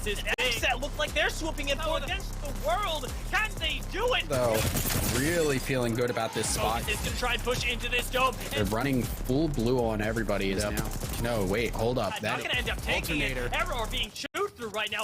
This is that looks like they're swooping in for against the world. Can they do it? So, really feeling good about this spot. Is gonna try and push into this dome. They're running full blue on everybody now. No, wait, hold up. Not gonna end up taking it. Error being chewed through right now.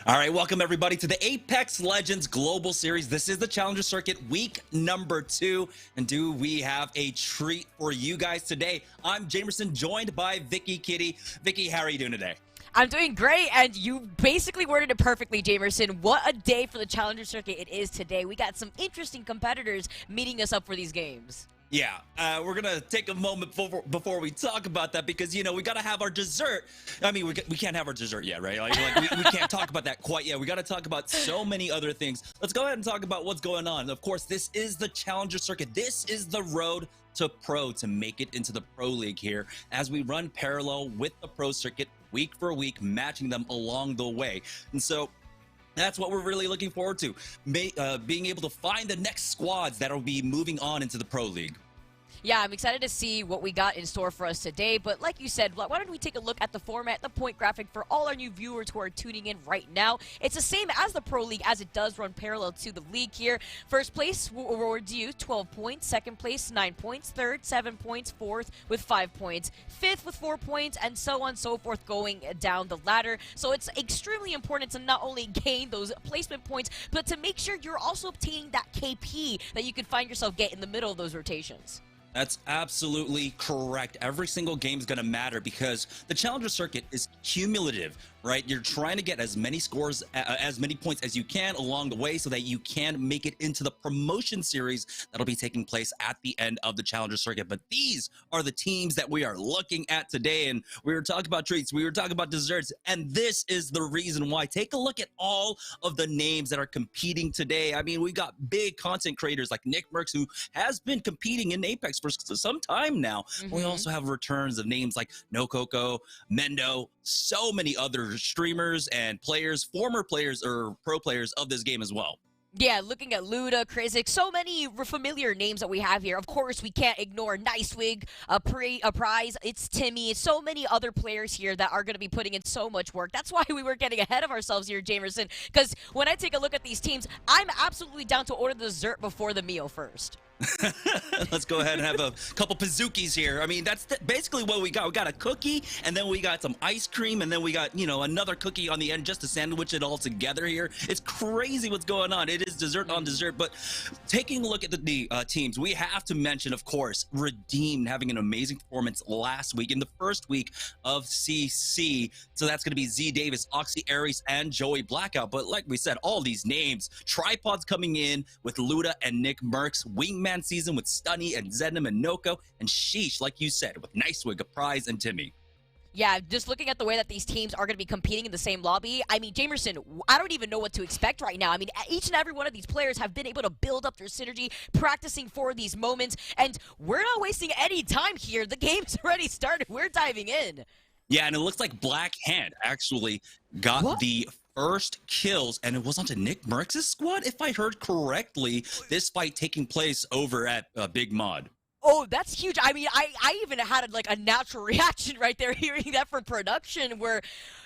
All right, welcome everybody to the Apex Legends Global Series. This is the Challenger Circuit week number 2. And do we have a treat for you guys today? I'm Jamerson, joined by Vicky Kitty. Vicky, how are you doing today? I'm doing great, and you basically worded it perfectly, Jamerson. What a day for the Challenger Circuit it is today. We got some interesting competitors meeting us up for these games. Yeah, we're going to take a moment before we talk about that because, you know, we got to have our dessert. I mean, we can't have our dessert yet, right? We can't talk about that quite yet. We got to talk about so many other things. Let's go ahead and talk about what's going on. Of course, this is the Challenger Circuit. This is the road to pro, to make it into the Pro League here as we run parallel with the Pro Circuit week for week, matching them along the way. And so that's what we're really looking forward to, being able to find the next squads that will be moving on into the Pro League. Yeah, I'm excited to see what we got in store for us today, but like you said, why don't we take a look at the format, the point graphic for all our new viewers who are tuning in right now. It's the same as the Pro League as it does run parallel to the league here. First place will award you 12 points, second place 9 points, third 7 points, fourth with 5 points, fifth with 4 points, and so on and so forth going down the ladder. So it's extremely important to not only gain those placement points, but to make sure you're also obtaining that KP that you could find yourself get in the middle of those rotations. That's absolutely correct. Every single game is going to matter because the Challenger Circuit is cumulative, right? You're trying to get as many scores, as many points as you can along the way so that you can make it into the promotion series that'll be taking place at the end of the Challenger Circuit. But these are the teams that we are looking at today. And we were talking about treats, we were talking about desserts, and this is the reason why. Take a look at all of the names that are competing today. I mean, we got big content creators like Nick Merckx, who has been competing in Apex for some time now. We also have returns of names like No Coco, Mendo, so many other streamers and players, former players or pro players of this game as well. Yeah, looking at Luda, Krizik, so many familiar names that we have here. Of course, we can't ignore Nicewig, Prize, it's Timmy, so many other players here that are going to be putting in so much work. That's why we were getting ahead of ourselves here, Jamerson, because when I take a look at these teams, I'm absolutely down to order the dessert before the meal first. Let's go ahead and have a couple Pazookies here. I mean, that's basically what we got. We got a cookie, and then we got some ice cream, and then we got, you know, another cookie on the end just to sandwich it all together here. It's crazy what's going on. It is dessert on dessert. But taking a look at the teams, we have to mention, of course, Redeemed having an amazing performance last week in the first week of CC. So that's going to be Z Davis, Oxy Aries, and Joey Blackout. But like we said, all these names, Tripods coming in with Luda and Nick Merckx, Wingman season with Stunny and Zednam and Noko, and Sheesh, like you said, with Nicewig, Prize, and Timmy. Yeah, just looking at the way that these teams are going to be competing in the same lobby, I mean, Jamerson, I don't even know what to expect right now. I mean, each and every one of these players have been able to build up their synergy, practicing for these moments, and we're not wasting any time here. The game's already started. We're diving in. Yeah, and it looks like Black Hand actually got the first kills, and it was onto Nick Merckx's squad, if I heard correctly, this fight taking place over at Big Mod. Oh, that's huge. I mean, I even had like a natural reaction right there hearing that from production where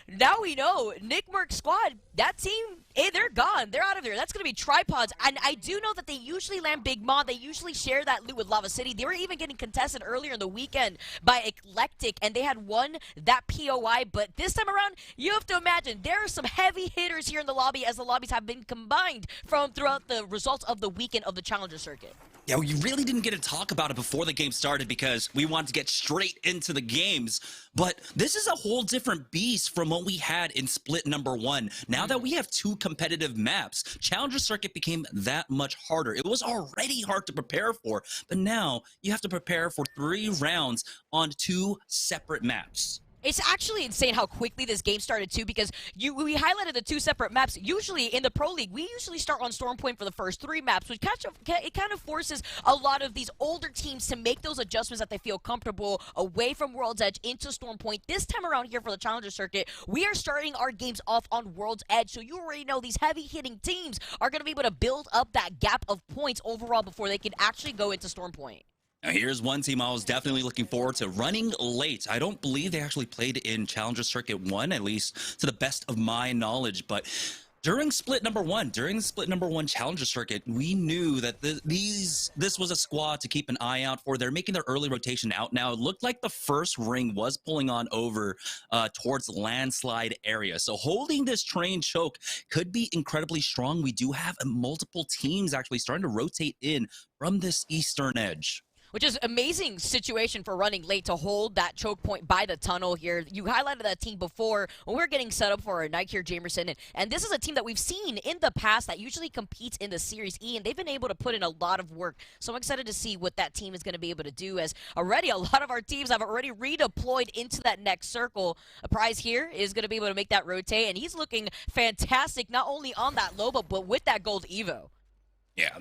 now we know Nick Merckx's squad, that team, hey, they're gone. They're out of there. That's going to be Tripods. And I do know that they usually land Big Mod. They usually share that loot with Lava City. They were even getting contested earlier in the weekend by Eclectic, and they had won that POI. But this time around, you have to imagine there are some heavy hitters here in the lobby as the lobbies have been combined from throughout the results of the weekend of the Challenger Circuit. Yeah, we really didn't get to talk about it before the game started because we wanted to get straight into the games. But this is a whole different beast from what we had in split number 1. Now that we have 2 competitive maps, Challenger Circuit became that much harder. It was already hard to prepare for, but now you have to prepare for 3 rounds on 2 separate maps. It's actually insane how quickly this game started too, because we highlighted the 2 separate maps. Usually in the Pro League, we usually start on Storm Point for the first 3 maps, which kind of forces a lot of these older teams to make those adjustments that they feel comfortable away from World's Edge into Storm Point. This time around here for the Challenger Circuit, we are starting our games off on World's Edge, so you already know these heavy-hitting teams are going to be able to build up that gap of points overall before they can actually go into Storm Point. Now, here's one team I was definitely looking forward to running late. I don't believe they actually played in Challenger Circuit 1, at least to the best of my knowledge. But during the split number one Challenger Circuit, we knew that this was a squad to keep an eye out for. They're making their early rotation out now. It looked like the first ring was pulling on over towards landslide area. So holding this train choke could be incredibly strong. We do have multiple teams actually starting to rotate in from this eastern edge. Which is amazing situation for running late to hold that choke point by the tunnel here. You highlighted that team before when we were getting set up for a night here, Jamerson. And this is a team that we've seen in the past that usually competes in the Series E, and they've been able to put in a lot of work. So I'm excited to see what that team is going to be able to do, as already a lot of our teams have already redeployed into that next circle. A prize here is going to be able to make that rotate, and he's looking fantastic, not only on that low, but with that gold Evo. Yeah,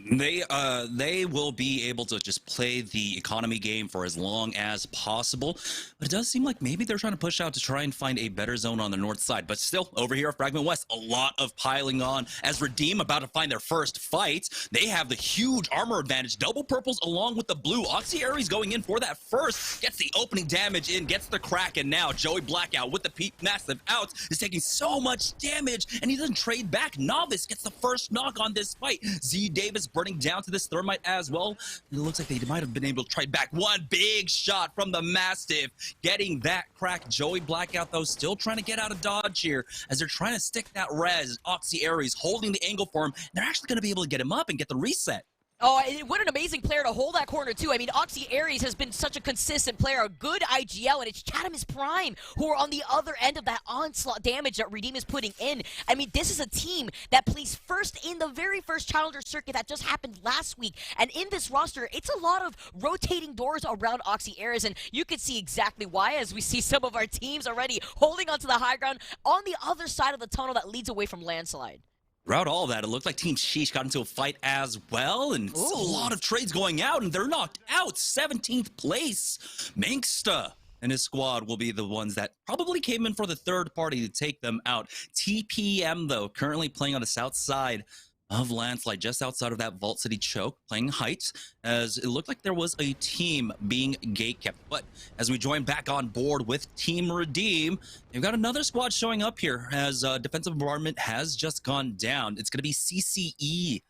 they will be able to just play the economy game for as long as possible. But it does seem like maybe they're trying to push out to try and find a better zone on the north side. But still, over here at Fragment West, a lot of piling on as Redeem about to find their first fight. They have the huge armor advantage. Double purples along with the blue. Oxy Aries going in for that first. Gets the opening damage in, gets the crack, and now Joey Blackout with the massive out is taking so much damage, and he doesn't trade back. Novice gets the first knock on this fight. Z Davis burning down to this thermite as well. It looks like they might have been able to trade back. One big shot from the Mastiff, getting that crack. Joey Blackout, though, still trying to get out of dodge here as they're trying to stick that res. Oxy Aries holding the angle for him. They're actually going to be able to get him up and get the reset. Oh, what an amazing player to hold that corner, too. I mean, Oxy Aries has been such a consistent player, a good IGL, and it's Chatham is Prime, who are on the other end of that onslaught damage that Redeem is putting in. I mean, this is a team that plays first in the very first Challenger Circuit that just happened last week. And in this roster, it's a lot of rotating doors around Oxy Aries, and you can see exactly why, as we see some of our teams already holding onto the high ground on the other side of the tunnel that leads away from landslide. Throughout all that, it looked like Team Sheesh got into a fight as well, and a lot of trades going out, and they're knocked out. 17th place. Manksta and his squad will be the ones that probably came in for the third party to take them out. TPM, though, currently playing on the south side of landslide, just outside of that Vault City choke, playing heights, as it looked like there was a team being gatekept. But as we join back on board with Team Redeem, they've got another squad showing up here as defensive bombardment has just gone down. It's going to be CCE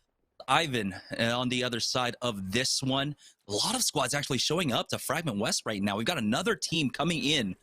Ivan on the other side of this one. A lot of squads actually showing up to Fragment West right now. We've got another team coming in.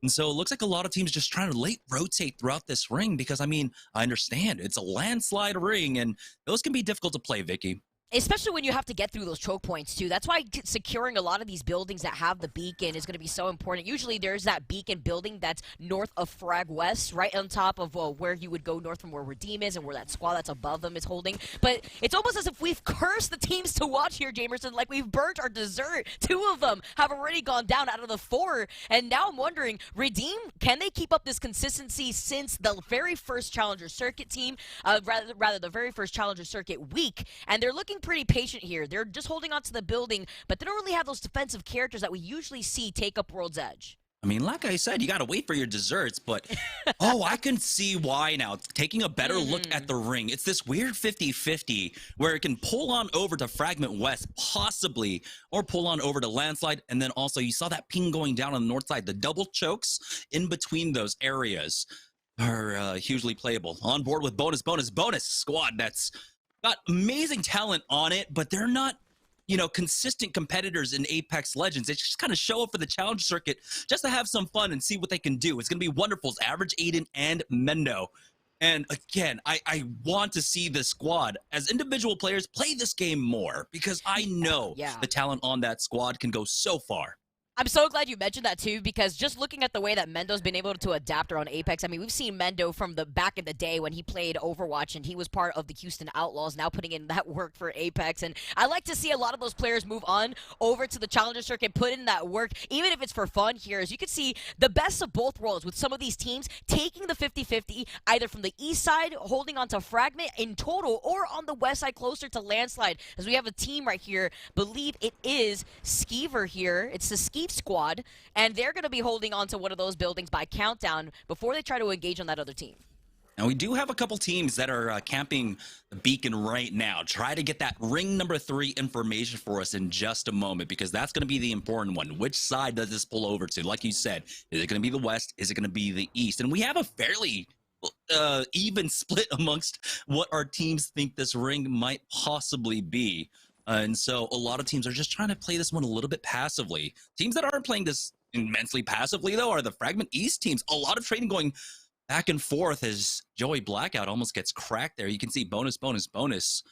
And so it looks like a lot of teams just trying to late rotate throughout this ring because, I mean, I understand it's a landslide ring and those can be difficult to play, Vicky. Especially when you have to get through those choke points, too. That's why securing a lot of these buildings that have the beacon is going to be so important. Usually there's that beacon building that's north of Frag West, right on top of where you would go north from where Redeem is and where that squad that's above them is holding. But it's almost as if we've cursed the teams to watch here, Jamerson. Like, we've burnt our dessert. 2 of them have already gone down out of the 4. And now I'm wondering, Redeem, can they keep up this consistency since the very first Challenger Circuit team, rather the very first Challenger Circuit week? And they're looking pretty patient here. They're just holding on to the building, but they don't really have those defensive characters that we usually see take up World's Edge. I mean, like I said, you got to wait for your desserts, but I can see why now. Taking a better look at the ring. It's this weird 50-50 where it can pull on over to Fragment West, possibly, or pull on over to Landslide. And then also you saw that ping going down on the north side. The double chokes in between those areas are hugely playable. On board with bonus squad that's got amazing talent on it, but they're not, consistent competitors in Apex Legends. They just kind of show up for the Challenger Circuit just to have some fun and see what they can do. It's going to be Wonderful's Average Aiden and Mendo. And again, I want to see the squad as individual players play this game more because I know the talent on that squad can go so far. I'm so glad you mentioned that, too, because just looking at the way that Mendo's been able to adapt around Apex, I mean, we've seen Mendo from the back in the day when he played Overwatch, and he was part of the Houston Outlaws, now putting in that work for Apex. And I like to see a lot of those players move on over to the Challenger Circuit, put in that work, even if it's for fun here. As you can see, the best of both worlds with some of these teams taking the 50-50, either from the east side, holding on to Fragment in total, or on the west side, closer to Landslide. As we have a team right here, believe it is Skeever here. It's the Skeev squad, and they're going to be holding on to one of those buildings by countdown before they try to engage on that other team. And we do have a couple teams that are camping the beacon right now. Try to get that ring number 3 information for us in just a moment, because that's going to be the important one. Which side does this pull over to? Like you said, is it going to be the west? Is it going to be the east? And we have a fairly even split amongst what our teams think this ring might possibly be. And so a lot of teams are just trying to play this one a little bit passively. Teams that aren't playing this immensely passively, though, are the Fragment East teams. A lot of trading going back and forth as Joey Blackout almost gets cracked there. You can see bonus.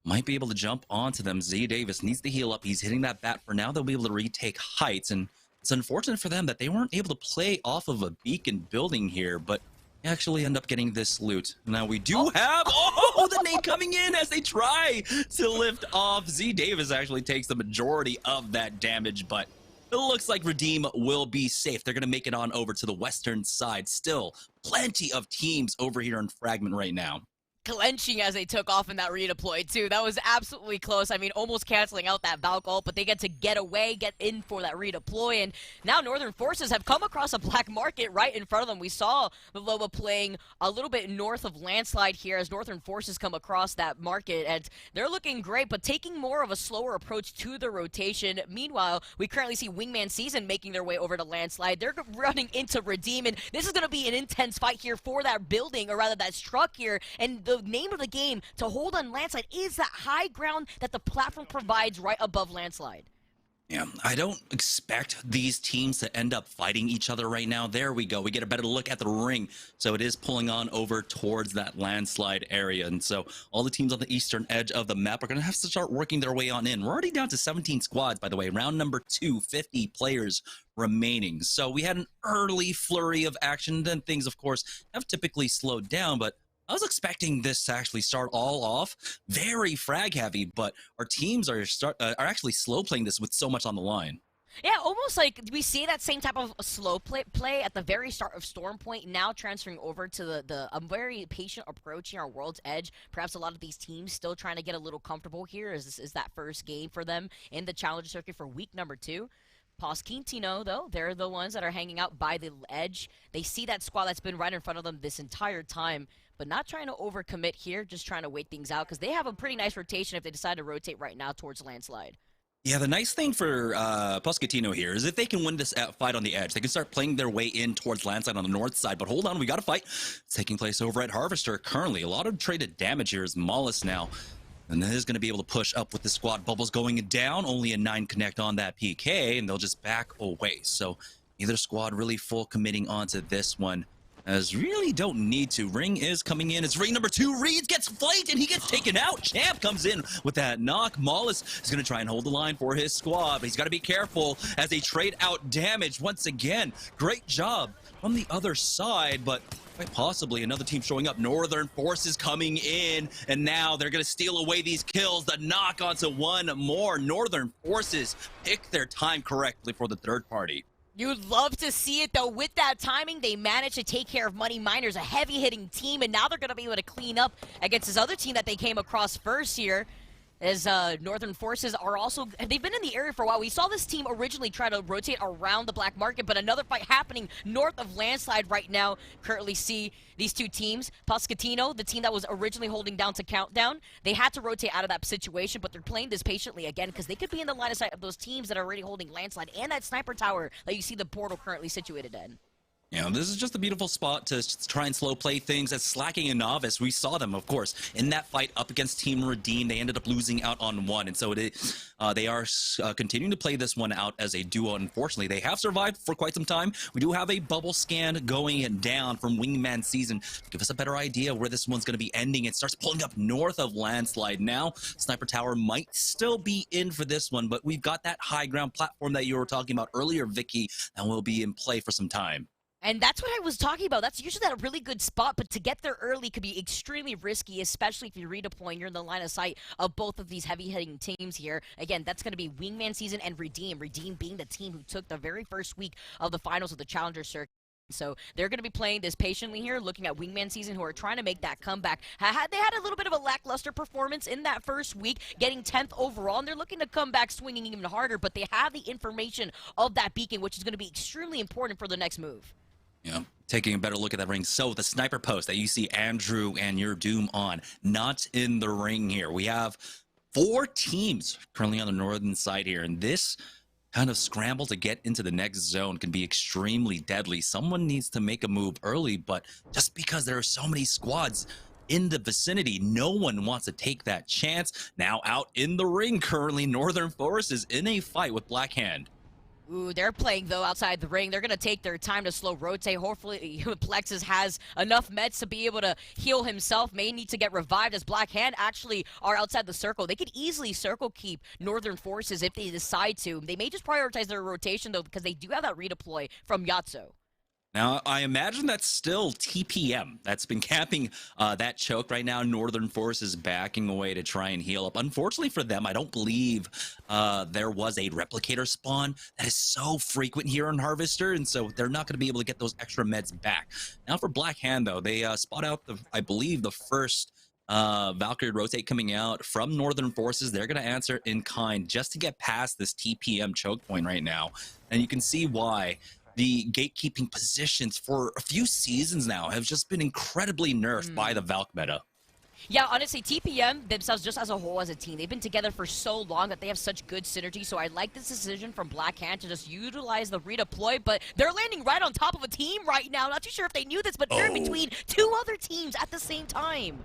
Might be able to jump onto them. Z Davis needs to heal up. He's hitting that bat for now. They'll be able to retake heights. And it's unfortunate for them that they weren't able to play off of a beacon building here, but they actually end up getting this loot. Now we do have, the nade coming in as they try to lift off. Z Davis actually takes the majority of that damage, but it looks like Redeem will be safe. They're going to make it on over to the western side. Still, plenty of teams over here in Fragment right now. Clenching as they took off in that redeploy, too. That was absolutely close. I mean, almost canceling out that Valk ult, but they get to get away, get in for that redeploy, and now Northern Forces have come across a black market right in front of them. We saw the Loba playing a little bit north of Landslide here as Northern Forces come across that market, and they're looking great, but taking more of a slower approach to the rotation. Meanwhile, we currently see Wingman Season making their way over to Landslide. They're running into Redeem, and this is going to be an intense fight here for that building, or rather that struck here, and the name of the game to hold on Landslide is that high ground that the platform provides right above Landslide. Yeah, I don't expect these teams to end up fighting each other right now. There we go. We get a better look at the ring. So it is pulling on over towards that Landslide area. And so all the teams on the eastern edge of the map are going to have to start working their way on in. We're already down to 17 squads, by the way. Round number 2, 50 players remaining. So we had an early flurry of action. Then things, of course, have typically slowed down, but I was expecting this to actually start all off very frag heavy, but our teams are actually slow playing this with so much on the line. Yeah, almost like we see that same type of slow play at the very start of Storm Point, now transferring over to a very patient approach here on World's Edge. Perhaps a lot of these teams still trying to get a little comfortable here as this is that first game for them in the Challenger Circuit for week number 2. Quintino, though, they're the ones that are hanging out by the edge. They see that squad that's been right in front of them this entire time, but not trying to overcommit here, just trying to wait things out, because they have a pretty nice rotation if they decide to rotate right now towards Landslide. Yeah, the nice thing for Quintino here is if they can win this fight on the edge, they can start playing their way in towards Landslide on the north side. But hold on, we got a fight. It's taking place over at Harvester currently. A lot of traded damage here is Mollis now. And that is going to be able to push up with the squad bubbles going down. Only a 9 connect on that PK, and they'll just back away. So neither squad really full committing onto this one, as really don't need to. Ring is coming in. It's ring number 2. Reeds gets flanked, and he gets taken out. Champ comes in with that knock. Mollis is going to try and hold the line for his squad, but he's got to be careful as they trade out damage once again. Great job from the other side, but quite possibly another team showing up. Northern Forces coming in, and now they're going to steal away these kills. The knock onto one more. Northern Forces pick their time correctly for the third party. You'd love to see it, though. With that timing, they managed to take care of Money Miners, a heavy-hitting team, and now they're going to be able to clean up against this other team that they came across first here. As Northern Forces are also, they've been in the area for a while. We saw this team originally try to rotate around the black market, but another fight happening north of Landslide right now. Currently see these two teams. Quintino, the team that was originally holding down to Countdown, they had to rotate out of that situation, but they're playing this patiently again because they could be in the line of sight of those teams that are already holding Landslide and that sniper tower that you see the portal currently situated in. You know, this is just a beautiful spot to try and slow play things. As Slacking and Novice, we saw them, of course, in that fight up against Team Redeem. They ended up losing out on one, and so they are continuing to play this one out as a duo. Unfortunately, they have survived for quite some time. We do have a bubble scan going down from Wingman Season to give us a better idea where this one's going to be ending. It starts pulling up north of Landslide now. Sniper Tower might still be in for this one, but we've got that high ground platform that you were talking about earlier, Vicky, and will be in play for some time. And that's what I was talking about. That's usually a really good spot, but to get there early could be extremely risky, especially if you're redeploying. You're in the line of sight of both of these heavy-hitting teams here. Again, that's going to be Wingman Season and Redeem. Redeem being the team who took the very first week of the finals of the Challenger Circuit. So they're going to be playing this patiently here, looking at Wingman Season, who are trying to make that comeback. They had a little bit of a lackluster performance in that first week, getting 10th overall, and they're looking to come back swinging even harder, but they have the information of that beacon, which is going to be extremely important for the next move. Yeah, taking a better look at that ring. So the sniper post that you see Andrew and your Doom on, not in the ring here. We have 4 teams currently on the northern side here, and this kind of scramble to get into the next zone can be extremely deadly. Someone needs to make a move early, but just because there are so many squads in the vicinity, no one wants to take that chance. Now out in the ring currently, Northern Forest is in a fight with Black Hand. Ooh, they're playing, though, outside the ring. They're going to take their time to slow rotate. Hopefully, Plexus has enough meds to be able to heal himself. May need to get revived as Black Hand actually are outside the circle. They could easily circle keep Northern Forces if they decide to. They may just prioritize their rotation, though, because they do have that redeploy from Yatso. Now, I imagine that's still TPM that's been capping that choke right now. Northern Force is backing away to try and heal up. Unfortunately for them, I don't believe there was a replicator spawn that is so frequent here in Harvester, and so they're not going to be able to get those extra meds back. Now for Black Hand, though, they spot out, I believe, the first Valkyrie rotate coming out from Northern Forces. They're going to answer in kind just to get past this TPM choke point right now, and you can see why. The gatekeeping positions for a few seasons now have just been incredibly nerfed by the Valk meta. Yeah, honestly, TPM themselves just as a whole as a team, they've been together for so long that they have such good synergy, so I like this decision from Black Hand to just utilize the redeploy, but they're landing right on top of a team right now. Not too sure if they knew this, but they're in between 2 other teams at the same time.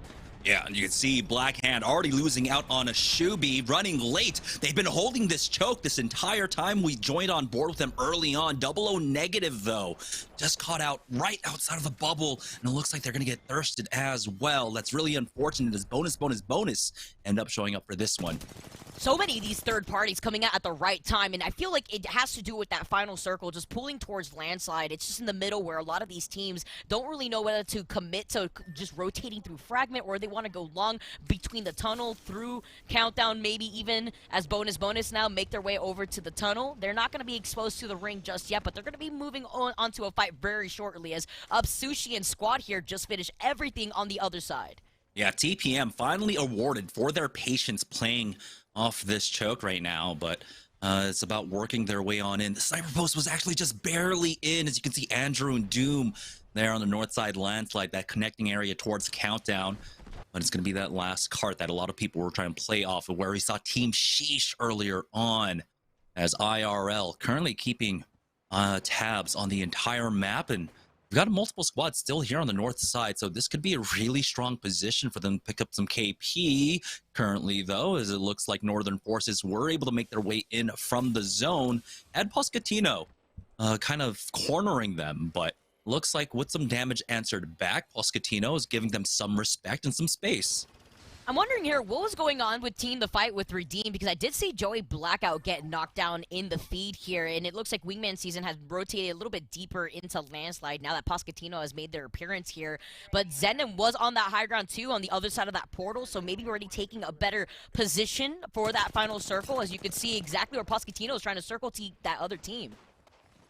Yeah, and you can see Black Hand already losing out on a Shubi, running late. They've been holding this choke this entire time. We joined on board with them early on. 00 negative, though. Just caught out right outside of the bubble, and it looks like they're going to get thirsted as well. That's really unfortunate as bonus end up showing up for this one. So many of these third parties coming out at the right time, and I feel like it has to do with that final circle, just pulling towards landslide. It's just in the middle where a lot of these teams don't really know whether to commit to just rotating through fragment, or they want to go long between the tunnel through countdown, maybe even as bonus now make their way over to the tunnel. They're not going to be exposed to the ring just yet, but they're going to be moving onto a fight very shortly as Sushi and Squad here just finished everything on the other side. Yeah, TPM finally awarded for their patience playing off this choke right now, but it's about working their way on in. The sniper post was actually just barely in, as you can see Andrew and Doom there on the north side landslide, that connecting area towards countdown. But it's going to be that last cart that a lot of people were trying to play off of, where we saw Team Sheesh earlier on, as IRL currently keeping tabs on the entire map, and we've got multiple squads still here on the north side, so this could be a really strong position for them to pick up some KP. Currently, though, as it looks like Northern Forces were able to make their way in from the zone, and Poscatino kind of cornering them, but looks like with some damage answered back, Poscatino is giving them some respect and some space. I'm wondering here, what was going on with Team the Fight with Redeem? Because I did see Joey Blackout get knocked down in the feed here, and it looks like Wingman Season has rotated a little bit deeper into Landslide now that Poscatino has made their appearance here. But Zenden was on that high ground too, on the other side of that portal, so maybe already taking a better position for that final circle, as you could see exactly where Poscatino is trying to circle to that other team.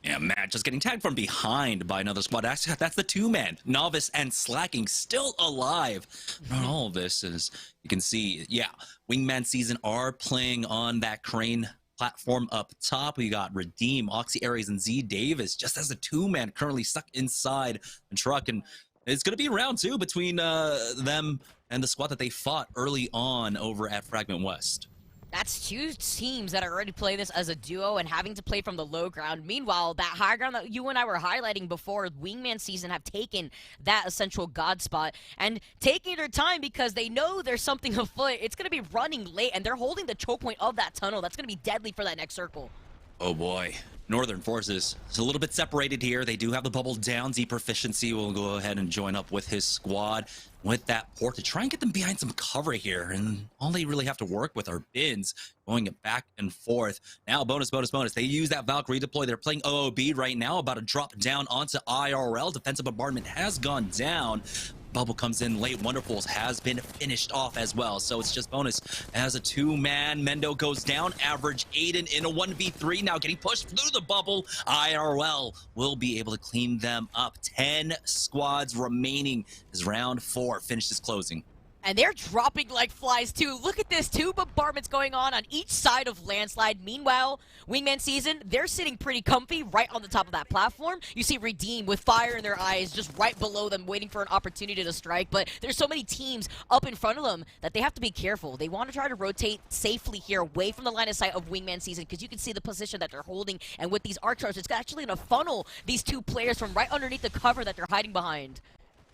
Yeah, Matt just getting tagged from behind by another squad. That's the 2-man. Novice and Slacking still alive. Not all of this is, you can see, yeah, Wingman Season are playing on that crane platform up top. We got Redeem, Oxy Aries, and Z Davis just as a 2-man currently stuck inside the truck. And it's going to be round 2 between them and the squad that they fought early on over at Fragment West. That's 2 teams that are already playing this as a duo and having to play from the low ground. Meanwhile, that high ground that you and I were highlighting before, Wingman Season have taken that essential god spot and taking their time because they know there's something afoot. It's going to be running late, and they're holding the choke point of that tunnel. That's going to be deadly for that next circle. Oh boy. Northern Forces is a little bit separated here. They do have the bubble down. Z Proficiency will go ahead and join up with his squad with that port to try and get them behind some cover here. And all they really have to work with are bins going back and forth. Now, bonus. They use that Valk redeploy. They're playing OOB right now, about to drop down onto IRL. Defensive bombardment has gone down. Bubble comes in late. Wonderfuls has been finished off as well. So it's just bonus as a 2-man. Mendo goes down. Average Aiden in a 1v3. Now getting pushed through the bubble. IRL will be able to clean them up. 10 squads remaining as round 4 finishes closing. And they're dropping like flies too. Look at this, two bombardments going on each side of Landslide. Meanwhile, Wingman Season, they're sitting pretty comfy right on the top of that platform. You see Redeem with fire in their eyes just right below them waiting for an opportunity to strike. But there's so many teams up in front of them that they have to be careful. They want to try to rotate safely here away from the line of sight of Wingman Season because you can see the position that they're holding. And with these arc charges, it's actually going to funnel these two players from right underneath the cover that they're hiding behind.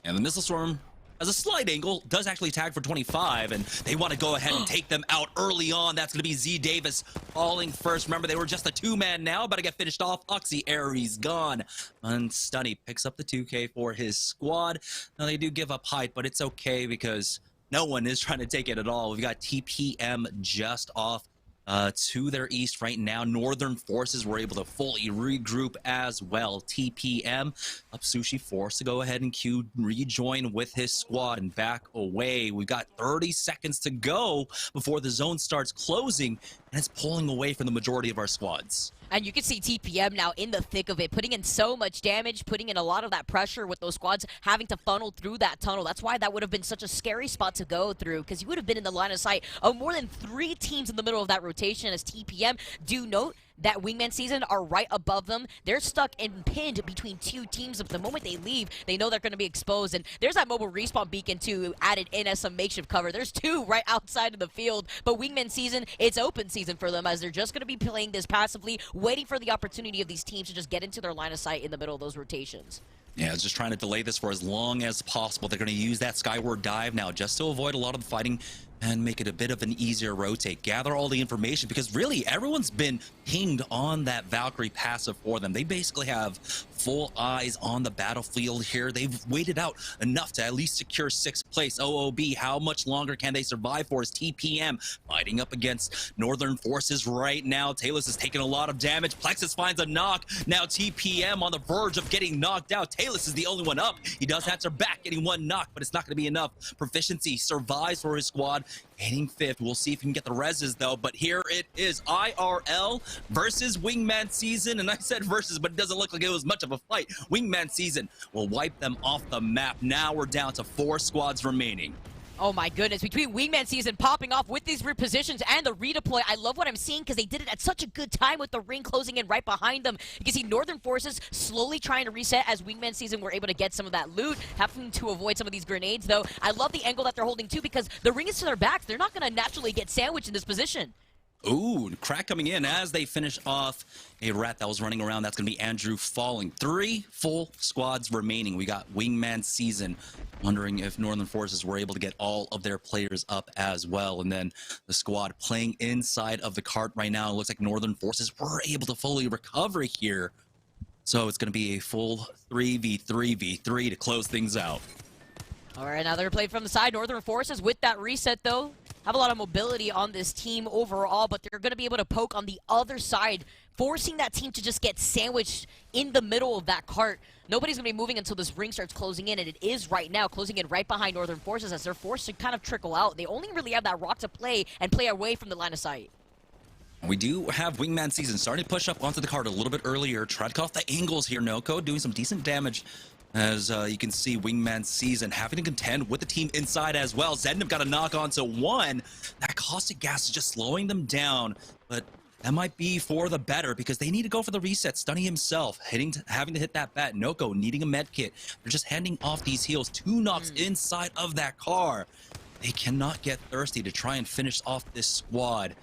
And the Missile Storm, as a slight angle, does actually tag for 25, and they want to go ahead and take them out early on. That's going to be Z Davis falling first. Remember, they were just a two-man now, about to get finished off. Uxie Aries gone. And Stunny picks up the 2K for his squad. Now, they do give up height, but it's okay because no one is trying to take it at all. We've got TPM just off to their east right now. Northern Forces were able to fully regroup as well. TPM up Sushi forced to go ahead and rejoin with his squad and back away. We've got 30 seconds to go before the zone starts closing, and it's pulling away from the majority of our squads. And you can see TPM now in the thick of it, putting in so much damage, putting in a lot of that pressure with those squads having to funnel through that tunnel. That's why that would have been such a scary spot to go through, because you would have been in the line of sight of more than 3 teams in the middle of that rotation. As TPM, do note that Wingman Season are right above them. They're stuck and pinned between 2 teams. But the moment they leave, they know they're going to be exposed. And there's that mobile respawn beacon too, added in as some makeshift cover. There's 2 right outside of the field. But Wingman Season, it's open season for them, as they're just going to be playing this passively, waiting for the opportunity of these teams to just get into their line of sight in the middle of those rotations. Yeah, it's just trying to delay this for as long as possible. They're going to use that skyward dive now just to avoid a lot of the fighting and make it a bit of an easier rotate. Gather all the information, because really everyone's been pinged on that Valkyrie passive for them. They basically have full eyes on the battlefield here. They've waited out enough to at least secure 6th place. OOB, how much longer can they survive for? Is TPM fighting up against Northern Forces right now? Talus is taking a lot of damage. Plexus finds a knock. Now TPM on the verge of getting knocked out. Talus is the only one up. He does answer back, getting 1 knock, but it's not going to be enough. Proficiency survives for his squad, hitting 5th. We'll see if he can get the reses though, but here it is, IRL versus Wingman Season. And I said versus, but it doesn't look like it was much of a fight. Wingman Season will wipe them off the map. Now we're down to 4 squads remaining. Oh my goodness, between Wingman Season popping off with these repositions and the redeploy, I love what I'm seeing because they did it at such a good time with the ring closing in right behind them. You can see Northern Forces slowly trying to reset as Wingman Season were able to get some of that loot, having to avoid some of these grenades though. I love the angle that they're holding too, because the ring is to their backs. They're not going to naturally get sandwiched in this position. Ooh, crack coming in as they finish off a rat that was running around. That's going to be Andrew falling. 3 full squads remaining. We got Wingman Season. Wondering if Northern Forces were able to get all of their players up as well. And then the squad playing inside of the cart right now. It looks like Northern Forces were able to fully recover here. So it's going to be a full 3v3v3 to close things out. All right, now they're played from the side. Northern Forces with that reset though have a lot of mobility on this team overall, but they're going to be able to poke on the other side, forcing that team to just get sandwiched in the middle of that cart. Nobody's going to be moving until this ring starts closing in, and it is right now closing in right behind Northern Forces as they're forced to kind of trickle out. They only really have that rock to play and play away from the line of sight. We do have Wingman Season starting to push up onto the cart a little bit earlier. Try to cut off the angles here, Noko, doing some decent damage. As you can see, Wingman Season having to contend with the team inside as well. Zednip got a knock on to 1. That caustic gas is just slowing them down, but that might be for the better because they need to go for the reset. Stunny himself having to hit that bat. Noko needing a med kit. They're just handing off these heals. 2 knocks inside of that car. They cannot get thirsty to try and finish off this squad.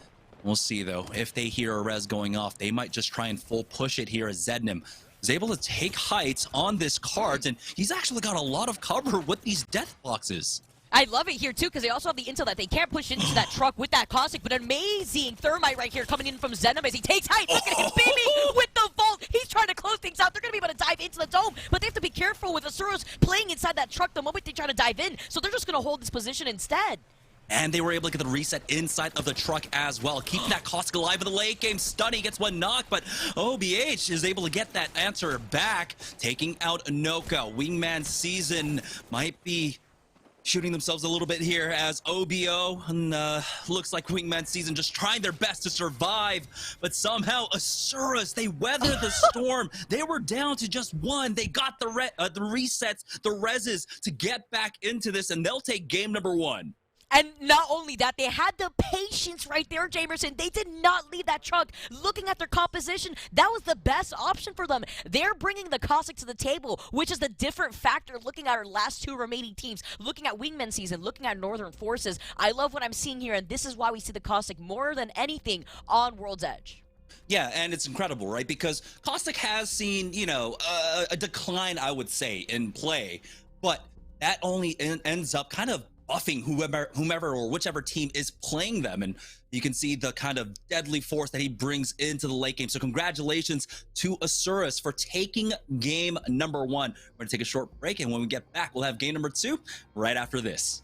We'll see though. If they hear a res going off, they might just try and full push it here as Zednim is able to take heights on this cart, and he's actually got a lot of cover with these death boxes. I love it here too, because they also have the intel that they can't push into that truck with that caustic, but amazing thermite right here coming in from Zenom as he takes height. Look at him, baby, with the vault. He's trying to close things out. They're going to be able to dive into the dome, but they have to be careful with Asuros playing inside that truck the moment they try to dive in, so they're just going to hold this position instead. And they were able to get the reset inside of the truck as well, keeping that caustic alive in the late game. Stunny gets 1 knock, but OBH is able to get that answer back, taking out Anoka. Wingman Season might be shooting themselves a little bit here as OBO and looks like Wingman Season just trying their best to survive, but somehow Asuras, they weathered the storm. They were down to just one. They got the resets, the reses to get back into this, and they'll take game number 1. And not only that, they had the patience right there, Jamerson. They did not leave that truck. Looking at their composition, that was the best option for them. They're bringing the Caustic to the table, which is the different factor looking at our last 2 remaining teams, looking at Wingman Season, looking at Northern Forces. I love what I'm seeing here, and this is why we see the Caustic more than anything on World's Edge. Yeah, and it's incredible, right? Because Caustic has seen, you know, a decline, I would say, in play, but that only ends up kind of buffing whomever or whichever team is playing them, and you can see the kind of deadly force that he brings into the late game. So congratulations to Asuras for taking game number 1. We're gonna take a short break, and when we get back, we'll have game number 2 right after this.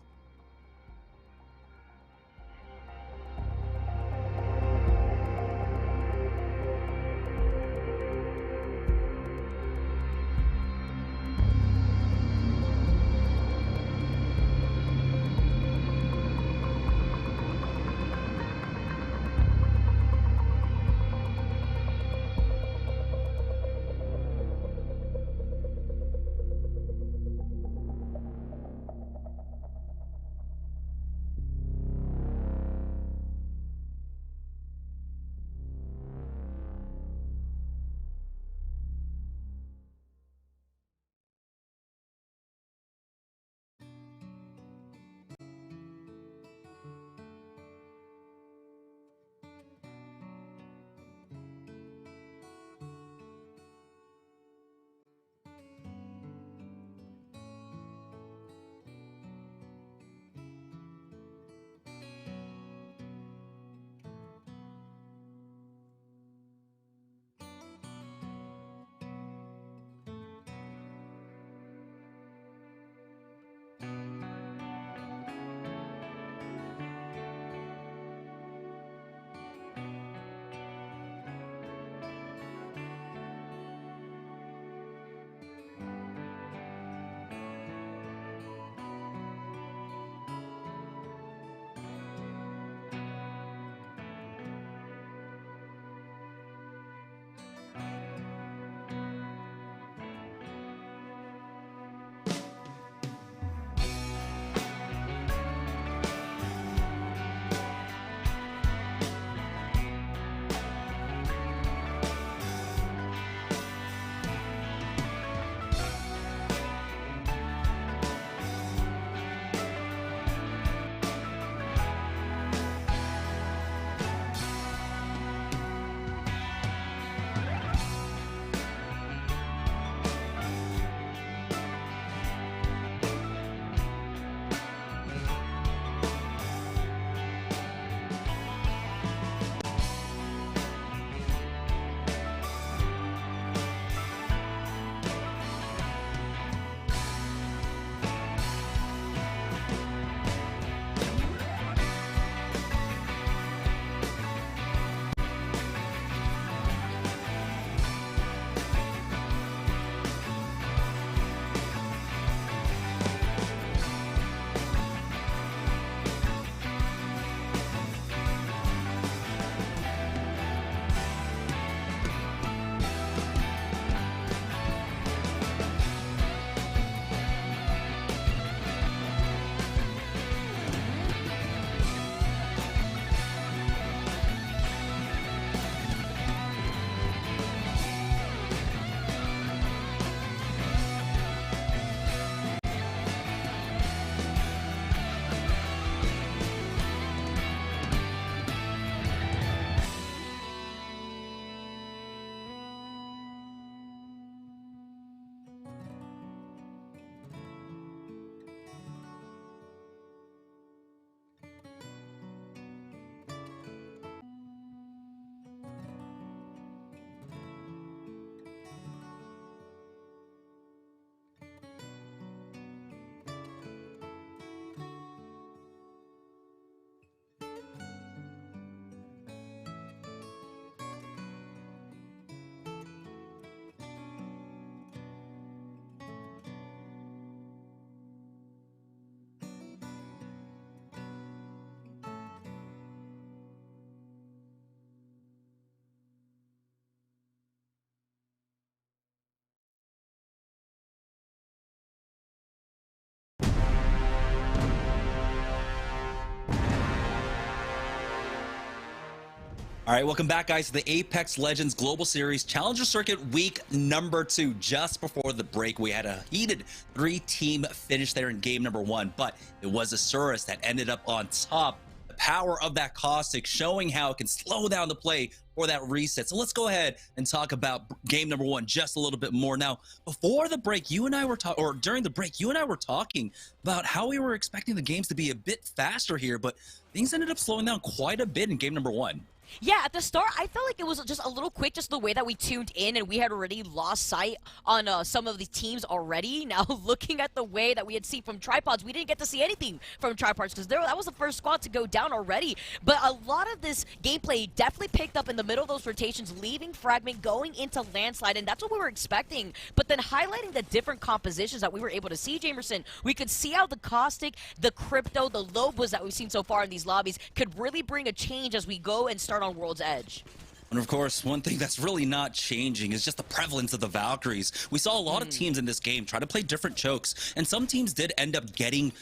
All right, welcome back, guys, to the Apex Legends Global Series Challenger Circuit week number 2. Just before the break, we had a heated 3-team finish there in game number 1, but it was Asurus that ended up on top. The power of that caustic showing how it can slow down the play for that reset. So let's go ahead and talk about game number 1 just a little bit more. Now, before the break, you and I were talking, or during the break, you and I were talking about how we were expecting the games to be a bit faster here, but things ended up slowing down quite a bit in game number 1. Yeah, at the start, I felt like it was just a little quick, just the way that we tuned in, and we had already lost sight on some of the teams already. Now, looking at the way that we had seen from Tripods, we didn't get to see anything from Tripods because that was the first squad to go down already. But a lot of this gameplay definitely picked up in the middle of those rotations, leaving Fragment, going into Landslide, and that's what we were expecting. But then highlighting the different compositions that we were able to see, Jamerson, we could see how the Caustic, the Crypto, the Lobos that we've seen so far in these lobbies could really bring a change as we go and start on World's Edge. And of course, one thing that's really not changing is just the prevalence of the Valkyries. We saw a lot of teams in this game try to play different chokes, and some teams did end up getting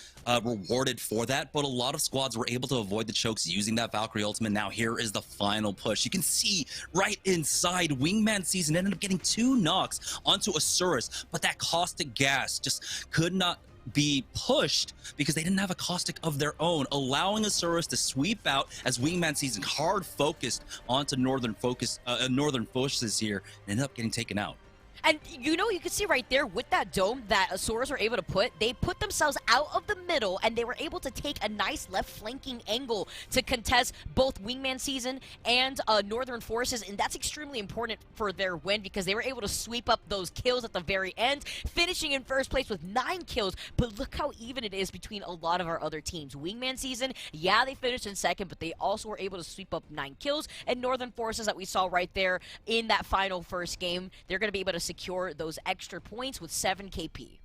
rewarded for that, but a lot of squads were able to avoid the chokes using that Valkyrie ultimate. Now here is the final push. You can see right inside, Wingman Season ended up getting 2 knocks onto Asurus, but that caustic gas just could not be pushed because they didn't have a caustic of their own, allowing Asurus to sweep out as Wingman Season hard focused onto Northern Forces here and ended up getting taken out. And you know, you can see right there with that dome that Asurus are able to put, they put themselves out of the middle and they were able to take a nice left flanking angle to contest both Wingman Season and Northern Forces, and that's extremely important for their win because they were able to sweep up those kills at the very end, finishing in first place with 9 kills. But look how even it is between a lot of our other teams. Wingman Season, yeah, they finished in second, but they also were able to sweep up 9 kills, and Northern Forces that we saw right there in that final first game, they're going to be able to secure those extra points with 7 KP.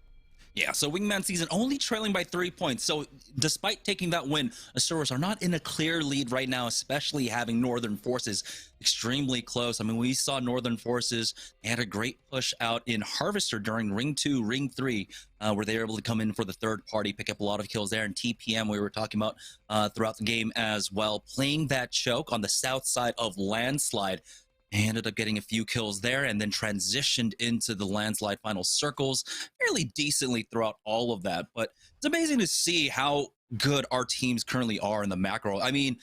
Yeah, so Wingman Season only trailing by 3 points. So despite taking that win, Asurus are not in a clear lead right now, especially having Northern Forces extremely close. I mean, we saw Northern Forces, they had a great push out in Harvester during Ring 2, Ring 3, where they were able to come in for the third party, pick up a lot of kills there. And TPM, we were talking about throughout the game as well, playing that choke on the south side of Landslide. They ended up getting a few kills there and then transitioned into the Landslide final circles fairly decently throughout all of that. But it's amazing to see how good our teams currently are in the macro. I mean,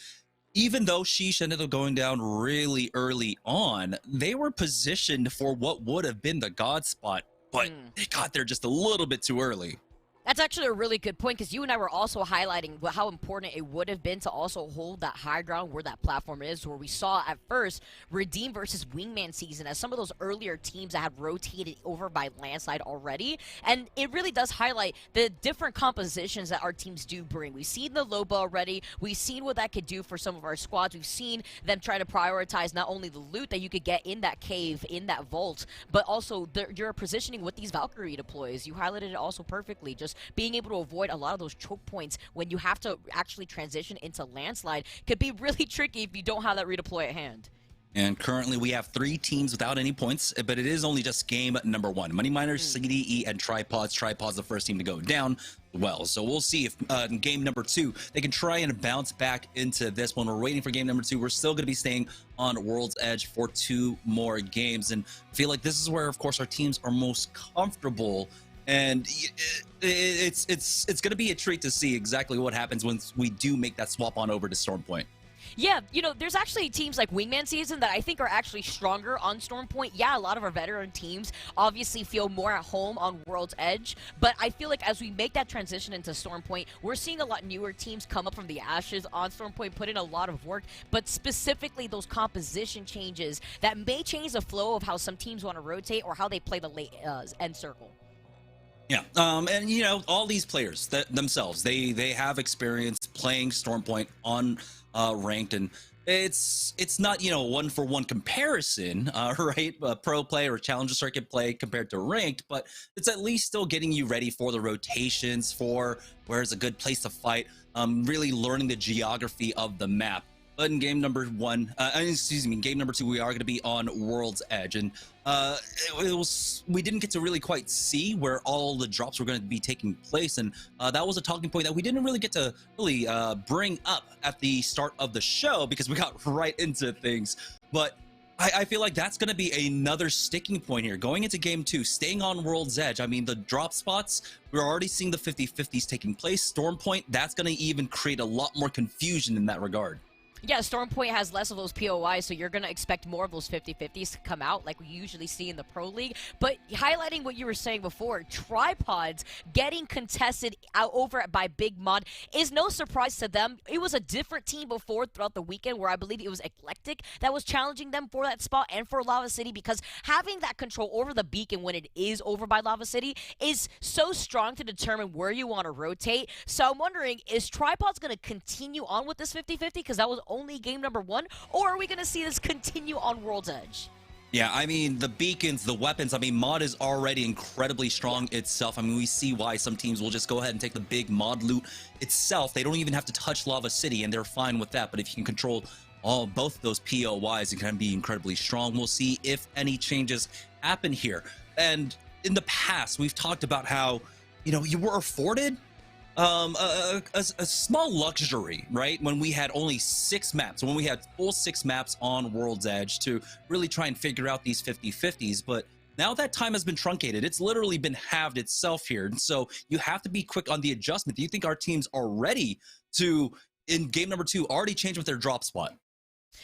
even though Sheesh ended up going down really early on, they were positioned for what would have been the God spot, but they got there just a little bit too early. That's actually a really good point because you and I were also highlighting how important it would have been to also hold that high ground where that platform is, where we saw at first Redeem versus Wingman Season as some of those earlier teams that had rotated over by Landslide already. And it really does highlight the different compositions that our teams do bring. We've seen the Loba already. We've seen what that could do for some of our squads. We've seen them try to prioritize not only the loot that you could get in that cave, in that vault, but also your positioning with these Valkyrie deploys. You highlighted it also perfectly. Just being able to avoid a lot of those choke points when you have to actually transition into Landslide could be really tricky if you don't have that redeploy at hand. And currently we have 3 teams without any points, but it is only just game number 1. Money Miners, CDE, and Tripods. Tripods the first team to go down. Well, so we'll see if in game number 2 they can try and bounce back into this one. We're waiting for game number 2. We're still going to be staying on World's Edge for 2 more games, and I feel like this is where, of course, our teams are most comfortable. And it's going to be a treat to see exactly what happens once we do make that swap on over to Stormpoint. Yeah, you know, there's actually teams like Wingman Season that I think are actually stronger on Stormpoint. Yeah, a lot of our veteran teams obviously feel more at home on World's Edge, but I feel like as we make that transition into Stormpoint, we're seeing a lot newer teams come up from the ashes on Stormpoint, put in a lot of work, but specifically those composition changes that may change the flow of how some teams want to rotate or how they play the late end circle. Yeah, and you know, all these players themselves, they have experience playing Stormpoint on ranked, and it's not, you know, one-for-one comparison, right? Pro play or challenger circuit play compared to ranked, but it's at least still getting you ready for the rotations, for where's a good place to fight, really learning the geography of the map. But in game number one, game number two, we are going to be on World's Edge, and we didn't get to really quite see where all the drops were going to be taking place, and that was a talking point that we didn't really get to bring up at the start of the show because we got right into things. But I feel like that's going to be another sticking point here. Going into game two, staying on World's Edge, I mean, the drop spots, we're already seeing the 50-50s taking place. Storm Point, that's going to even create a lot more confusion in that regard. Yeah, Storm Point has less of those POIs, so you're going to expect more of those 50-50s to come out like we usually see in the Pro League. But highlighting what you were saying before, Tripods getting contested out over by Big Mod is no surprise to them. It was a different team before throughout the weekend where I believe it was Eclectic that was challenging them for that spot and for Lava City, because having that control over the beacon when it is over by Lava City is so strong to determine where you want to rotate. So I'm wondering, is Tripods going to continue on with this 50-50? Because that was only game number one, or are we going to see this continue on World's Edge? Yeah, I mean, the beacons, the weapons, I mean, Mod is already incredibly strong itself. I mean, we see why some teams will just go ahead and take the big Mod loot itself. They don't even have to touch Lava City, and they're fine with that. But if you can control both of those POIs, it can be incredibly strong. We'll see if any changes happen here. And in the past, we've talked about how, you know, you were afforded a small luxury, right? When we had only 6 maps, when we had full 6 maps on World's Edge to really try and figure out these 50-50s. But now that time has been truncated. It's literally been halved itself here. And so you have to be quick on the adjustment. Do you think our teams are ready to, in game number 2, already change with their drop spot?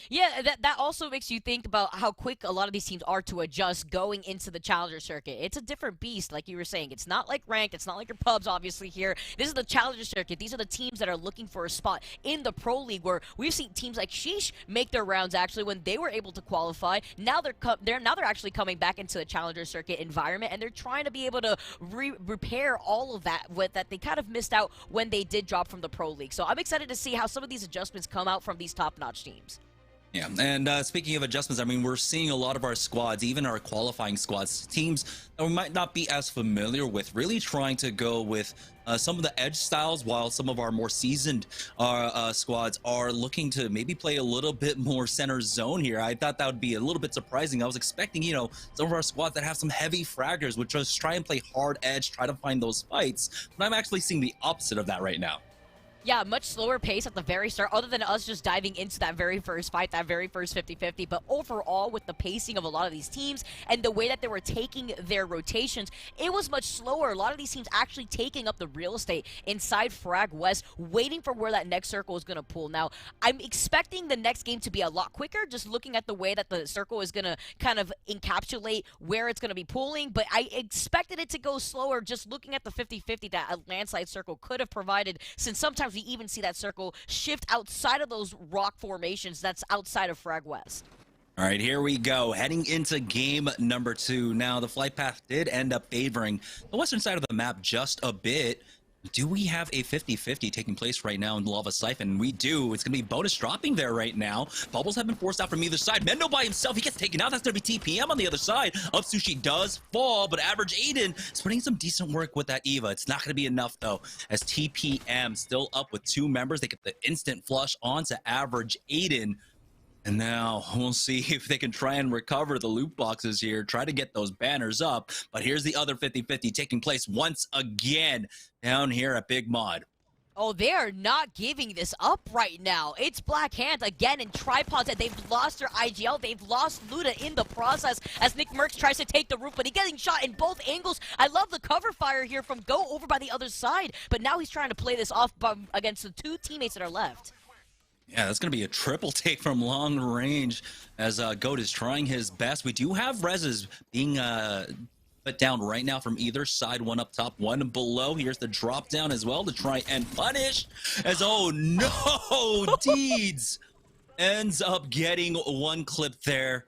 Yeah, that also makes you think about how quick a lot of these teams are to adjust going into the Challenger Circuit. It's a different beast, like you were saying. It's not like ranked. It's not like your pubs, obviously, here. This is the Challenger Circuit. These are the teams that are looking for a spot in the Pro League, where we've seen teams like Sheesh make their rounds, actually, when they were able to qualify. Now they're actually coming back into the Challenger Circuit environment, and they're trying to be able to repair all of that that they kind of missed out when they did drop from the Pro League. So I'm excited to see how some of these adjustments come out from these top-notch teams. Yeah, and speaking of adjustments, I mean, we're seeing a lot of our squads, even our qualifying squads, teams that we might not be as familiar with, really trying to go with some of the edge styles, while some of our more seasoned squads are looking to maybe play a little bit more center zone here. I thought that would be a little bit surprising. I was expecting, you know, some of our squads that have some heavy fraggers would just try and play hard edge, try to find those fights, but I'm actually seeing the opposite of that right now. Yeah, much slower pace at the very start, other than us just diving into that very first fight, that very first 50-50. But overall, with the pacing of a lot of these teams and the way that they were taking their rotations, it was much slower. A lot of these teams actually taking up the real estate inside Frag West, waiting for where that next circle is going to pull. Now, I'm expecting the next game to be a lot quicker, just looking at the way that the circle is going to kind of encapsulate where it's going to be pulling. But I expected it to go slower, just looking at the 50-50 that a landslide circle could have provided, since sometimes we even see that circle shift outside of those rock formations that's outside of Frag West. All right, here we go. Heading into game number 2. Now, the flight path did end up favoring the western side of the map just a bit. Do we have a 50-50 taking place right now in Lava Siphon? We do. It's going to be bonus dropping there right now. Bubbles have been forced out from either side. Mendo by himself, he gets taken out. That's going to be TPM on the other side. Up Sushi does fall, but Average Aiden is putting some decent work with that Eva. It's not going to be enough, though, as TPM still up with 2 members. They get the instant flush onto Average Aiden. And now we'll see if they can try and recover the loot boxes here, try to get those banners up. But here's the other 50-50 taking place once again down here at Big Mod. Oh, they are not giving this up right now. It's Black Hand again in Tripods, and they've lost their IGL. They've lost Luda in the process as Nick Merckx tries to take the roof, but he's getting shot in both angles. I love the cover fire here from Go over by the other side, but now he's trying to play this off against the 2 teammates that are left. Yeah, that's going to be a triple take from long range as Goat is trying his best. We do have reses being put down right now from either side, one up top, one below. Here's the drop down as well to try and punish as, oh no, Deeds ends up getting one clip there.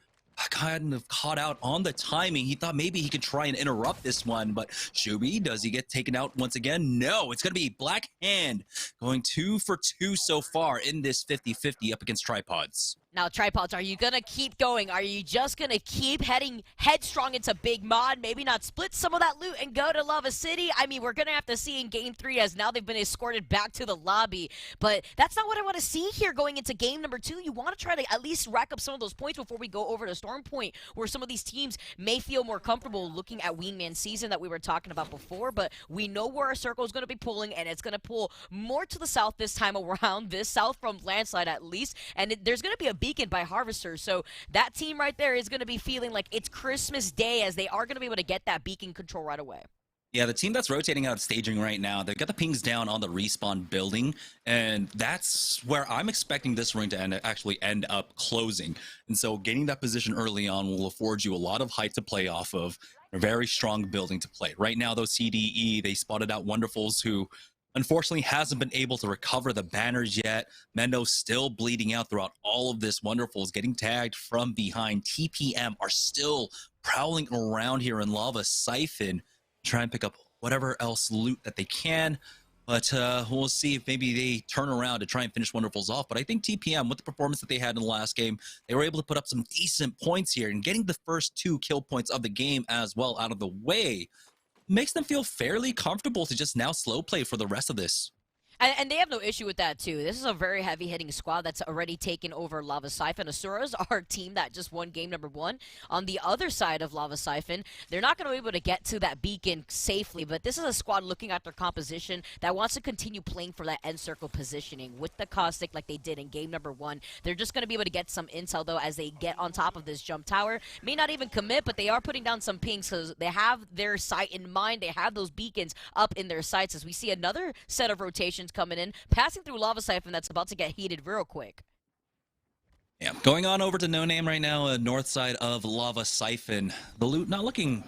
Kind of caught out on the timing. He thought maybe he could try and interrupt this one, but Shubi, does he get taken out once again? No, it's going to be Black Hand going 2 for 2 so far in this 50-50 up against Tripods. Now, Tripods, are you going to keep going? Are you just going to keep heading headstrong into Big Mod? Maybe not split some of that loot and go to Lava City? I mean, we're going to have to see in Game 3 as now they've been escorted back to the lobby. But that's not what I want to see here going into Game number 2. You want to try to at least rack up some of those points before we go over to Storm Point, where some of these teams may feel more comfortable looking at Wingman Season that we were talking about before. But we know where our circle is going to be pulling, and it's going to pull more to the south this time around, this south from Landslide at least. And there's going to be a beacon by Harvester, so that team right there is going to be feeling like it's Christmas Day, as they are going to be able to get that beacon control right away. Yeah, the team that's rotating out of staging right now, they've got the pings down on the respawn building, and that's where I'm expecting this ring to actually end up closing. And so getting that position early on will afford you a lot of height to play off of, a very strong building to play. Right now, though, CDE, they spotted out Wonderfuls, who unfortunately hasn't been able to recover the banners yet. Mendo's still bleeding out throughout all of this. Wonderfuls getting tagged from behind. TPM are still prowling around here in Lava Siphon, try and pick up whatever else loot that they can. But we'll see if maybe they turn around to try and finish Wonderfuls off. But I think TPM, with the performance that they had in the last game, they were able to put up some decent points here, and getting the first 2 kill points of the game as well out of the way makes them feel fairly comfortable to just now slow play for the rest of this. And they have no issue with that, too. This is a very heavy-hitting squad that's already taken over Lava Siphon. Asuras, our team that just won game number 1. On the other side of Lava Siphon, they're not going to be able to get to that beacon safely, but this is a squad looking at their composition that wants to continue playing for that end circle positioning with the Caustic like they did in game number 1. They're just going to be able to get some intel, though, as they get on top of this jump tower. May not even commit, but they are putting down some pings because they have their sight in mind. They have those beacons up in their sights as we see another set of rotations coming in, passing through Lava Siphon that's about to get heated real quick. Yeah, going on over to No Name right now, north side of Lava Siphon. The loot not looking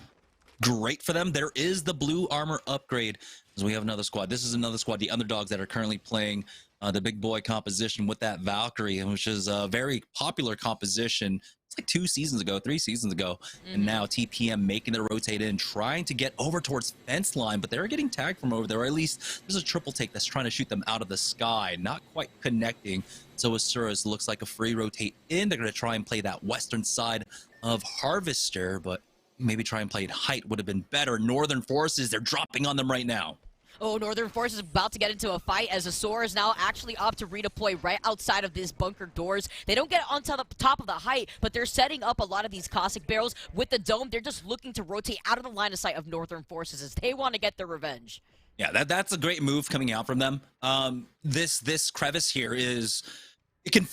great for them. There is the blue armor upgrade, as we have another squad. This is another squad, the Underdogs, that are currently playing the big boy composition with that Valkyrie, which is a very popular composition. It's like 2 seasons ago, 3 seasons ago. And now TPM making the rotate in, trying to get over towards fence line, but they're getting tagged from over there, or at least there's a triple take that's trying to shoot them out of the sky, not quite connecting. So Asuras looks like a free rotate in. They're going to try and play that western side of Harvester, but maybe try and play it height would have been better. Northern Forces, they're dropping on them right now. Oh, Northern Force is about to get into a fight as Azor is now actually up to redeploy right outside of these bunker doors. They don't get onto the top of the height, but they're setting up a lot of these caustic barrels with the dome. They're just looking to rotate out of the line of sight of Northern Forces as they want to get their revenge. Yeah, that's a great move coming out from them. This crevice here is... It can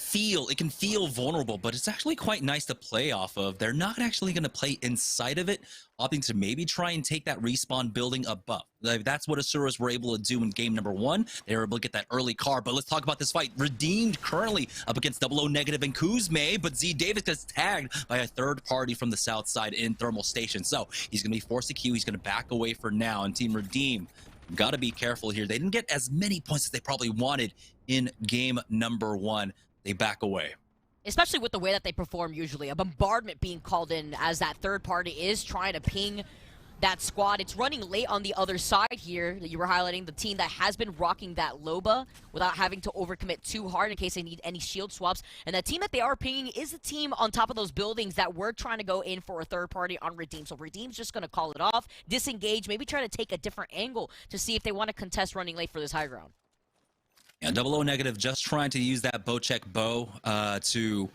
feel vulnerable, but it's actually quite nice to play off of. They're not actually going to play inside of it, opting to maybe try and take that respawn building above. That's what Asuras were able to do in game number 1. They were able to get that early car, but let's talk about this fight. Redeemed currently up against 00 Negative and Kuzme, but Z Davis gets tagged by a third party from the south side in Thermal Station. So he's going to be forced to queue. He's going to back away for now, and Team Redeem got to be careful here. They didn't get as many points as they probably wanted in game number 1. They back away. Especially with the way that they perform usually. A bombardment being called in as that third party is trying to ping that squad. It's running late on the other side here. You were highlighting the team that has been rocking that Loba without having to overcommit too hard in case they need any shield swaps. And the team that they are pinging is the team on top of those buildings that were trying to go in for a third party on Redeem. So Redeem's just going to call it off, disengage, maybe try to take a different angle to see if they want to contest running late for this high ground. Yeah, 00 Negative just trying to use that bow check bow to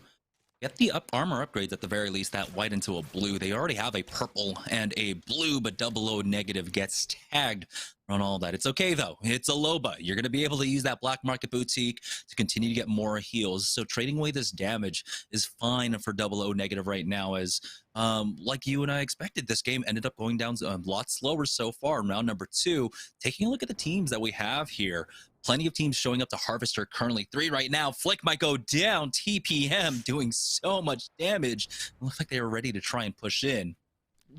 get the armor upgrades at the very least, that white into a blue. They already have a purple and a blue, but 00 Negative gets tagged on all that. It's okay though. It's a Loba. You're going to be able to use that black market boutique to continue to get more heals. So trading away this damage is fine for 00 Negative right now, as like you and I expected, this game ended up going down a lot slower so far in round number 2. Taking a look at the teams that we have here, plenty of teams showing up to Harvester currently. 3 right now. Flick might go down. TPM doing so much damage. It looks like they were ready to try and push in.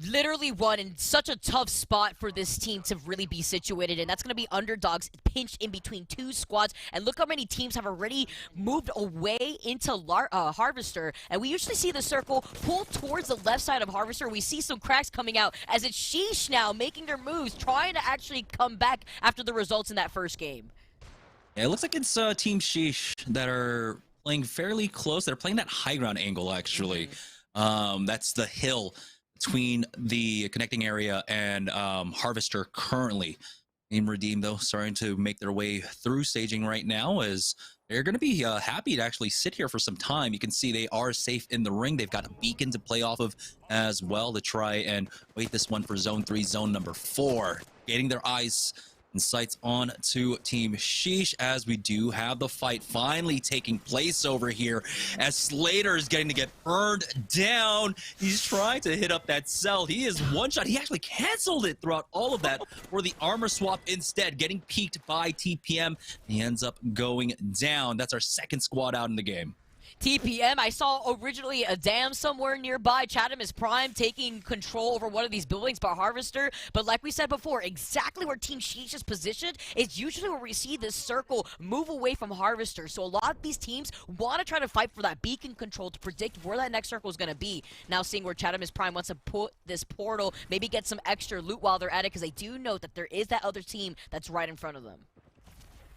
Literally one in such a tough spot for this team to really be situated in. That's going to be Underdogs pinched in between 2 squads. And look how many teams have already moved away into Harvester. And we usually see the circle pull towards the left side of Harvester. We see some cracks coming out as it's Sheesh now making their moves, trying to actually come back after the results in that first game. Yeah, it looks like it's Team Sheesh that are playing fairly close. They're playing that high ground angle, actually. That's the hill between the connecting area and Harvester currently. Team Redeem, though, starting to make their way through staging right now, as they're going to be happy to actually sit here for some time. You can see they are safe in the ring. They've got a beacon to play off of as well to try and wait this one for Zone 3, Zone number 4. Getting their eyes and sights on to Team Sheesh, as we do have the fight finally taking place over here, as Slater is getting to get burned down. He's trying to hit up that cell. He is one shot. He actually canceled it throughout all of that for the armor swap instead, getting peeked by TPM. He ends up going down. That's our second squad out in the game. TPM, I saw originally a dam somewhere nearby. Chatham is Prime taking control over one of these buildings by Harvester. But like we said before, exactly where Team Sheesh is positioned is usually where we see this circle move away from Harvester. So a lot of these teams want to try to fight for that beacon control to predict where that next circle is going to be. Now seeing where Chatham is Prime wants to put this portal, maybe get some extra loot while they're at it, because they do note that there is that other team that's right in front of them.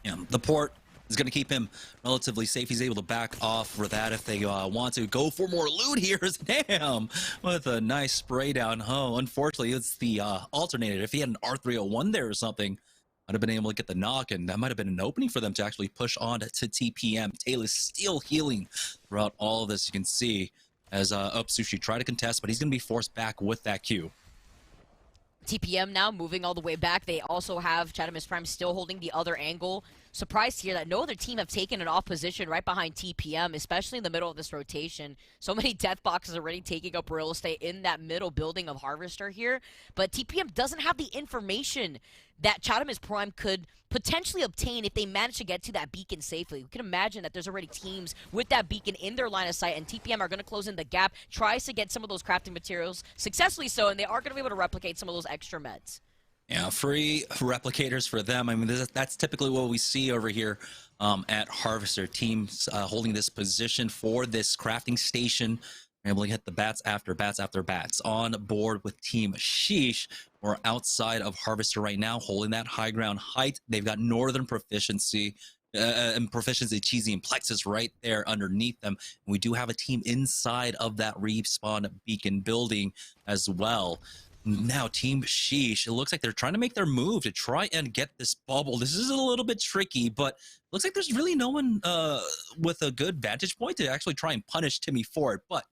Yeah, the port is going to keep him relatively safe. He's able to back off for that if they want to go for more loot here. Damn, with a nice spray down. Oh, unfortunately, it's the alternator. If he had an R301 there or something, might have been able to get the knock, and that might have been an opening for them to actually push on to TPM. Taylor's still healing throughout all of this, you can see, as Sushi tried to contest, but he's going to be forced back with that Q. TPM now moving all the way back. They also have Chatham is Prime still holding the other angle. Surprised here that no other team have taken an off position right behind TPM, especially in the middle of this rotation. So many death boxes already taking up real estate in that middle building of Harvester here. But TPM doesn't have the information that Chatham is Prime could potentially obtain if they manage to get to that beacon safely. We can imagine that there's already teams with that beacon in their line of sight, and TPM are going to close in the gap, tries to get some of those crafting materials, successfully so, and they are going to be able to replicate some of those extra meds. Yeah, free replicators for them. I mean, that's typically what we see over here at Harvester. Teams holding this position for this crafting station. We're able to hit the bats after bats after bats. On board with Team Sheesh. We're outside of Harvester right now, holding that high ground height. They've got Northern Proficiency and Proficiency Cheesy and Plexus right there underneath them. And we do have a team inside of that respawn beacon building as well. Now, Team Sheesh, it looks like they're trying to make their move to try and get this bubble. This is a little bit tricky, but looks like there's really no one with a good vantage point to actually try and punish Timmy for it. But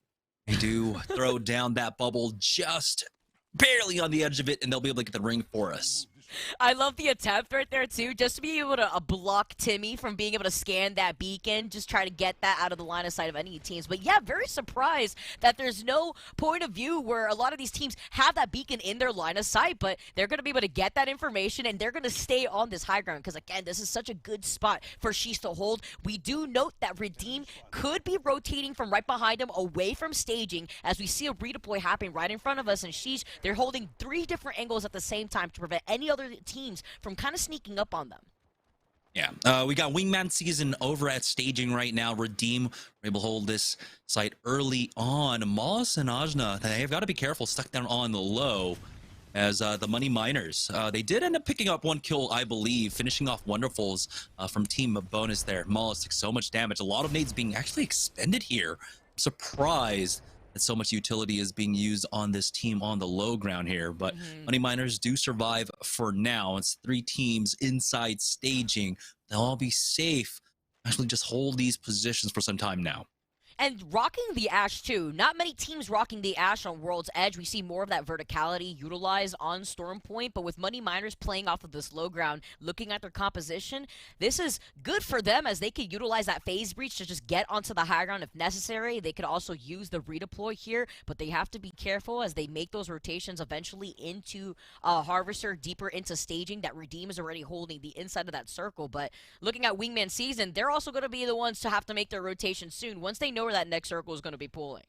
they do throw down that bubble just barely on the edge of it, and they'll be able to get the ring for us. I love the attempt right there, too, just to be able to block Timmy from being able to scan that beacon, just try to get that out of the line of sight of any teams. But yeah, very surprised that there's no point of view where a lot of these teams have that beacon in their line of sight, but they're going to be able to get that information, and they're going to stay on this high ground, because again, this is such a good spot for Sheesh to hold. We do note that Redeem could be rotating from right behind him away from staging, as we see a redeploy happening right in front of us, and Sheesh, they're holding 3 different angles at the same time to prevent any other teams from kind of sneaking up on them. Yeah, we got Wingman season over at staging right now. Redeem were able to hold this site early on. Moss and Ajna, they've got to be careful, stuck down on the low, as the Money Miners. They did end up picking up 1 kill, I believe, finishing off Wonderfuls from Team Bonus there. Mollis took so much damage. A lot of nades being actually expended here. I'm surprised that so much utility is being used on this team on the low ground here, but Money Miners do survive for now. It's 3 teams inside staging. They'll all be safe. Actually, just hold these positions for some time now. And rocking the Ash, too. Not many teams rocking the Ash on World's Edge. We see more of that verticality utilized on Storm Point, but with Money Miners playing off of this low ground, looking at their composition, this is good for them, as they could utilize that phase breach to just get onto the high ground if necessary. They could also use the redeploy here, but they have to be careful as they make those rotations eventually into Harvester, deeper into staging. That Redeem is already holding the inside of that circle, but looking at Wingman Season, they're also going to be the ones to have to make their rotation soon once they know where that next circle is going to be pulling.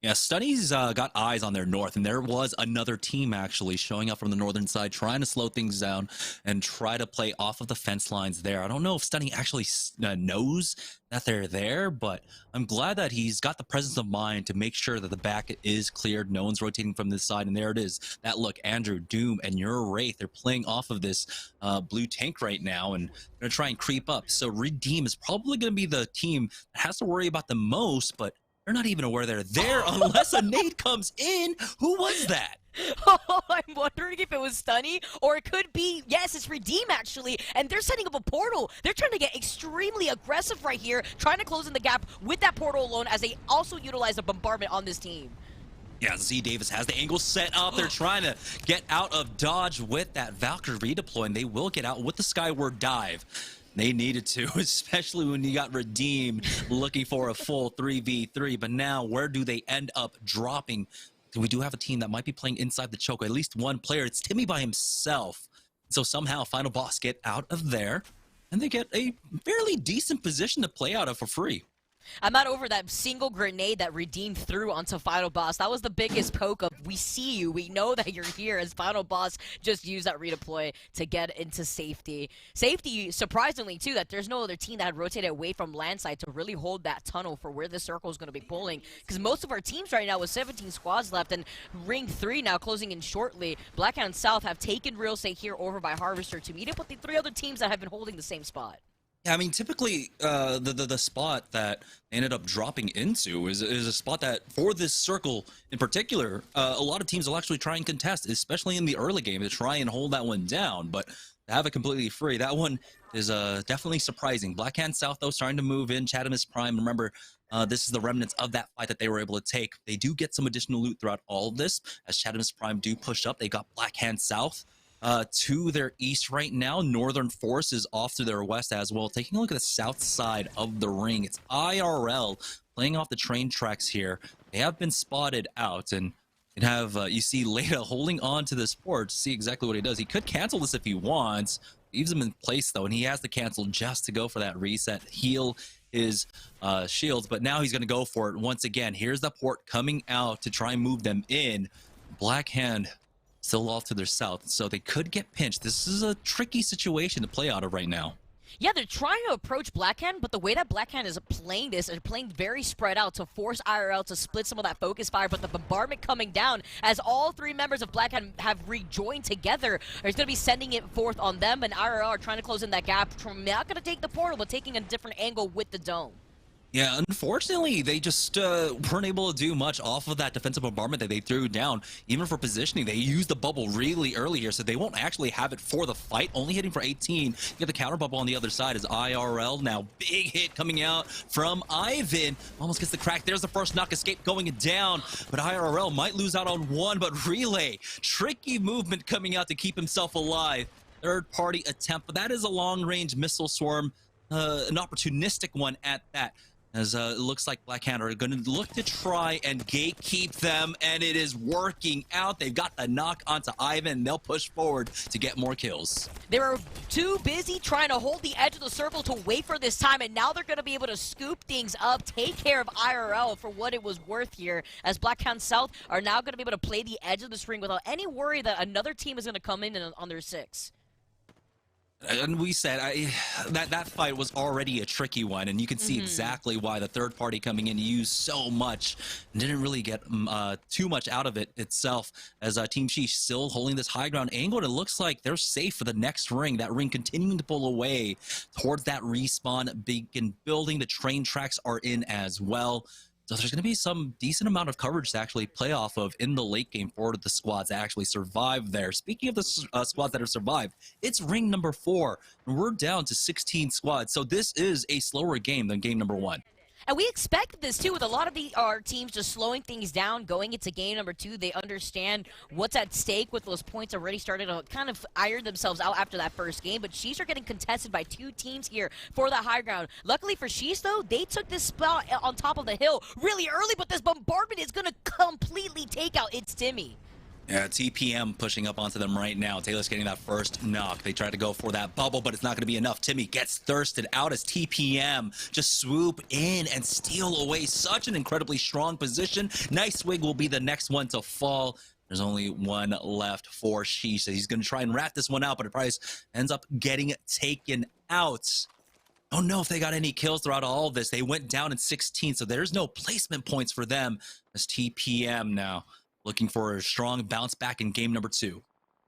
Yeah, Stunny's got eyes on their north, and there was another team actually showing up from the northern side, trying to slow things down and try to play off of the fence lines there. I don't know if Stunny actually knows that they're there, but I'm glad that he's got the presence of mind to make sure that the back is cleared. No one's rotating from this side, and there it is. That look, Andrew, Doom, and your Wraith, they're playing off of this blue tank right now, and they're going to try and creep up. So Redeem is probably going to be the team that has to worry about the most, but they're not even aware they're there unless a nade comes in. Who was that? Oh, I'm wondering if it was Stunny, or it could be, yes, it's Redeem actually, and they're setting up a portal. They're trying to get extremely aggressive right here, trying to close in the gap with that portal alone as they also utilize the bombardment on this team. Yeah, Z Davis has the angle set up. They're trying to get out of dodge with that Valkyrie redeploy, and they will get out with the Skyward Dive. They needed to, especially when you got Redeem looking for a full 3v3. But now, where do they end up dropping? We do have a team that might be playing inside the choke. At least one player. It's Timmy by himself. So somehow, Final Boss get out of there, and they get a fairly decent position to play out of for free. I'm not over that single grenade that Redeem threw onto Final Boss. That was the biggest poke of, we see you, we know that you're here, as Final Boss just used that redeploy to get into safety. Safety, surprisingly, too, that there's no other team that had rotated away from landside to really hold that tunnel for where the circle is going to be pulling. Because most of our teams right now with 17 squads left, and Ring 3 now closing in shortly, Blackhound South have taken real estate here over by Harvester to meet up with the 3 other teams that have been holding the same spot. Yeah, I mean, typically, the spot that they ended up dropping into is a spot that, for this circle in particular, a lot of teams will actually try and contest, especially in the early game, to try and hold that one down. But to have it completely free, that one is definitely surprising. Blackhand South, though, starting to move in. Chatham is prime. Remember, this is the remnants of that fight that they were able to take. They do get some additional loot throughout all of this, as Chatham is prime do push up. They got Blackhand South to their east right now. Northern Force is off to their west as well. Taking a look at the south side of the ring, it's IRL playing off the train tracks here. They have been spotted out, and have you see Leda holding on to this port to see exactly what he does. He could cancel this if he wants. Leaves him in place though, and he has to cancel just to go for that reset, heal his shields. But now he's going to go for it once again. Here's the port coming out to try and move them in. Blackhand still off to their south, so they could get pinched. This is a tricky situation to play out of right now. Yeah, they're trying to approach Blackhand, but the way that Blackhand is playing this, they're playing very spread out to force IRL to split some of that focus fire, but the bombardment coming down as all 3 members of Blackhand have rejoined together. It's going to be sending it forth on them, and IRL are trying to close in that gap. Not going to take the portal, but taking a different angle with the dome. Yeah, unfortunately, they just weren't able to do much off of that defensive bombardment that they threw down. Even for positioning, they used the bubble really early here, so they won't actually have it for the fight. Only hitting for 18. You get the counter bubble on the other side as IRL now. Big hit coming out from Ivan. Almost gets the crack. There's the first knock escape going down, but IRL might lose out on one, but Relay, tricky movement coming out to keep himself alive. Third party attempt, but that is a long-range missile swarm, an opportunistic one at that. As it looks like Blackhand are going to look to try and gatekeep them, and it is working out. They've got the knock onto Ivan, and they'll push forward to get more kills. They were too busy trying to hold the edge of the circle to wait for this time, and now they're going to be able to scoop things up, take care of IRL for what it was worth here, as Blackhound South are now going to be able to play the edge of this ring without any worry that another team is going to come in on their 6. And we said that fight was already a tricky one, and you can see exactly why the third party coming in used so much and didn't really get too much out of it itself, as Team Sheesh still holding this high ground angle, and it looks like they're safe for the next ring. That ring continuing to pull away towards that respawn beacon building. The train tracks are in as well. So there's going to be some decent amount of coverage to actually play off of in the late game for the squads that actually survive there. Speaking of the squads that have survived, it's ring number 4, and we're down to 16 squads. So this is a slower game than game number 1. And we expected this too, with a lot of our teams just slowing things down going into game number 2. They understand what's at stake with those points already starting to kind of iron themselves out after that first game. But Sheesh are getting contested by 2 teams here for the high ground. Luckily for Sheesh, though, they took this spot on top of the hill really early, but this bombardment is going to completely take out It's Timmy. Yeah, TPM pushing up onto them right now. Taylor's getting that first knock. They try to go for that bubble, but it's not going to be enough. Timmy gets thirsted out as TPM just swoop in and steal away. Such an incredibly strong position. Nice Swig will be the next one to fall. There's only one left for Sheesh. So he's going to try and wrap this one out, but it probably ends up getting taken out. Don't know if they got any kills throughout all of this. They went down in 16, so there's no placement points for them as TPM now looking for a strong bounce back in game number 2.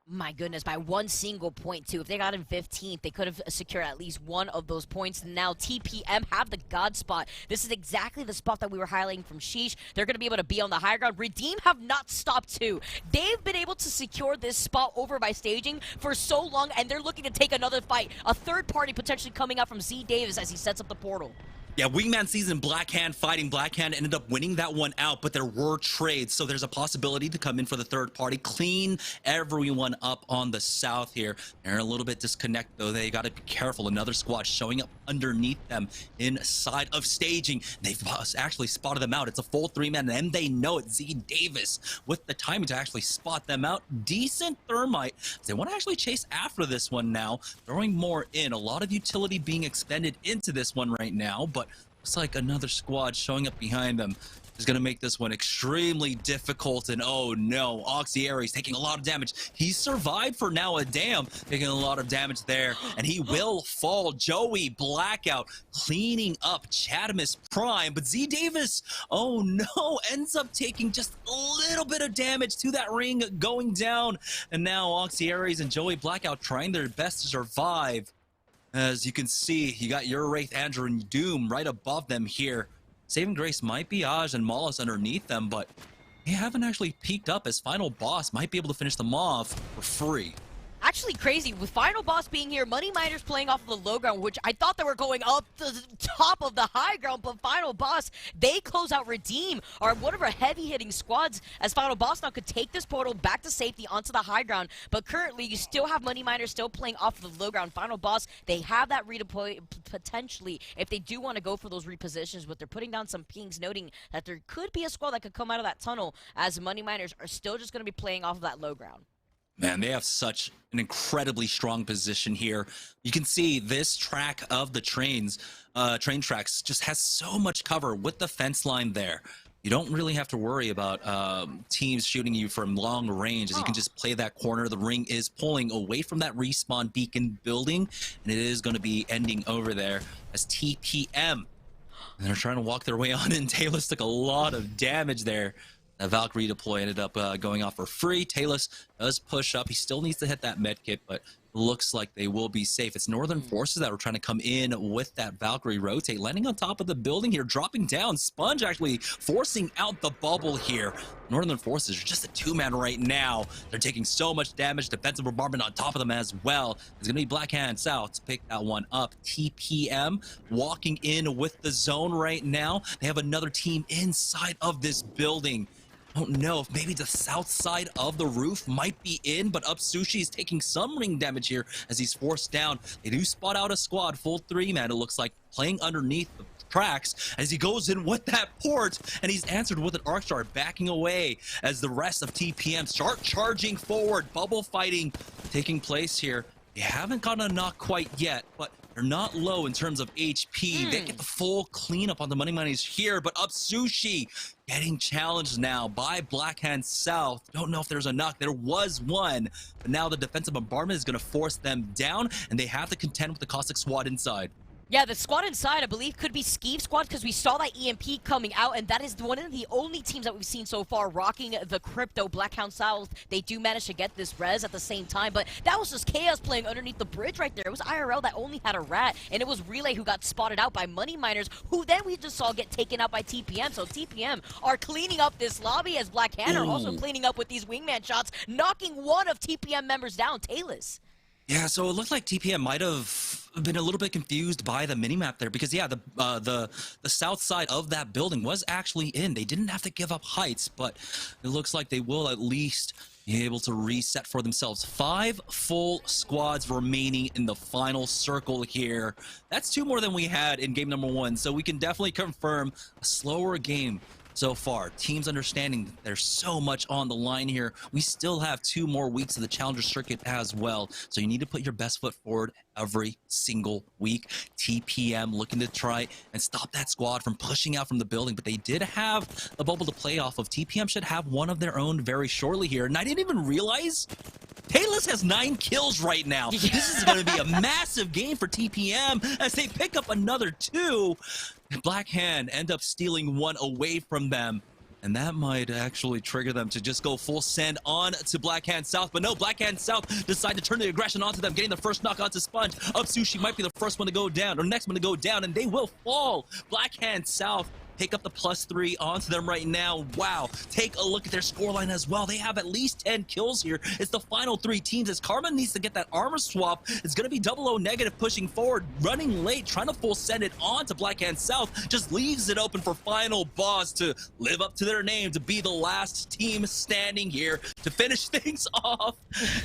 My goodness, by one single point, too. If they got in 15th, they could have secured at least one of those points. Now, TPM have the God spot. This is exactly the spot that we were highlighting from Sheesh. They're going to be able to be on the high ground. Redeem have not stopped, too. They've been able to secure this spot over by staging for so long, and they're looking to take another fight. A third party potentially coming out from Z Davis as he sets up the portal. Yeah, Wingman season Blackhand fighting. Blackhand ended up winning that one out, but there were trades, so there's a possibility to come in for the third party, clean everyone up on the south here. They're a little bit disconnected, though. They got to be careful. Another squad showing up underneath them inside of staging. They've actually spotted them out. It's a full 3-man, and they know it. Z Davis with the timing to actually spot them out. Decent thermite. They want to actually chase after this one now, throwing more in. A lot of utility being expended into this one right now, but looks like another squad showing up behind them is going to make this one extremely difficult. And oh no, Oxyaries taking a lot of damage. He survived for now a damn, taking a lot of damage there, and he will fall. Joey Blackout cleaning up Chadamus Prime, but Z Davis, oh no, ends up taking just a little bit of damage to that ring going down. And now Oxyaries and Joey Blackout trying their best to survive. As you can see, you got your Wraith, Andrew, and Doom right above them here. Saving Grace might be Aj and Maulus underneath them, but they haven't actually peaked up as Final Boss might be able to finish them off for free. Actually crazy, with Final Boss being here, Money Miners playing off of the low ground, which I thought they were going up to the top of the high ground, but Final Boss, they close out Redeem, or one of our heavy-hitting squads, as Final Boss now could take this portal back to safety onto the high ground, but currently you still have Money Miners still playing off of the low ground. Final Boss, they have that redeploy potentially if they do want to go for those repositions, but they're putting down some pings, noting that there could be a squad that could come out of that tunnel, as Money Miners are still just going to be playing off of that low ground. Man, they have such an incredibly strong position here. You can see this track of the train tracks just has so much cover with the fence line there. You don't really have to worry about teams shooting you from long range, as you can just play that corner. The ring is pulling away from that respawn beacon building, and it is going to be ending over there as TPM. And they're trying to walk their way on in. Talus took a lot of damage there. That Valkyrie deploy ended up going off for free. Talus does push up. He still needs to hit that med kit, but looks like they will be safe. It's Northern Forces that were trying to come in with that Valkyrie rotate, landing on top of the building here, dropping down. Sponge actually forcing out the bubble here. Northern Forces are just a 2-man right now. They're taking so much damage. Defensive bombardment on top of them as well. It's going to be Blackhand South to pick that one up. TPM walking in with the zone right now. They have another team inside of this building. I don't know if maybe the south side of the roof might be in, but Up Sushi is taking some ring damage here as he's forced down. They do spot out a squad, full 3-man, it looks like, playing underneath the tracks as he goes in with that port, and he's answered with an arc star, backing away as the rest of TPM start charging forward. Bubble fighting taking place here. They haven't gotten a knock quite yet, but they're not low in terms of HP. They get the full cleanup on the Money Miners here, but Up Sushi getting challenged now by Blackhand South. Don't know if there's a knock. There was one, but now the defensive bombardment is going to force them down, and they have to contend with the Caustic squad inside. Yeah, the squad inside, I believe, could be Skeeve squad, because we saw that EMP coming out, and that is one of the only teams that we've seen so far rocking the crypto. Blackhound South, they do manage to get this res at the same time, but that was just Chaos playing underneath the bridge right there. It was IRL that only had a rat, and it was Relay who got spotted out by Money Miners, who then we just saw get taken out by TPM. So TPM are cleaning up this lobby, as Blackhand are also cleaning up with these wingman shots, knocking one of TPM members down, Talus. Yeah, so it looked like TPM might have been a little bit confused by the minimap there, because yeah, the south side of that building was actually in. They didn't have to give up heights, but it looks like they will at least be able to reset for themselves. 5 full squads remaining in the final circle here. That's 2 more than we had in game number 1, so we can definitely confirm a slower game so far. Teams understanding that there's so much on the line here. We still have 2 more weeks of the Challenger Circuit as well. So you need to put your best foot forward every single week. TPM looking to try and stop that squad from pushing out from the building, but they did have a bubble to play off of. TPM should have one of their own very shortly here. And I didn't even realize Payless has 9 kills right now. Yeah. This is going to be a massive game for TPM as they pick up another 2. Black Hand end up stealing 1 away from them. And that might actually trigger them to just go full send on to Black Hand South. But no, Black Hand South decide to turn the aggression onto them, getting the first knock onto Sponge. Up Sushi might be the first one to go down, or next one to go down, and they will fall. Black Hand South pick up the +3 onto them right now. Wow, take a look at their scoreline as well. They have at least 10 kills here. It's the final 3 teams as Karma needs to get that armor swap. It's going to be 00 negative pushing forward, running late, trying to full send it on to Black Hand South. Just leaves it open for Final Boss to live up to their name, to be the last team standing here to finish things off.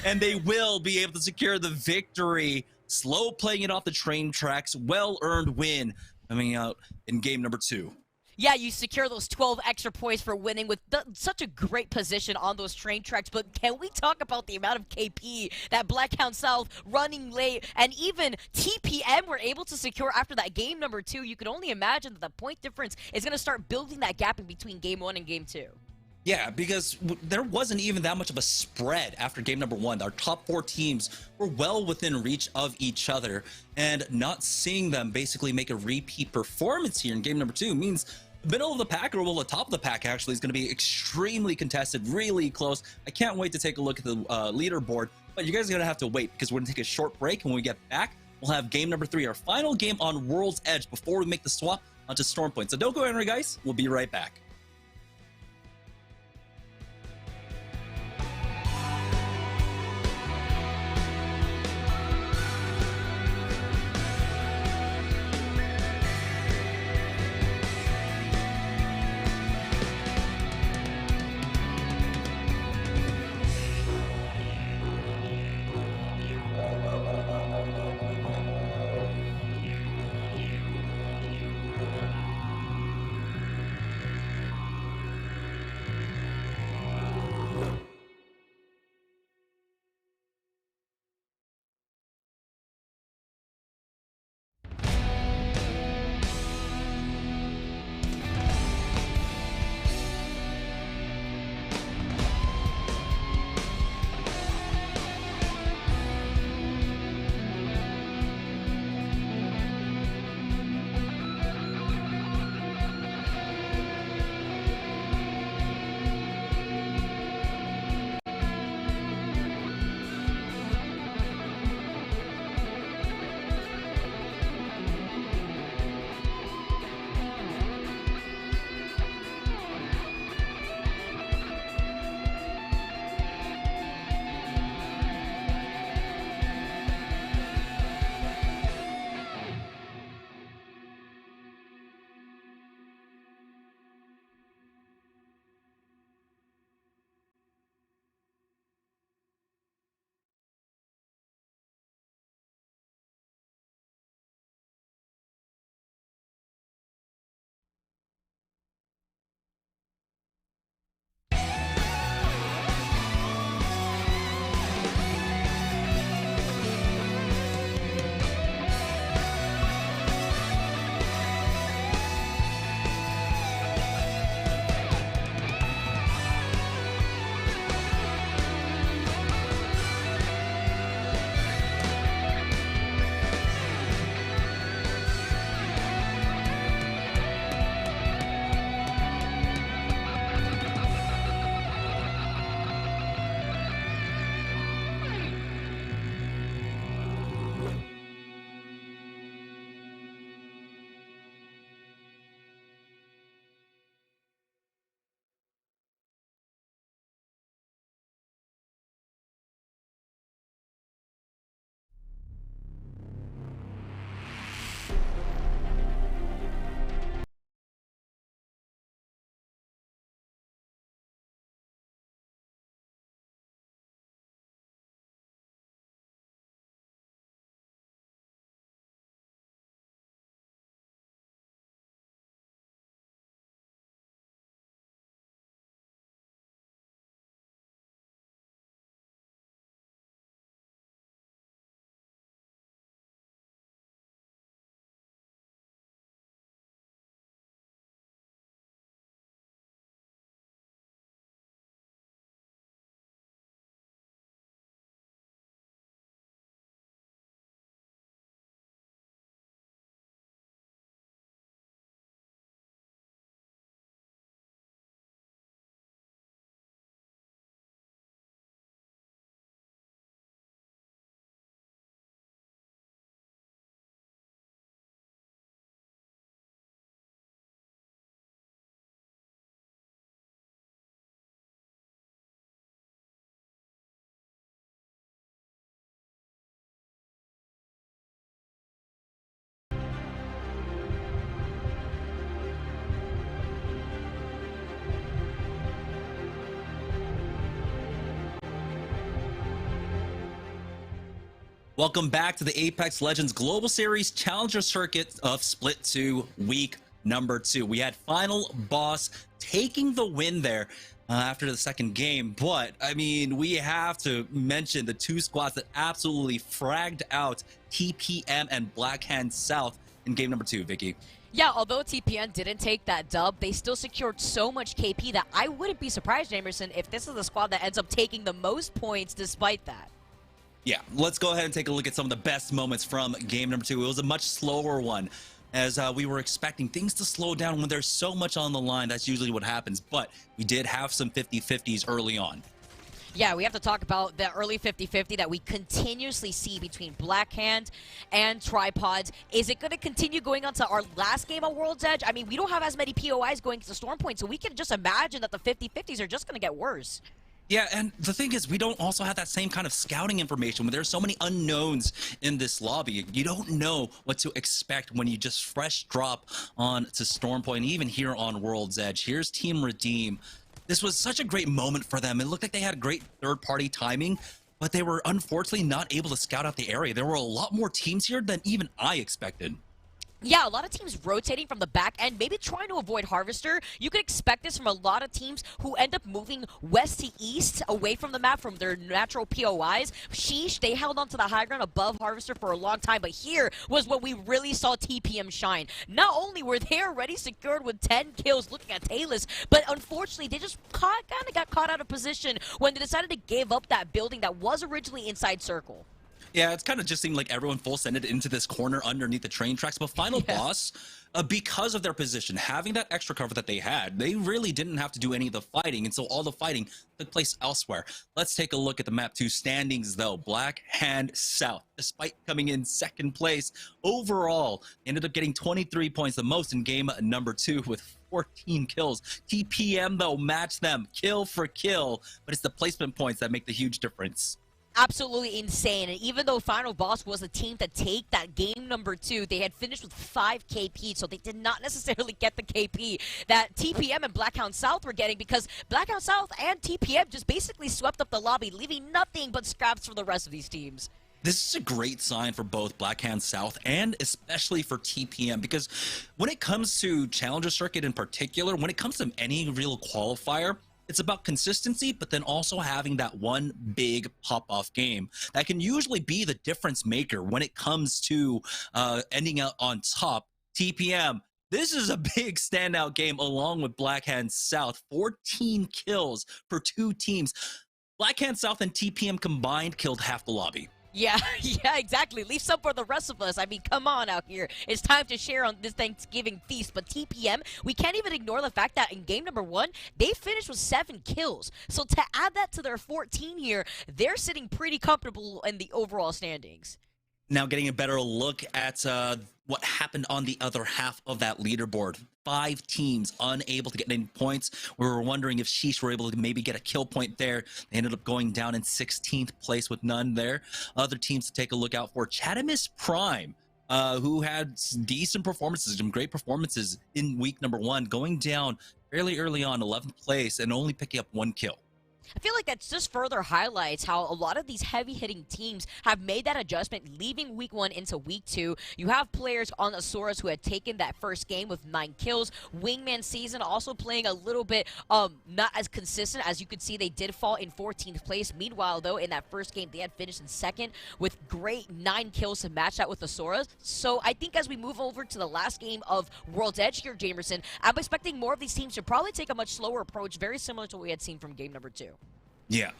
And they will be able to secure the victory. Slow playing it off the train tracks. Well-earned win coming out in game number 2. Yeah, you secure those 12 extra points for winning with such a great position on those train tracks, but can we talk about the amount of KP that Blackhound South running late and even TPM were able to secure after that game number 2? You could only imagine that the point difference is going to start building that gap in between game 1 and game 2. Yeah, because there wasn't even that much of a spread after game number 1. Our top 4 teams were well within reach of each other, and not seeing them basically make a repeat performance here in game number 2 means the middle of the pack, or well, the top of the pack actually, is going to be extremely contested, really close. I can't wait to take a look at the leaderboard, but you guys are going to have to wait because we're going to take a short break. And when we get back, we'll have game number 3, our final game on World's Edge before we make the swap onto Storm Point. So don't go anywhere, guys. We'll be right back. Welcome back to the Apex Legends Global Series Challenger Circuit of Split 2 week number 2. We had Final Boss taking the win there after the second game, but I mean, we have to mention the two squads that absolutely fragged out TPM and Blackhand South in game number 2, Vicky. Yeah, although TPN didn't take that dub, they still secured so much KP that I wouldn't be surprised, Jamerson, if this is the squad that ends up taking the most points despite that. Yeah, let's go ahead and take a look at some of the best moments from game number 2. It was a much slower one, as we were expecting things to slow down when there's so much on the line. That's usually what happens, but we did have some 50-50s early on. Yeah, we have to talk about the early 50-50 that we continuously see between Blackhand and Tripods. Is it going to continue going on to our last game of World's Edge? I mean, we don't have as many POIs going to Storm Point, so we can just imagine that the 50-50s are just going to get worse. Yeah, and the thing is, we don't also have that same kind of scouting information. When there's so many unknowns in this lobby, you don't know what to expect when you just fresh drop on to Storm Point, even here on World's Edge. Here's Team Redeem. This was such a great moment for them. It looked like they had great third-party timing, but they were unfortunately not able to scout out the area. There were a lot more teams here than even I expected. Yeah, a lot of teams rotating from the back end, maybe trying to avoid Harvester. You could expect this from a lot of teams who end up moving west to east, away from the map, from their natural POIs. Sheesh, they held on to the high ground above Harvester for a long time, but here was when we really saw TPM shine. Not only were they already secured with 10 kills looking at Talus, but unfortunately, they just kind of got caught out of position when they decided to give up that building that was originally inside circle. Yeah, it's kind of just seemed like everyone full-sended into this corner underneath the train tracks. But Final Boss, because of their position, having that extra cover that they had, they really didn't have to do any of the fighting. And so all the fighting took place elsewhere. Let's take a look at the map 2 standings, though. Blackhand South, despite coming in second place overall, ended up getting 23 points, the most in game number 2 with 14 kills. TPM, though, matched them kill for kill, but it's the placement points that make the huge difference. Absolutely insane. And even though Final Boss was a team to take that game number 2, they had finished with 5 KP, so they did not necessarily get the KP that TPM and Blackhound South were getting, because Blackhound South and TPM just basically swept up the lobby, leaving nothing but scraps for the rest of these teams. This is a great sign for both Blackhand South and especially for TPM, because when it comes to Challenger Circuit in particular, when it comes to any real qualifier, it's about consistency, but then also having that one big pop-off game that can usually be the difference maker when it comes to ending out on top. TPM, this is a big standout game along with Blackhand South. 14 kills for 2 teams. Blackhand South and TPM combined killed half the lobby. Yeah, yeah, exactly. Leave some for the rest of us. I mean, come on out here. It's time to share on this Thanksgiving feast. But TPM, we can't even ignore the fact that in game number 1, they finished with 7 kills. So to add that to their 14 here, they're sitting pretty comfortable in the overall standings. Now getting a better look at what happened on the other half of that leaderboard. 5 teams unable to get any points. We were wondering if Sheesh were able to maybe get a kill point there. They ended up going down in 16th place with none there. Other teams to take a look out for. Chatamis Prime, who had decent performances, some great performances in week number 1, going down fairly early on, 11th place, and only picking up 1 kill. I feel like that just further highlights how a lot of these heavy-hitting teams have made that adjustment, leaving week 1 into week 2. You have players on Asoras who had taken that first game with 9 kills. Wingman Season also playing a little bit not as consistent. As you could see, they did fall in 14th place. Meanwhile, though, in that first game, they had finished in 2nd with great 9 kills to match that with Asoras. So I think as we move over to the last game of World's Edge here, Jamerson, I'm expecting more of these teams to probably take a much slower approach, very similar to what we had seen from game number 2. Yeah,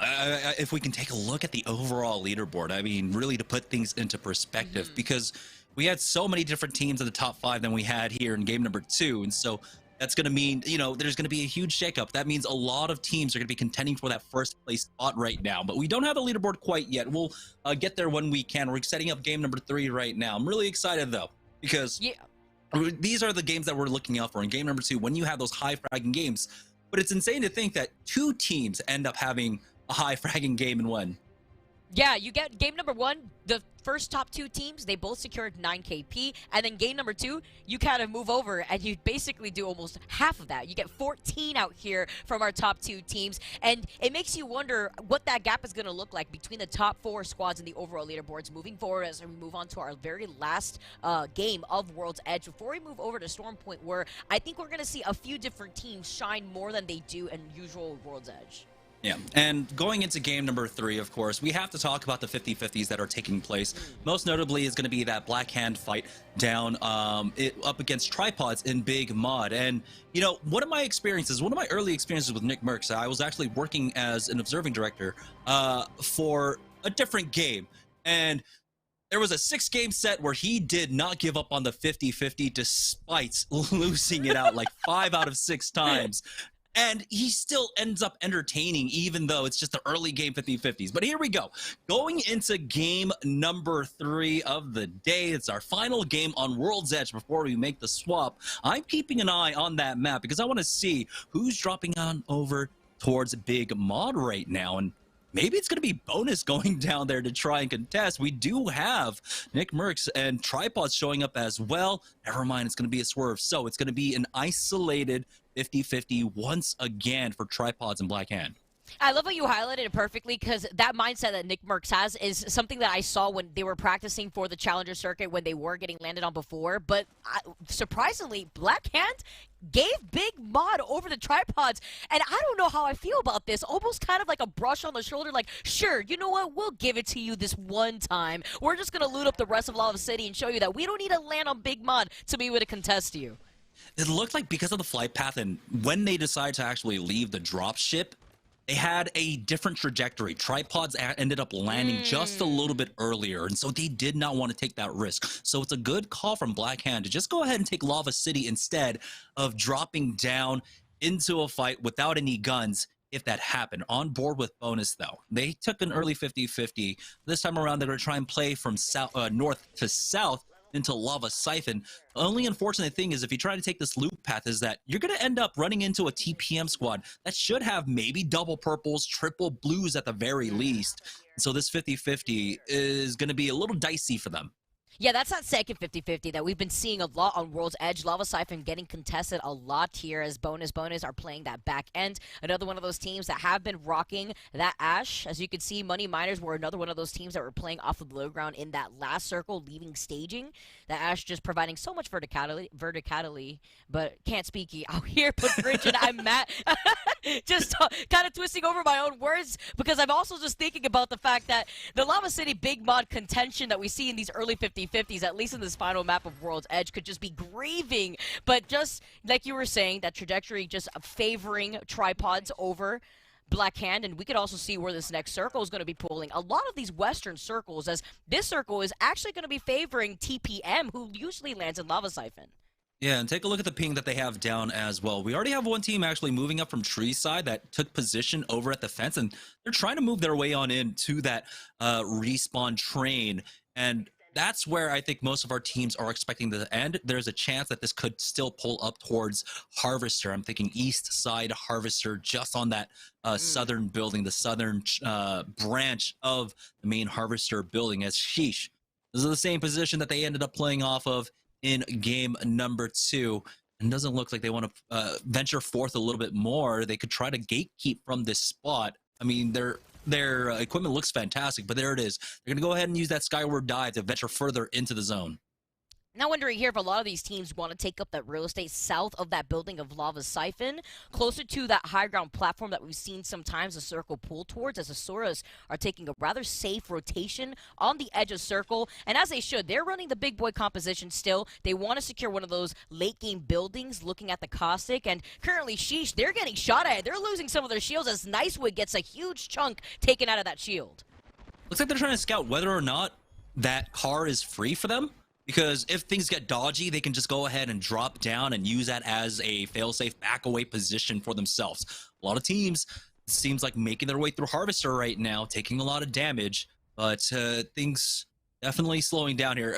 if we can take a look at the overall leaderboard, I mean, really to put things into perspective, because we had so many different teams in the top 5 than we had here in game number 2. And so that's going to mean, you know, there's going to be a huge shakeup. That means a lot of teams are going to be contending for that first place spot right now. But we don't have a leaderboard quite yet. We'll get there when we can. We're setting up game number 3 right now. I'm really excited, though, because these are the games that we're looking out for in game number 2 when you have those high fragging games. But it's insane to think that 2 teams end up having a high fragging game in one. Yeah, you get game number 1, the first top 2 teams, they both secured 9 KP, and then game number 2, you kind of move over and you basically do almost half of that. You get 14 out here from our top 2 teams, and it makes you wonder what that gap is going to look like between the top 4 squads in the overall leaderboards moving forward as we move on to our very last game of World's Edge. Before we move over to Storm Point, where I think we're going to see a few different teams shine more than they do in usual World's Edge. Yeah, and going into game number 3, of course, we have to talk about the 50-50s that are taking place. Most notably is going to be that Black Hand fight down up against Tripods in Big Mod. And, you know, one of my early experiences with Nick Merckx, I was actually working as an observing director for a different game. And there was a 6-game set where he did not give up on the 50-50 despite losing it out like 5 out of 6 times. And he still ends up entertaining, even though it's just the early game 50-50s. But here we go. Going into game number 3 of the day. It's our final game on World's Edge before we make the swap. I'm keeping an eye on that map because I want to see who's dropping on over towards Big Mod right now. And maybe it's going to be Bonus going down there to try and contest. We do have Nick Merckx and Tripods showing up as well. Never mind, it's going to be a swerve. So it's going to be an isolated 50-50 once again for Tripods and Black Hand. I love how you highlighted it perfectly, because that mindset that Nick Merckx has is something that I saw when they were practicing for the Challenger Circuit when they were getting landed on before. But surprisingly, Black Hand gave Big Mod over the Tripods, and I don't know how I feel about this. Almost kind of like a brush on the shoulder, like, sure, you know what, we'll give it to you this one time. We're just going to loot up the rest of Lava City and show you that we don't need to land on Big Mod to be able to contest you. It looked like because of the flight path and when they decided to actually leave the drop ship, they had a different trajectory. Tripods ended up landing just a little bit earlier, and so they did not want to take that risk. So it's a good call from Black Hand to just go ahead and take Lava City instead of dropping down into a fight without any guns if that happened. On board with Bonus, though. They took an early 50-50. This time around, they're going to try and play from north to south into Lava Siphon. The only unfortunate thing is if you try to take this loop path is that you're going to end up running into a TPM squad that should have maybe double purples, triple blues at the very least. So this 50-50 is going to be a little dicey for them. Yeah, that's that second 50-50 that we've been seeing a lot on World's Edge. Lava Siphon getting contested a lot here as Bonus are playing that back end. Another one of those teams that have been rocking that Ash. As you can see, Money Miners were another one of those teams that were playing off of the low ground in that last circle, leaving staging. That Ash just providing so much verticality, but can't speak out here. But Bridge and I'm Matt. Just kind of twisting over my own words because I'm also just thinking about the fact that the Lava City Big Mod contention that we see in these early 50-50s, at least in this final map of World's Edge, could just be grieving. But just like you were saying, that trajectory just favoring Tripods over Black Hand, and we could also see where this next circle is going to be pulling. A lot of these western circles, as this circle is actually going to be favoring TPM, who usually lands in Lava Siphon. Yeah, and take a look at the ping that they have down as well. We already have one team actually moving up from tree side that took position over at the fence, and they're trying to move their way on in to that respawn train. And that's where I think most of our teams are expecting to end. There's a chance that this could still pull up towards Harvester. I'm thinking east side Harvester, just on that southern building, the southern branch of the main Harvester building, as Sheesh. This is the same position that they ended up playing off of in game number 2, and doesn't look like they want to venture forth a little bit more. They could try to gatekeep from this spot. I mean, their equipment looks fantastic, but there it is. They're going to go ahead and use that skyward dive to venture further into the zone. Now wondering here if a lot of these teams want to take up that real estate south of that building of Lava Siphon, closer to that high ground platform that we've seen sometimes the circle pull towards, as the Soras are taking a rather safe rotation on the edge of circle, and as they should. They're running the big boy composition still. They want to secure one of those late game buildings, looking at the caustic, and currently Sheesh, they're getting shot at. They're losing some of their shields as Nicewood gets a huge chunk taken out of that shield. Looks like they're trying to scout whether or not that car is free for them. Because if things get dodgy, they can just go ahead and drop down and use that as a fail-safe back-away position for themselves. A lot of teams, it seems like, making their way through Harvester right now, taking a lot of damage, but things definitely slowing down here.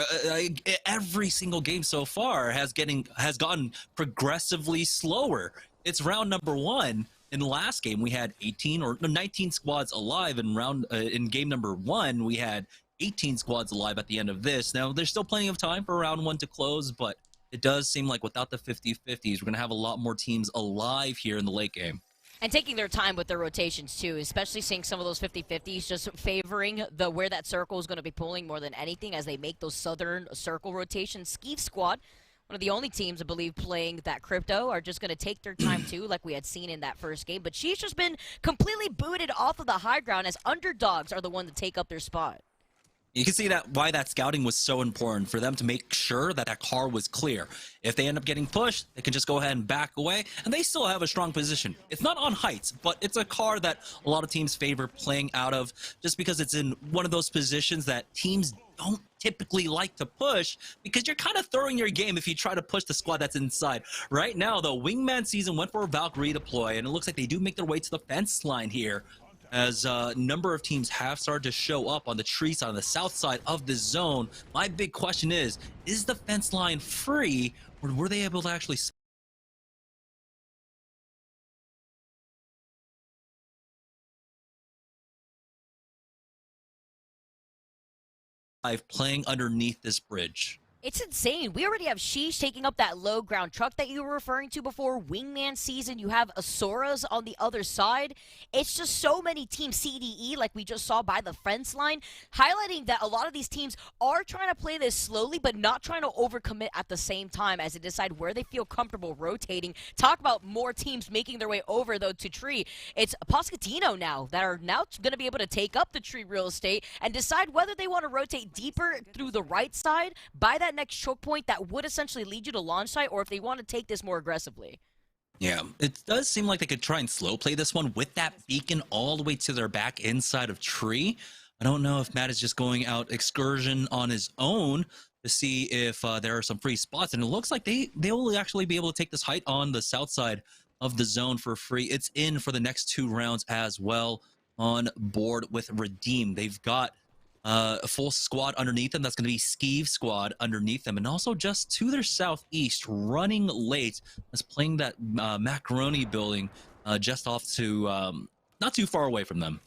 Every single game so far has gotten progressively slower. It's round number 1, in the last game, we had 18 or 19 squads alive in game number 1. We had 18 squads alive at the end of this. Now, there's still plenty of time for round 1 to close, but it does seem like without the 50-50s, we're going to have a lot more teams alive here in the late game. And taking their time with their rotations, too, especially seeing some of those 50-50s just favoring where that circle is going to be pulling more than anything as they make those southern circle rotations. Skeeve Squad, one of the only teams, I believe, playing that crypto, are just going to take their time, too, like we had seen in that first game. But she's just been completely booted off of the high ground as underdogs are the one to take up their spot. You can see that why that scouting was so important for them to make sure that that car was clear. If they end up getting pushed, they can just go ahead and back away, and they still have a strong position. It's not on heights, but it's a car that a lot of teams favor playing out of just because it's in one of those positions that teams don't typically like to push because you're kind of throwing your game if you try to push the squad that's inside. Right now, the Wingman season went for a Valkyrie deploy, and it looks like they do make their way to the fence line here, as a number of teams have started to show up on the tree side, on the south side of the zone. My big question is the fence line free, or were they able to actually playing underneath this bridge? It's insane. We already have Sheesh taking up that low ground truck that you were referring to before. Wingman season, you have Asoras on the other side. It's just so many teams, CDE, like we just saw by the fence line, highlighting that a lot of these teams are trying to play this slowly, but not trying to overcommit at the same time as they decide where they feel comfortable rotating. Talk about more teams making their way over, though, to tree. It's Poscatino now that are now going to be able to take up the tree real estate and decide whether they want to rotate deeper through the right side by that next choke point that would essentially lead you to launch site, or if they want to take this more aggressively. Yeah, it does seem like they could try and slow play this one with that beacon all the way to their back inside of tree. I don't know if Matt is just going out excursion on his own to see if there are some free spots, and it looks like they will actually be able to take this height on the south side of the zone for free. It's in for the next 2 rounds as well on board with Redeem. They've got a full squad underneath them. That's going to be Skeeve Squad underneath them. And also just to their southeast, running late, is playing that Macaroni building just off to not too far away from them.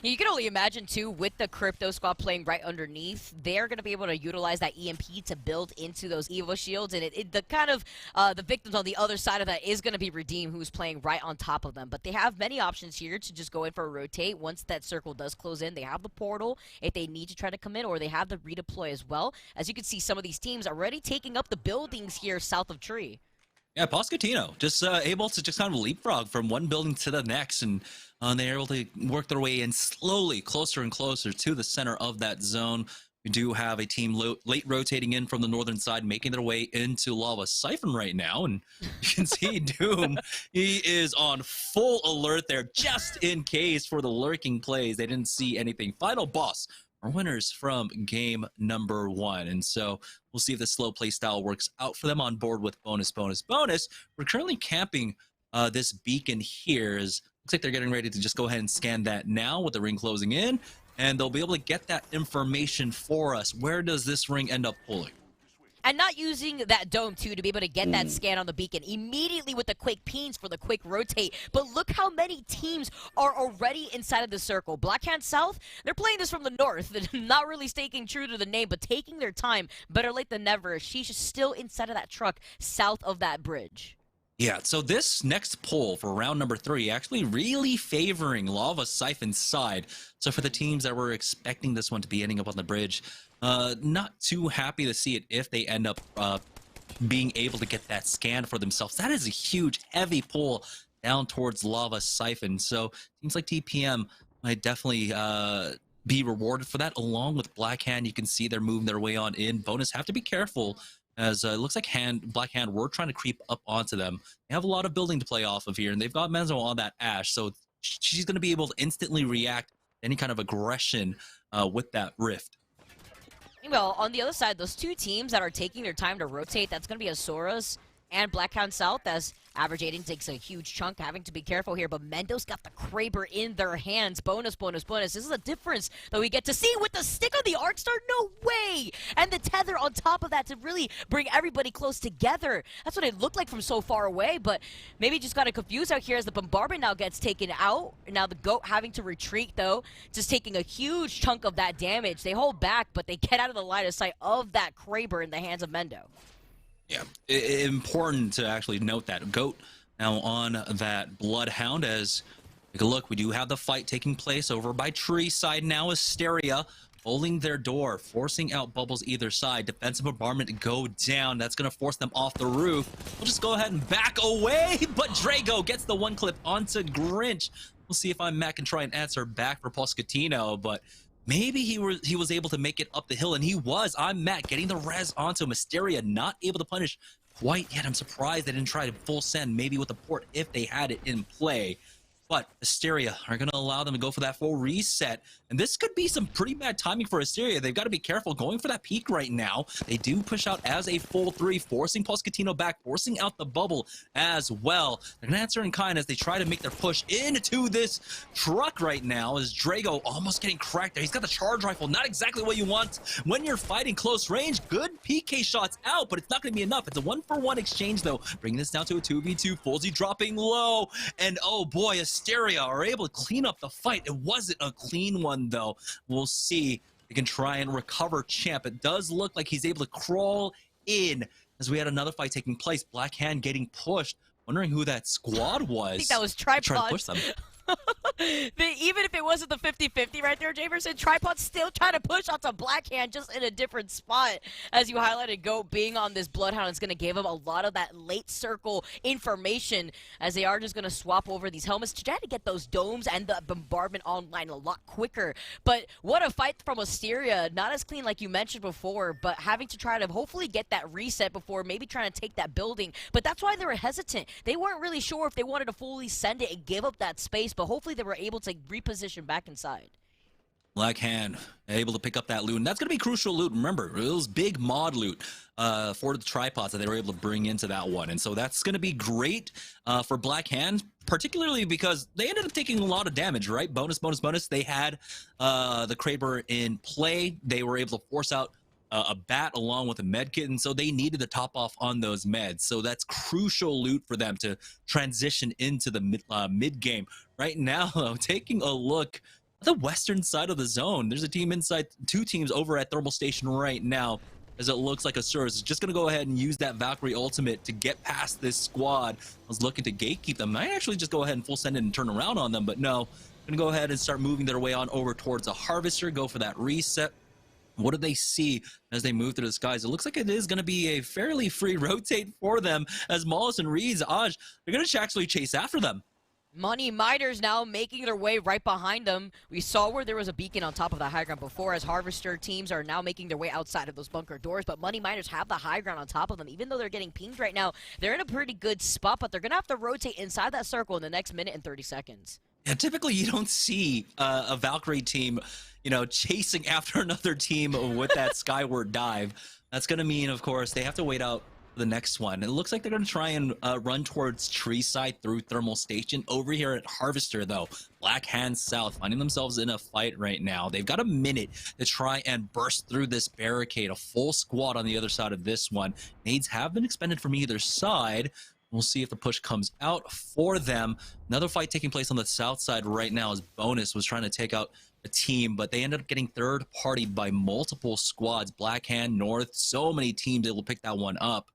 You can only imagine, too, with the Crypto Squad playing right underneath, they're going to be able to utilize that EMP to build into those Evo shields, and the kind of the victims on the other side of that is going to be Redeem, who's playing right on top of them. But they have many options here to just go in for a rotate. Once that circle does close in, they have the portal if they need to try to come in, or they have the redeploy as well. As you can see, some of these teams already taking up the buildings here south of Tree. Yeah, Poscatino just able to just kind of leapfrog from one building to the next, and they're able to work their way in slowly closer and closer to the center of that zone. We do have a team late rotating in from the northern side, making their way into Lava Siphon right now, and you can see Doom. He is on full alert there, just in case for the lurking plays. They didn't see anything. Final boss are winners from game number 1, and so we'll see if the slow play style works out for them on board with bonus. We're currently camping this beacon here. Looks like they're getting ready to just go ahead and scan that now with the ring closing in, and they'll be able to get that information for us. Where does this ring end up pulling? And not using that dome, too, to be able to get that scan on the beacon immediately with the quick peens for the quick rotate. But look how many teams are already inside of the circle. Blackhand South, they're playing this from the north. Not really sticking true to the name, but taking their time. Better late than never. She's still inside of that truck south of that bridge. Yeah, so this next poll for round number 3 actually really favoring Lava Siphon's side. So for the teams that were expecting this one to be ending up on the bridge, not too happy to see it if they end up being able to get that scan for themselves. That is a huge, heavy pull down towards Lava Siphon. So teams like TPM might definitely be rewarded for that, along with Blackhand. You can see they're moving their way on in. Bonus have to be careful, as it looks like Blackhand were trying to creep up onto them. They have a lot of building to play off of here, and they've got Menzo on that Ash, so she's going to be able to instantly react to any kind of aggression with that rift. Well, on the other side, those two teams that are taking their time to rotate, that's going to be Asoras and Blackhound South, as Average Aiden takes a huge chunk, having to be careful here, but Mendo's got the Kraber in their hands. Bonus. This is a difference that we get to see with the stick on the Arc Star. No way! And the tether on top of that to really bring everybody close together. That's what it looked like from so far away, but maybe just got confused out here as the bombardment now gets taken out. Now the GOAT having to retreat, though, just taking a huge chunk of that damage. They hold back, but they get out of the line of sight of that Kraber in the hands of Mendo. Yeah, important to actually note that. GOAT now on that Bloodhound as, take a look, we do have the fight taking place over by Tree side now. Asteria holding their door, forcing out bubbles either side. Defensive bombardment to go down. That's going to force them off the roof. We'll just go ahead and back away, but Drago gets the one clip onto Grinch. We'll see if I'm Matt can try and answer back for Poscatino, but maybe he was able to make it up the hill, and he was. I'm Matt getting the res onto Mysteria, not able to punish quite yet. I'm surprised they didn't try to full send, maybe with the port if they had it in play. But Asteria are going to allow them to go for that full reset. And this could be some pretty bad timing for Asteria. They've got to be careful going for that peak right now. They do push out as a full 3, forcing Poscatino back, forcing out the bubble as well. They're going to answer in kind as they try to make their push into this truck right now as Drago almost getting cracked there. He's got the charge rifle, not exactly what you want when you're fighting close range. Good PK shots out, but it's not going to be enough. It's a 1-for-1 exchange, though. Bringing this down to a 2v2. Foolsy dropping low. And oh boy, Asteria are able to clean up the fight. It wasn't a clean one, though. We'll see. They can try and recover Champ. It does look like he's able to crawl in as we had another fight taking place. Black Hand getting pushed. Wondering who that squad was. I think that was Tripod. Trying to push them. Even if it wasn't the 50-50 right there, Jamerson, Tripod's still trying to push onto Blackhand just in a different spot. As you highlighted, GOAT being on this Bloodhound is going to give him a lot of that late circle information as they are just going to swap over these helmets to try to get those domes and the bombardment online a lot quicker. But what a fight from Asteria. Not as clean like you mentioned before, but having to try to hopefully get that reset before maybe trying to take that building. But that's why they were hesitant. They weren't really sure if they wanted to fully send it and give up that space, but hopefully they were able to reposition back inside. Black Hand able to pick up that loot, and that's going to be crucial loot. Remember, it was big mod loot for the tripods that they were able to bring into that one, and so that's going to be great for Black Hand, particularly because they ended up taking a lot of damage, right? Bonus. They had the Kraber in play. They were able to force out a bat along with a med kit, and so they needed to top off on those meds. So that's crucial loot for them to transition into the mid game. Right now, taking a look at the western side of the zone, there's a team inside, 2 teams over at Thermal Station right now, as it looks like Asura is just going to go ahead and use that Valkyrie ultimate to get past this squad. I was looking to gatekeep them. I actually just go ahead and full send it and turn around on them, but no, going to go ahead and start moving their way on over towards a Harvester, go for that reset. What do they see as they move through the skies? It looks like it is going to be a fairly free rotate for them as Mollis and Reeds, Aj, they're going to actually chase after them. Money Miners now making their way right behind them. We saw where there was a beacon on top of the high ground before, as Harvester teams are now making their way outside of those bunker doors, but Money Miners have the high ground on top of them. Even though they're getting pinged right now, they're in a pretty good spot, but they're going to have to rotate inside that circle in the next minute and 30 seconds. Yeah, typically you don't see a Valkyrie team, you know, chasing after another team with that skyward dive. That's going to mean, of course, they have to wait out the next one. It looks like they're going to try and run towards Tree Side through Thermal Station. Over here at Harvester, though, Black Hand South finding themselves in a fight right now. They've got a minute to try and burst through this barricade. A full squad on the other side of this one. Nades have been expended from either side. We'll see if the push comes out for them. Another fight taking place on the south side right now as Bonus was trying to take out a team, but they ended up getting third-partied by multiple squads. Black Hand North, so many teams able to pick that one up.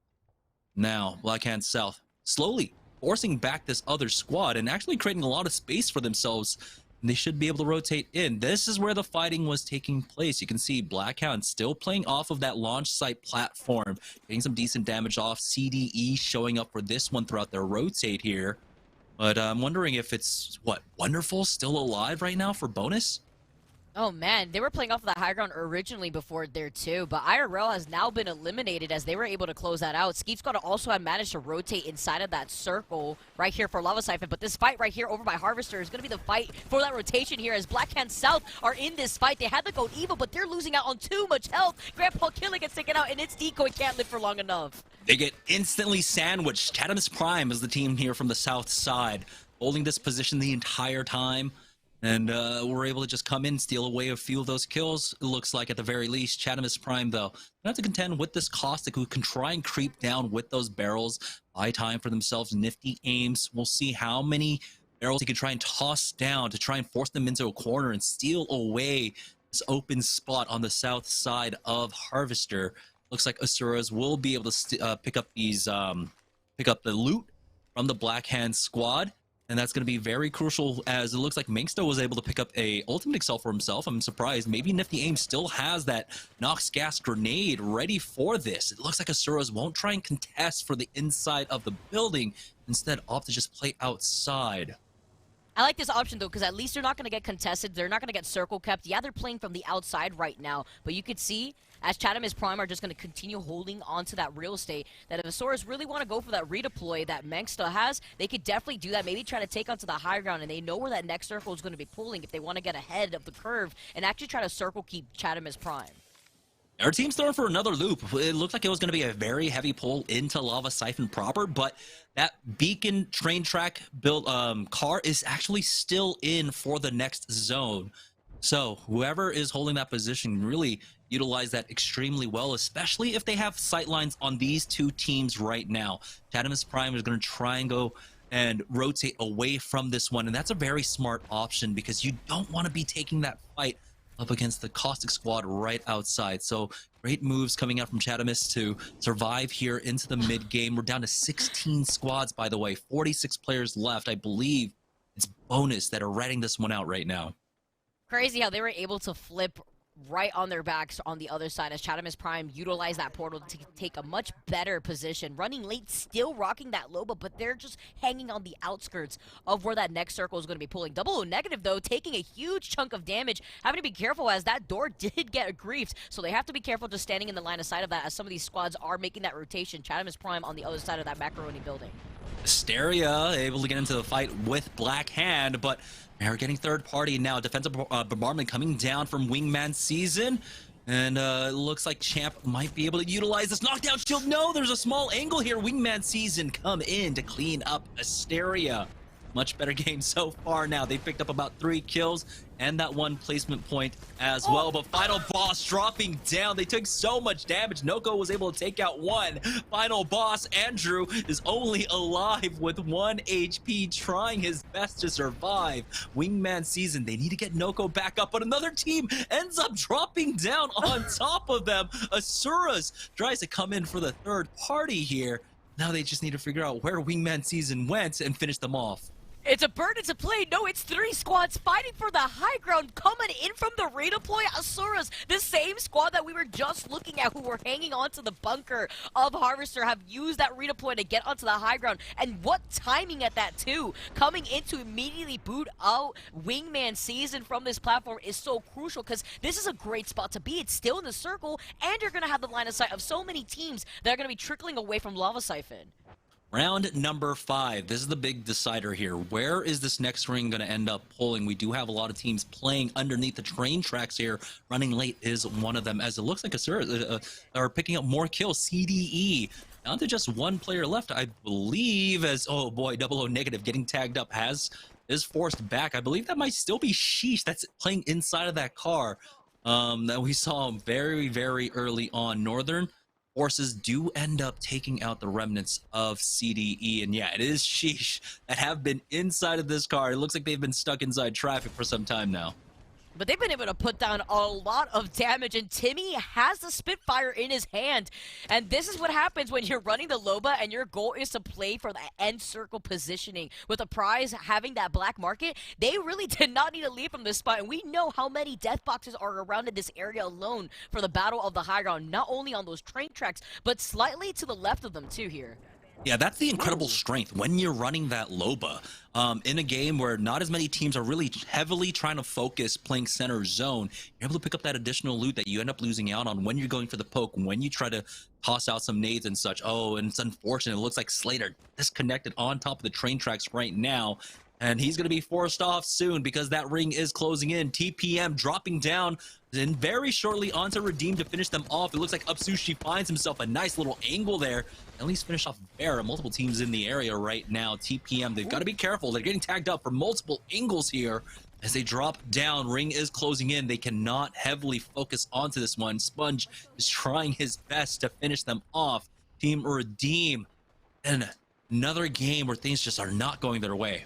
Now, Black Hand South slowly forcing back this other squad and actually creating a lot of space for themselves. And they should be able to rotate in. This is where the fighting was taking place. You can see Blackhound still playing off of that launch site platform, getting some decent damage off. CDE showing up for this one throughout their rotate here. But I'm wondering if it's, what, Wonderful still alive right now for Bonus? Oh man, they were playing off of that high ground originally before there too, but IRL has now been eliminated as they were able to close that out. Skeep Squad also had managed to rotate inside of that circle right here for Lava Siphon, but this fight right here over by Harvester is going to be the fight for that rotation here as Black Hand South are in this fight. They had the code Evil, but they're losing out on too much health. Grandpa Killer gets taken out and its decoy can't live for long enough. They get instantly sandwiched. Chatamus Prime is the team here from the south side, holding this position the entire time. And we're able to just come in, steal away a few of those kills, it looks like at the very least. Chatamus Prime, though, gonna have to contend with this Caustic, who can try and creep down with those barrels, buy time for themselves, nifty aims. We'll see how many barrels he can try and toss down to try and force them into a corner and steal away this open spot on the south side of Harvester. Looks like Asuras will be able to pick up these, pick up the loot from the Black Hand squad. And that's going to be very crucial, as it looks like Minksto was able to pick up a ultimate excel for himself. I'm surprised. Maybe Nifty Aim still has that Nox Gas grenade ready for this. It looks like Asuras won't try and contest for the inside of the building. Instead, opt to just play outside. I like this option, though, because at least they're not going to get contested. They're not going to get circle kept. Yeah, they're playing from the outside right now, but you could see, as Chatamus Prime are just going to continue holding on to that real estate, that if Asaurus really want to go for that redeploy that Mengsta has, they could definitely do that, maybe try to take onto the high ground, and they know where that next circle is going to be pulling if they want to get ahead of the curve and actually try to circle keep Chatamus Prime. Our team's throwing for another loop. It looked like it was going to be a very heavy pull into Lava Siphon proper, but that beacon train track built car is actually still in for the next zone. So whoever is holding that position really utilize that extremely well, especially if they have sightlines on these two teams right now. Chatamus Prime is going to try and go and rotate away from this one, and that's a very smart option because you don't want to be taking that fight up against the Caustic squad right outside. So great moves coming out from Chatamus to survive here into the mid game. We're down to 16 squads, by the way, 46 players left. I believe it's bonus that are writing this one out right now. Crazy how they were able to flip right on their backs on the other side as Chatamus Prime utilized that portal to take a much better position. Running late, still rocking that Loba, but they're just hanging on the outskirts of where that next circle is going to be pulling. Double O negative, though, taking a huge chunk of damage, having to be careful as that door did get griefed, so they have to be careful just standing in the line of sight of that as some of these squads are making that rotation. Chatamus Prime on the other side of that macaroni building. Asteria able to get into the fight with Black Hand, but they're getting third party now. Defensive bombardment coming down from Wingman Season. And it looks like Champ might be able to utilize this knockdown shield. No, there's a small angle here. Wingman Season come in to clean up Asteria. Much better game so far now. They picked up about 3 kills and that 1 placement point as well. But Final Boss dropping down. They took so much damage. Noko was able to take out 1. Final Boss, Andrew, is only alive with 1 HP, trying his best to survive. Wingman Season, they need to get Noko back up, but another team ends up dropping down on top of them. Asuras tries to come in for the third party here. Now they just need to figure out where Wingman Season went and finish them off. It's a bird, it's a play. No, it's 3 squads fighting for the high ground, coming in from the redeploy. Asuras, the same squad that we were just looking at, who were hanging onto the bunker of Harvester, have used that redeploy to get onto the high ground. And what timing at that, too. Coming in to immediately boot out Wingman Season from this platform is so crucial, because this is a great spot to be. It's still in the circle, and you're going to have the line of sight of so many teams that are going to be trickling away from Lava Siphon. Round number 5. This is the big decider here. Where is this next ring going to end up pulling? We do have a lot of teams playing underneath the train tracks here. Running late is one of them, as it looks like Asura are picking up more kills. CDE down to just 1 player left, I believe, as, oh boy, Double O negative getting tagged up is forced back. I believe that might still be Sheesh that's playing inside of that car that we saw very, very early on. Northern forces do end up taking out the remnants of CDE, and yeah, it is Sheesh that have been inside of this car. It looks like they've been stuck inside traffic for some time now. But they've been able to put down a lot of damage, and Timmy has the Spitfire in his hand. And this is what happens when you're running the Loba and your goal is to play for the end circle positioning. With the prize having that black market, they really did not need to leave from this spot. And we know how many death boxes are around in this area alone for the battle of the high ground, not only on those train tracks, but slightly to the left of them too here. Yeah, that's the incredible strength when you're running that Loba in a game where not as many teams are really heavily trying to focus playing center zone. You're able to pick up that additional loot that you end up losing out on when you're going for the poke, when you try to toss out some nades and such. Oh, and it's unfortunate. It looks like Slater disconnected on top of the train tracks right now. And he's going to be forced off soon because that ring is closing in. TPM dropping down and very shortly onto Redeem to finish them off. It looks like Upsushi finds himself a nice little angle there. At least finish off Bear. Multiple teams in the area right now. TPM, they've got to be careful. They're getting tagged up for multiple angles here. As they drop down, ring is closing in. They cannot heavily focus onto this one. Sponge is trying his best to finish them off. Team Redeem. And another game where things just are not going their way.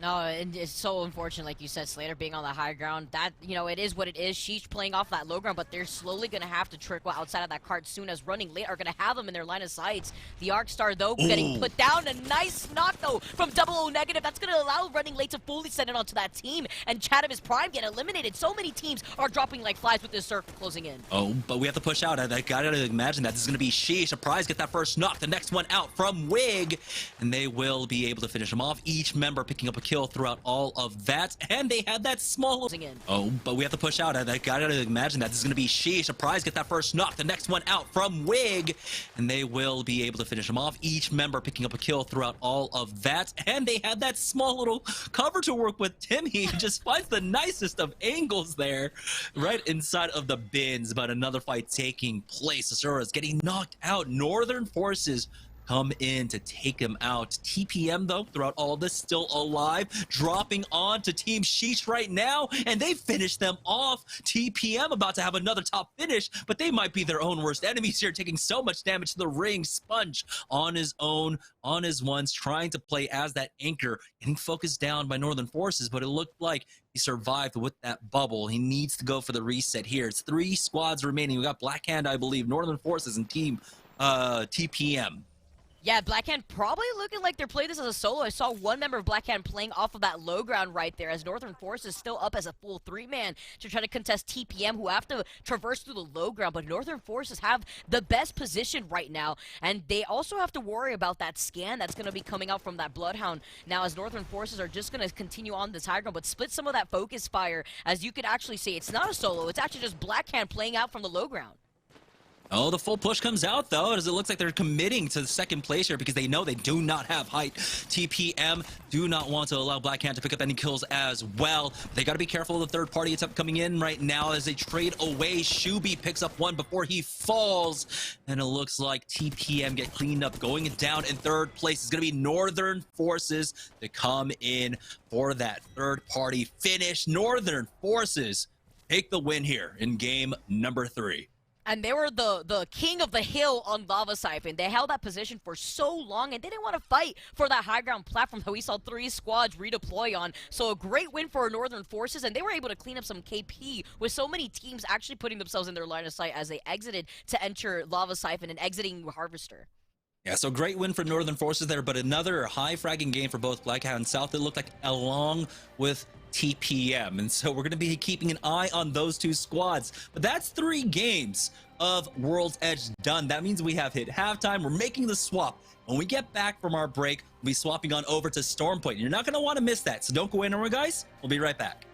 No, and it's so unfortunate, like you said, Slater being on the high ground. That, you know, it is what it is. Sheesh playing off that low ground, but they're slowly going to have to trickle outside of that cart soon as running late are going to have them in their line of sights. The Arc Star, though, getting put down. A nice knock, though, from Double O Negative. That's going to allow running late to fully send it onto that team. And Chatham is Prime get eliminated. So many teams are dropping like flies with this circle closing in. Oh, but we have to push out. I gotta imagine that this is going to be Sheesh. Surprise, get that first knock. The next one out from Wig. And they will be able to finish them off. Each member picking up a kill throughout all of that, and they had that small oh, but we have to push out. I gotta imagine that this is gonna be Sheesh. Surprise, get that first knock. The next one out from Wig, and they will be able to finish them off. Each member picking up a kill throughout all of that, and they had that small little cover to work with. Timmy just finds the nicest of angles there, right inside of the bins. But another fight taking place. Asura is getting knocked out. Northern Forces come in to take him out. TPM, though, throughout all this, still alive, dropping on to Team Sheesh right now, and they finish them off. TPM about to have another top finish, but they might be their own worst enemies here, taking so much damage to the ring. Sponge on his own, on his ones, trying to play as that anchor, getting focused down by Northern Forces, but it looked like he survived with that bubble. He needs to go for the reset here. It's 3 squads remaining. We got Black Hand, I believe, Northern Forces, and Team TPM. Yeah, Black Hand probably looking like they're playing this as a solo. I saw one member of Black Hand playing off of that low ground right there as Northern Force is still up as a full 3-man to try to contest TPM, who have to traverse through the low ground. But Northern Forces have the best position right now, and they also have to worry about that scan that's going to be coming out from that Bloodhound. Now, as Northern Forces are just going to continue on this high ground, but split some of that focus fire, as you could actually say it's not a solo. It's actually just Black Hand playing out from the low ground. Oh, the full push comes out, though, as it looks like they're committing to the second place here because they know they do not have height. TPM do not want to allow Black Hand to pick up any kills as well. They got to be careful of the third party attempt coming in right now as they trade away. Shubi picks up one before he falls, and it looks like TPM get cleaned up. Going down in third place is going to be Northern Forces to come in for that third party finish. Northern Forces take the win here in game number 3. And they were the king of the hill on Lava Siphon. They held that position for so long and they didn't want to fight for that high ground platform that we saw 3 squads redeploy on. So a great win for Northern Forces, and they were able to clean up some KP with so many teams actually putting themselves in their line of sight as they exited to enter Lava Siphon and exiting Harvester. Yeah, so great win for Northern Forces there, but another high fragging game for both Blackout and South. It looked like along with TPM, and so we're going to be keeping an eye on those 2 squads. But that's 3 games of World's Edge done. That means we have hit halftime. We're making the swap. When we get back from our break, we'll be swapping on over to Storm Point. You're not going to want to miss that, so don't go anywhere, guys. We'll be right back.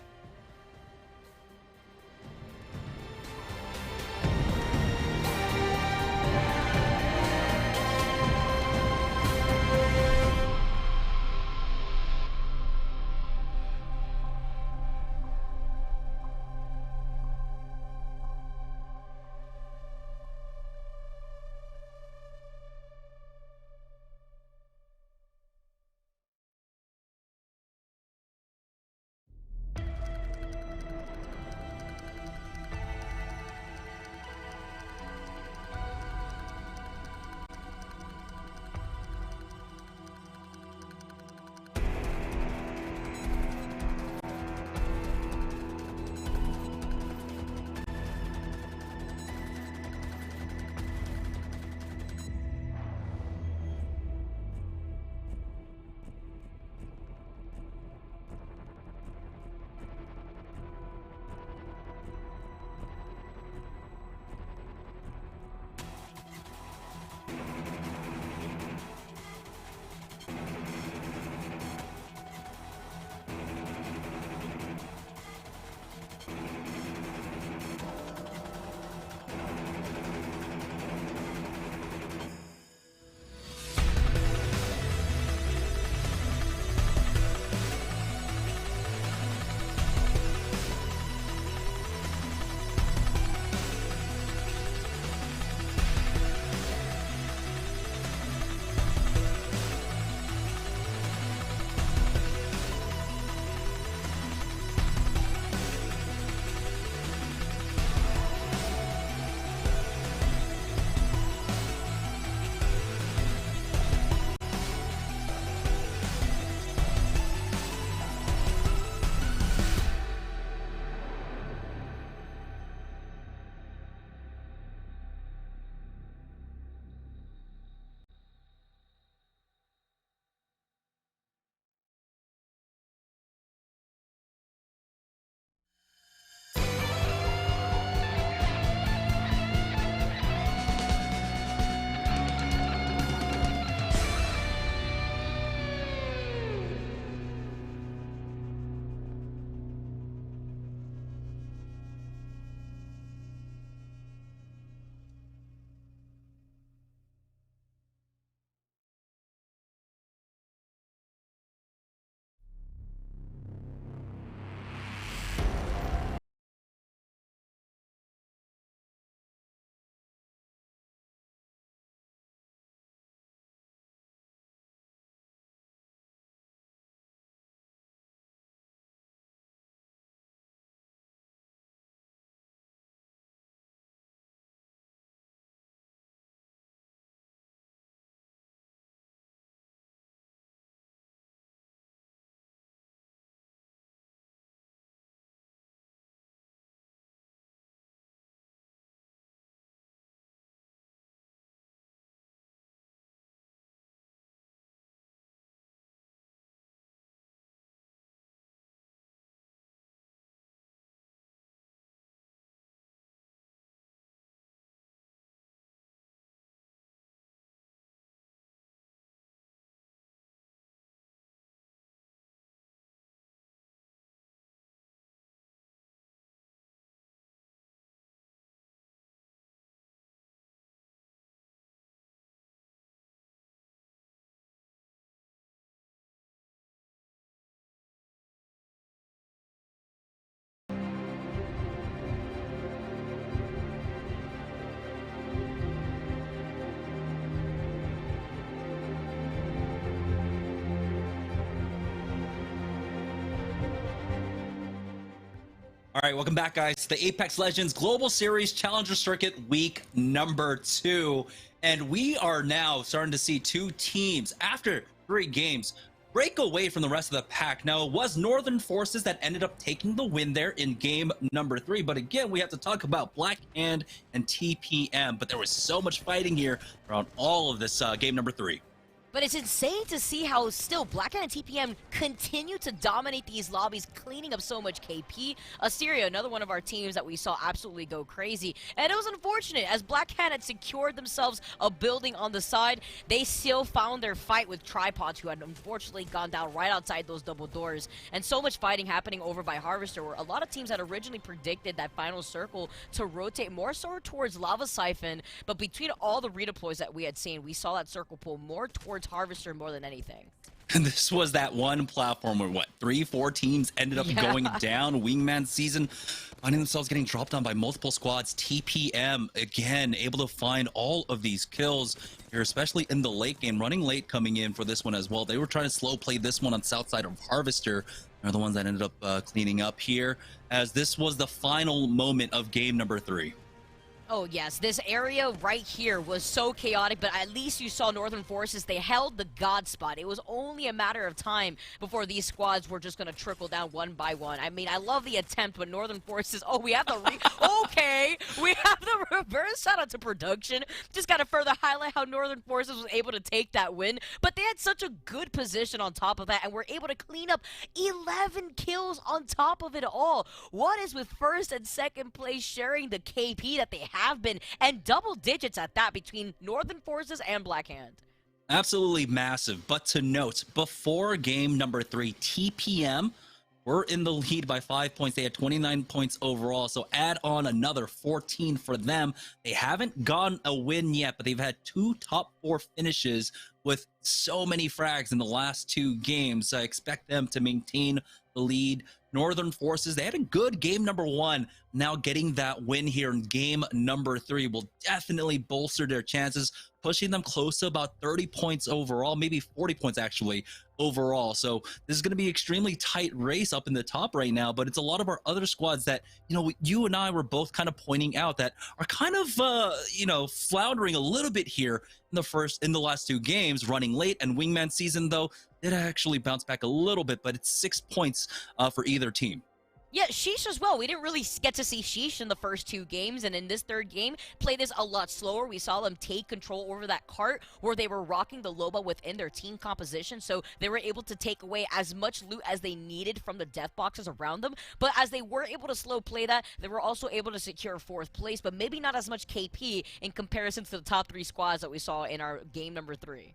All right, welcome back, guys, to the Apex Legends Global Series Challenger Circuit week number 2. And we are now starting to see two teams, after 3 games, break away from the rest of the pack. Now, it was Northern Forces that ended up taking the win there in game number 3. But again, we have to talk about Black Hand and TPM. But there was so much fighting here around all of this game number 3. But it's insane to see how still Blackhand and TPM continue to dominate these lobbies, cleaning up so much KP. Asteria, another one of our teams that we saw absolutely go crazy. And it was unfortunate, as Blackhand had secured themselves a building on the side, they still found their fight with Tripods, who had unfortunately gone down right outside those double doors. And so much fighting happening over by Harvester, where a lot of teams had originally predicted that final circle to rotate more so towards Lava Siphon. But between all the redeploys that we had seen, we saw that circle pull more towards Harvester more than anything. And this was that one platform where, what, 3-4 teams ended up going down. Wingman Season finding themselves getting dropped on by multiple squads. TPM, again, able to find all of these kills here, especially in the late game. Running late coming in for this one as well. They were trying to slow play this one on south side of Harvester. They're the ones that ended up cleaning up here, as this was the final moment of game number 3. Oh yes, this area right here was so chaotic, but at least you saw Northern Forces, they held the God spot. It was only a matter of time before these squads were just going to trickle down one by one. I mean, I love the attempt, but Northern Forces, oh, we have the okay, we have the reverse. Shout out to production. Just got to further highlight how Northern Forces was able to take that win, but they had such a good position on top of that, and were able to clean up 11 kills on top of it all. What is with first and second place sharing the KP that they have been, and double digits at that, between Northern Forces and Blackhand? Absolutely massive. But to note, before game number 3, TPM were in the lead by 5 points. They had 29 points overall, so add on another 14 for them. They haven't gotten a win yet, but they've had 2 top 4 finishes with so many frags in the last 2 games. I expect them to maintain the lead. Northern Forces, they had a good game number 1. Now getting that win here in game number 3 will definitely bolster their chances, pushing them close to about 30 points overall, maybe 40 points actually overall. So this is going to be extremely tight race up in the top right now, but it's a lot of our other squads that, you know, you and I were both kind of pointing out that are kind of, you know, floundering a little bit here in the last 2 games. Running late and Wingman Season, though, did actually bounce back a little bit, but it's 6 points for either team. Yeah, Sheesh as well. We didn't really get to see Sheesh in the first 2 games, and in this 3rd game, play this a lot slower. We saw them take control over that cart, where they were rocking the Loba within their team composition, so they were able to take away as much loot as they needed from the death boxes around them. But as they were able to slow play that, they were also able to secure 4th place, but maybe not as much KP in comparison to the top 3 squads that we saw in our game number 3.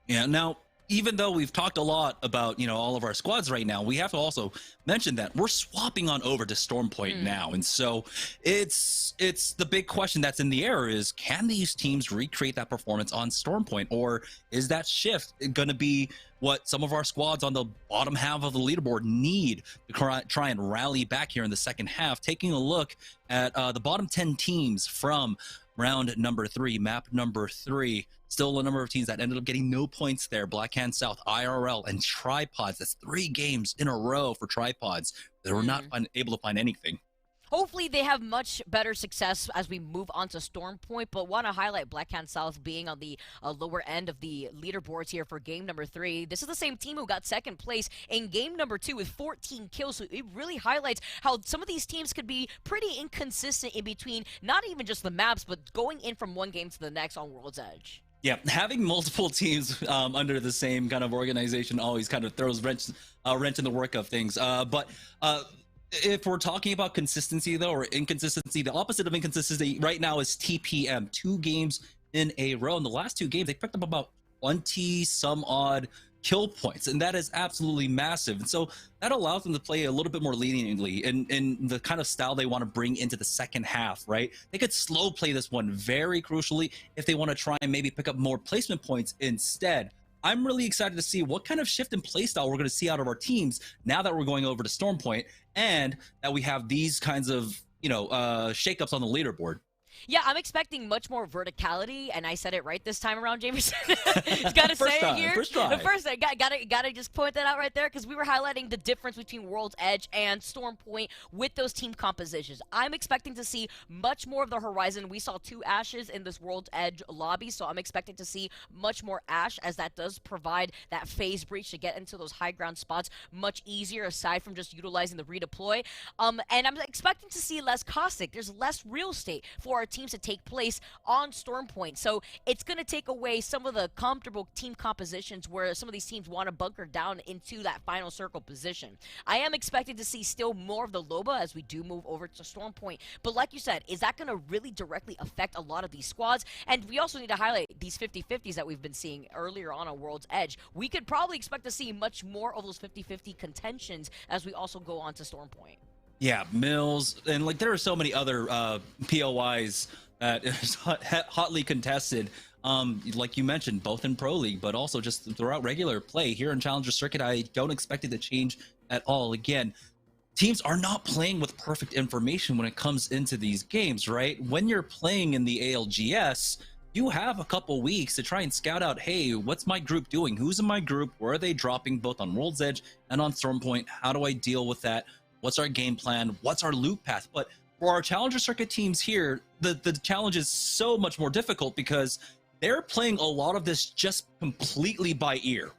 Yeah, now, even though we've talked a lot about, you know, all of our squads right now, we have to also mention that we're swapping on over to Stormpoint now. And so it's the big question that's in the air is, can these teams recreate that performance on Stormpoint, or is that shift going to be what some of our squads on the bottom half of the leaderboard need to try and rally back here in the second half? Taking a look at the bottom 10 teams from round number 3, map number 3. Still a number of teams that ended up getting no points there. Blackhand South, IRL, and Tripods. That's 3 games in a row for Tripods. They were not able to find anything. Hopefully they have much better success as we move on to Stormpoint, but want to highlight Blackhand South being on the lower end of the leaderboards here for game number 3. This is the same team who got 2nd place in game number 2 with 14 kills, so it really highlights how some of these teams could be pretty inconsistent in between, not even just the maps, but going in from one game to the next on World's Edge. Yeah, having multiple teams under the same kind of organization always kind of throws a wrench in the work of things. But if we're talking about consistency, though, or inconsistency, the opposite of inconsistency right now is TPM. 2 games in a row. In the last 2 games, they picked up about 20 some odd kill points, and that is absolutely massive. And so that allows them to play a little bit more leniently in the kind of style they want to bring into the second half, right? They could slow play this one very crucially if they want to try and maybe pick up more placement points instead. I'm really excited to see what kind of shift in playstyle we're going to see out of our teams now that we're going over to Stormpoint, and that we have these kinds of, you know, shakeups on the leaderboard. Yeah, I'm expecting much more verticality, and I said it right this time around, Jameson. Gotta First say time, it here. first try. The first, gotta just point that out right there, because we were highlighting the difference between World's Edge and Stormpoint with those team compositions. I'm expecting to see much more of the Horizon. We saw 2 Ashes in this World's Edge lobby, so I'm expecting to see much more Ash, as that does provide that phase breach to get into those high ground spots much easier, aside from just utilizing the redeploy. And I'm expecting to see less Caustic. There's less real estate for our teams to take place on Stormpoint. So it's going to take away some of the comfortable team compositions where some of these teams want to bunker down into that final circle position. I am expecting to see still more of the Loba as we do move over to Stormpoint. But like you said, is that going to really directly affect a lot of these squads? And we also need to highlight these 50-50s that we've been seeing earlier on World's Edge. We could probably expect to see much more of those 50-50 contentions as we also go on to Stormpoint. Yeah, Mills, and like there are so many other POIs that is hotly contested. Like you mentioned, both in Pro League, but also just throughout regular play here in Challenger Circuit. I don't expect it to change at all. Again, teams are not playing with perfect information when it comes into these games, right? When you're playing in the ALGS, you have a couple weeks to try and scout out, hey, what's my group doing? Who's in my group? Where are they dropping, both on World's Edge and on Stormpoint? How do I deal with that? What's our game plan? What's our loop path? But for our Challenger Circuit teams here, the challenge is so much more difficult because they're playing a lot of this just completely by ear.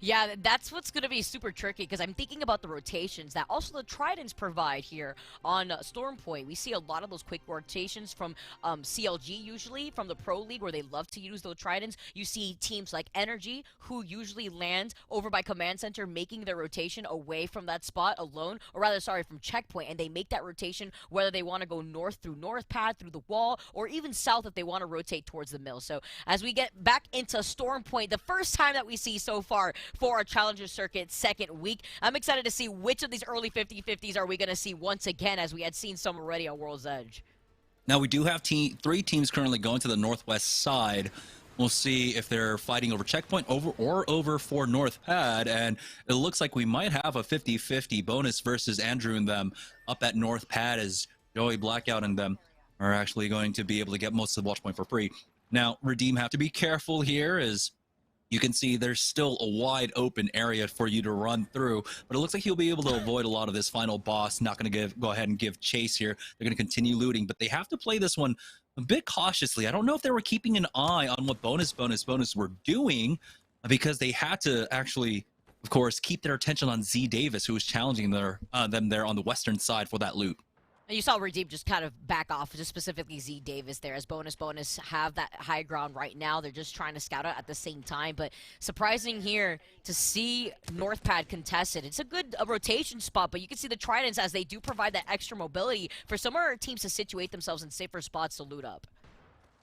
Yeah, that's what's going to be super tricky, because I'm thinking about the rotations that also the Tridents provide here on Stormpoint. We see a lot of those quick rotations from CLG, usually from the Pro League, where they love to use those Tridents. You see teams like Energy, who usually land over by Command Center, making their rotation away from that spot alone, or rather, sorry, from Checkpoint, and they make that rotation whether they want to go north through North Pad, through the wall, or even south if they want to rotate towards the mill. So as we get back into Stormpoint, the first time that we see so far for our Challenger Circuit second week, I'm excited to see which of these early 50-50s are we going to see once again, as we had seen some already on World's Edge. Now, we do have 3 teams currently going to the northwest side. We'll see if they're fighting over Checkpoint over for North Pad, and it looks like we might have a 50-50 bonus versus Andrew and them up at North Pad, as Joey Blackout and them are actually going to be able to get most of the watch point for free. Now, Redeem have to be careful here, as you can see there's still a wide open area for you to run through, but it looks like he'll be able to avoid a lot of this final boss. Not going to go ahead and give chase here. They're going to continue looting, but they have to play this one a bit cautiously. I don't know if they were keeping an eye on what bonus were doing, because they had to actually, of course, keep their attention on Z Davis, who was challenging them there on the western side for that loot. You saw Redeem just kind of back off, just specifically Z Davis there, as bonus have that high ground right now. They're just trying to scout out at the same time, but surprising here to see North Pad contested. It's a good rotation spot, but you can see the Tridents, as they do provide that extra mobility for some of our teams to situate themselves in safer spots to loot up.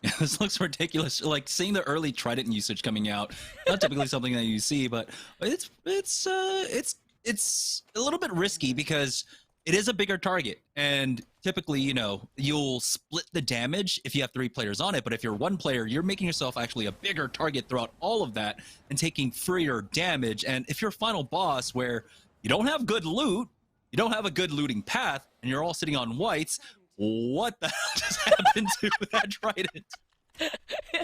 Yeah, this looks ridiculous. Like seeing the early Trident usage coming out, not typically something that you see, but it's a little bit risky because it is a bigger target, and typically, you know, you'll split the damage if you have 3 players on it, but if you're 1 player, you're making yourself actually a bigger target throughout all of that and taking freer damage. And if you're final boss where you don't have good loot, you don't have a good looting path, and you're all sitting on whites, what the hell just happened to that Trident?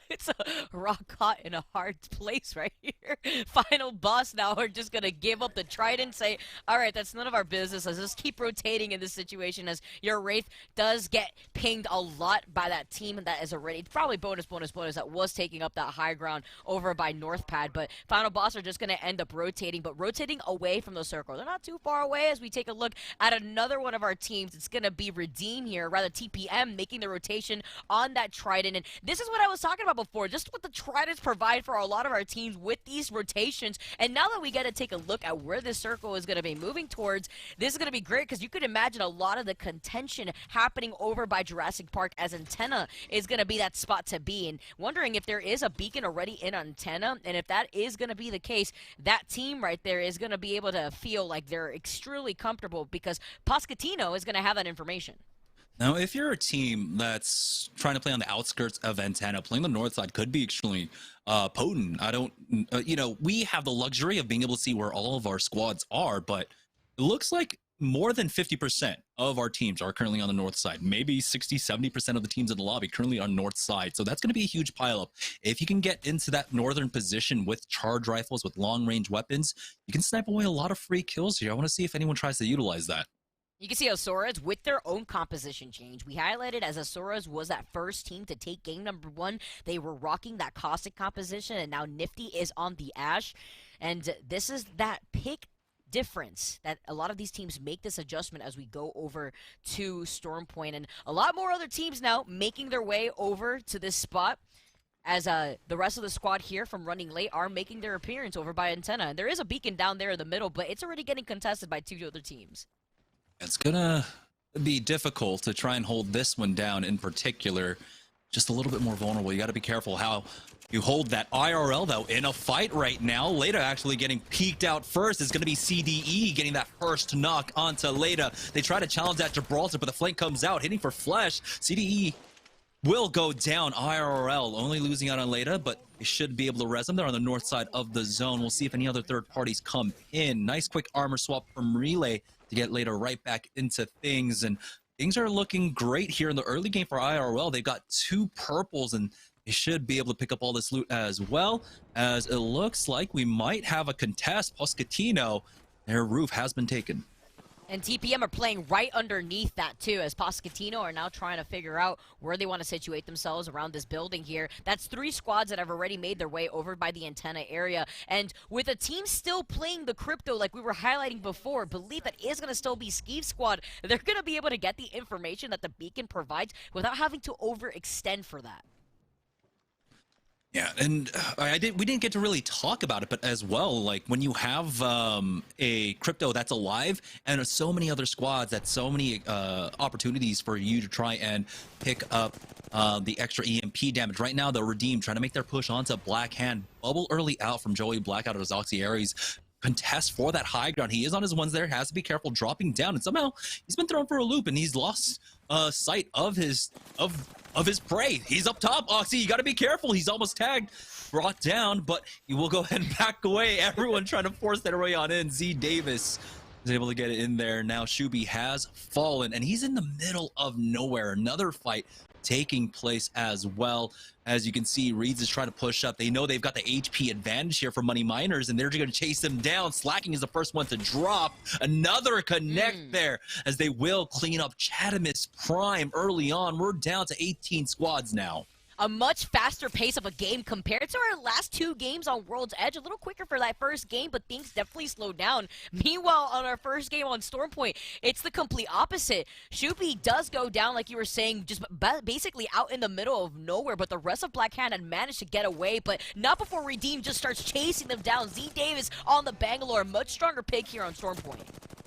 It's a rock caught in a hard place right here. Final boss now are just going to give up the Trident, say, all right, that's none of our business. Let's just keep rotating in this situation, as your Wraith does get pinged a lot by that team that is already probably bonus that was taking up that high ground over by North Pad. But final boss are just going to end up rotating, but rotating away from the circle. They're not too far away as we take a look at another one of our teams. It's going to be Redeem here, rather TPM, making the rotation on that Trident. And this is what I was talking about before, just what the Tridents provide for a lot of our teams with these rotations. And now that we get to take a look at where this circle is going to be moving towards, this is going to be great, because you could imagine a lot of the contention happening over by Jurassic Park, as Antenna is going to be that spot to be. And wondering if there is a beacon already in Antenna, and if that is going to be the case, that team right there is going to be able to feel like they're extremely comfortable, because Pascatino is going to have that information. Now, if you're a team that's trying to play on the outskirts of Antenna, playing the north side could be extremely potent. I don't, you know, we have the luxury of being able to see where all of our squads are, but it looks like more than 50% of our teams are currently on the north side. Maybe 60-70% of the teams in the lobby currently on north side. So that's going to be a huge pileup. If you can get into that northern position with charge rifles, with long range weapons, you can snipe away a lot of free kills here. I want to see if anyone tries to utilize that. You can see Asoras with their own composition change. We highlighted as Asoras was that first team to take game number 1. They were rocking that caustic composition, and now Nifty is on the Ash. And this is that pick difference that a lot of these teams make this adjustment as we go over to Stormpoint, and a lot more other teams now making their way over to this spot as the rest of the squad here from Running Late are making their appearance over by Antenna. And there is a beacon down there in the middle, but it's already getting contested by 2 other teams. It's gonna be difficult to try and hold this one down in particular. Just a little bit more vulnerable. You got to be careful how you hold that IRL, though, in a fight right now. Leda actually getting peeked out first. It's going to be CDE getting that first knock onto Leda. They try to challenge that Gibraltar, but the flank comes out, hitting for Flesh. CDE will go down. IRL only losing out on Leda, but they should be able to res them. They're on the north side of the zone. We'll see if any other third parties come in. Nice quick armor swap from Relay to get Leda right back into things. And things are looking great here in the early game for IRL. They've got 2 purples, and they should be able to pick up all this loot as well, as it looks like we might have a contest. Poscatino, their roof has been taken. And TPM are playing right underneath that too, as Poscatino are now trying to figure out where they want to situate themselves around this building here. That's 3 squads that have already made their way over by the Antenna area. And with a team still playing the crypto like we were highlighting before, believe that is going to still be Skeeve Squad. They're going to be able to get the information that the beacon provides without having to overextend for that. Yeah, and we didn't get to really talk about it, but as well, like when you have a crypto that's alive and so many other squads, that's so many opportunities for you to try and pick up the extra EMP damage. Right now, the Redeem trying to make their push onto Black Hand. Bubble early out from Joey Black out of his Oxy Ares. Contest for that high ground. He is on his ones there, has to be careful dropping down, and somehow he's been thrown for a loop and he's lost sight of his prey. He's up top. Oxy, you got to be careful. He's almost tagged, brought down, but he will go ahead and back away. Everyone trying to force their way on in. Z Davis is able to get it in there. Now Shubi has fallen, and he's in the middle of nowhere. Another fight taking place as well. As you can see, Reeds is trying to push up. They know they've got the HP advantage here for Money Miners, and they're just going to chase him down. Slacking is the first one to drop. Another connect there, as they will clean up Chatamis Prime early on. We're down to 18 squads now. A much faster pace of a game compared to our last 2 games on World's Edge. A little quicker for that first game, but things definitely slowed down. Meanwhile, on our first game on Stormpoint, it's the complete opposite. Shubi does go down, like you were saying, just basically out in the middle of nowhere, but the rest of Black Hand had managed to get away, but not before Redeem just starts chasing them down. Z Davis on the Bangalore, much stronger pick here on Stormpoint.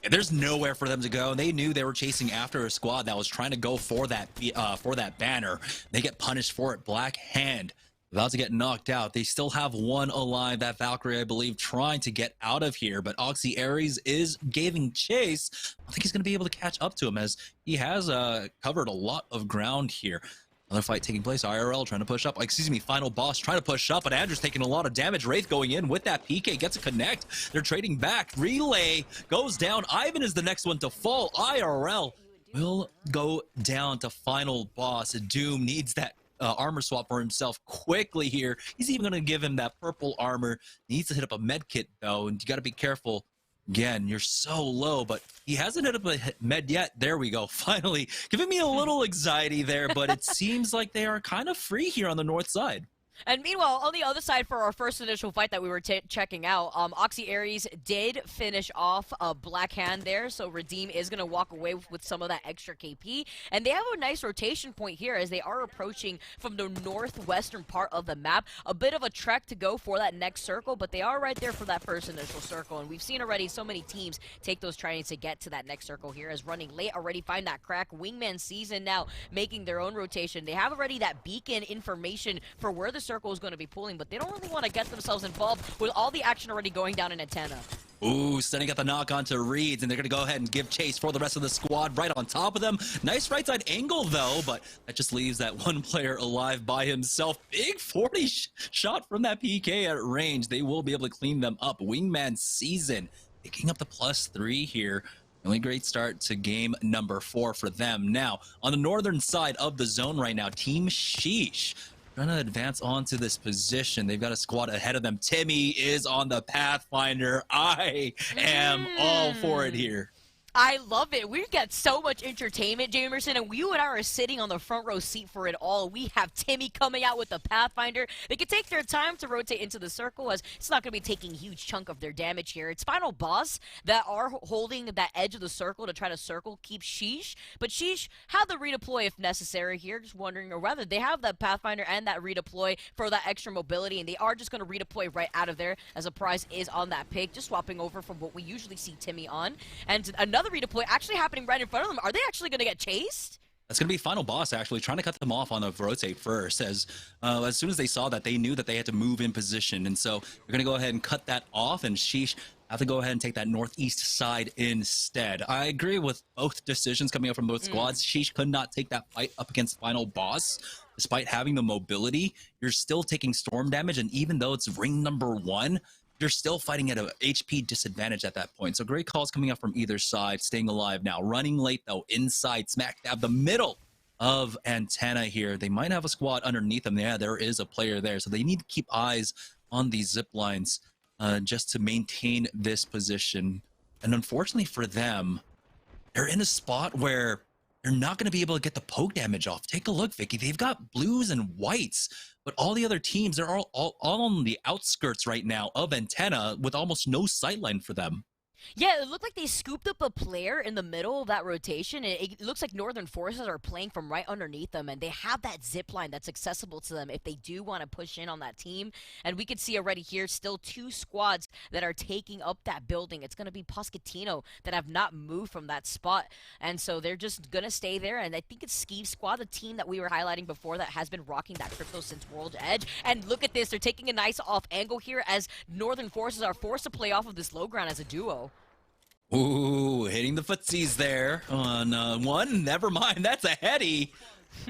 There's nowhere for them to go, and they knew they were chasing after a squad that was trying to go for that banner. They get punished for it. Black Hand about to get knocked out. They still have 1 alive. That Valkyrie, I believe, trying to get out of here, but Oxy Ares is giving chase. I think he's going to be able to catch up to him, as he has covered a lot of ground here. Another fight taking place. IRL trying to push up. Excuse me, Final Boss trying to push up, but Andrew's taking a lot of damage. Wraith going in with that PK. Gets a connect. They're trading back. Relay goes down. Ivan is the next one to fall. IRL will go down to Final Boss. Doom needs that armor swap for himself quickly here. He's even going to give him that purple armor. Needs to hit up a med kit, though, and you got to be careful. Again, you're so low, but he hasn't hit up a med yet. There we go. Finally, giving me a little anxiety there, but it seems like they are kind of free here on the north side. And meanwhile, on the other side for our first initial fight that we were checking out, Oxy Ares did finish off a Black Hand there, so Redeem is going to walk away with some of that extra KP. And they have a nice rotation point here as they are approaching from the northwestern part of the map. A bit of a trek to go for that next circle, but they are right there for that first initial circle. And we've seen already so many teams take those trainings to get to that next circle here, as Running Late already find that crack. Wingman Season now making their own rotation. They have already that beacon information for where the circle is going to be pulling, but they don't really want to get themselves involved with all the action already going down in Antenna. Ooh, sending up the knock onto Reeds, and they're going to go ahead and give chase for the rest of the squad right on top of them. Nice right side angle, though, but that just leaves that one player alive by himself. Big 40 shot from that PK at range. They will be able to clean them up. Wingman Season picking up the +3 here. Really great start to game number 4 for them. Now, on the northern side of the zone right now, Team Sheesh trying to advance onto this position. They've got a squad ahead of them. Timmy is on the Pathfinder. I am all for it here. I love it. We get so much entertainment, Jamerson, and you and I are sitting on the front row seat for it all. We have Timmy coming out with the Pathfinder. They can take their time to rotate into the circle, as it's not going to be taking a huge chunk of their damage here. It's Final Boss that are holding that edge of the circle to try to circle, keep Sheesh. But Sheesh have the redeploy if necessary here. Just wondering, or rather, they have that Pathfinder and that redeploy for that extra mobility, and they are just going to redeploy right out of there as a prize is on that pick, just swapping over from what we usually see Timmy on. And another redeploy actually happening right in front of them. Are they actually going to get chased? That's going to be Final Boss actually trying to cut them off on the rotate first, as soon as they saw that, they knew that they had to move in position, and so they're going to go ahead and cut that off, and Sheesh have to go ahead and take that northeast side instead. I agree with both decisions coming up from both squads. Sheesh could not take that fight up against Final Boss. Despite having the mobility, you're still taking storm damage, and even though it's ring number 1, you're still fighting at a HP disadvantage at that point. So great calls coming up from either side, staying alive now. Running late, though, inside, smack dab the middle of Antenna here. They might have a squad underneath them. Yeah, there is a player there. So they need to keep eyes on these zip lines just to maintain this position. And unfortunately for them, they're in a spot where they're not going to be able to get the poke damage off. Take a look, Vicky. They've got blues and whites, but all the other teams, they're all on the outskirts right now of Antenna with almost no sightline for them. Yeah, it looked like they scooped up a player in the middle of that rotation, and it looks like Northern Forces are playing from right underneath them, and they have that zip line that's accessible to them if they do want to push in on that team. And we can see already here still 2 squads that are taking up that building. It's going to be Poscatino that have not moved from that spot, and so they're just going to stay there. And I think it's Skeev Squad, the team that we were highlighting before, that has been rocking that crypto since World Edge. And look at this, they're taking a nice off angle here as Northern Forces are forced to play off of this low ground as a duo. Ooh, hitting the footsies there on one. Never mind, that's a heady.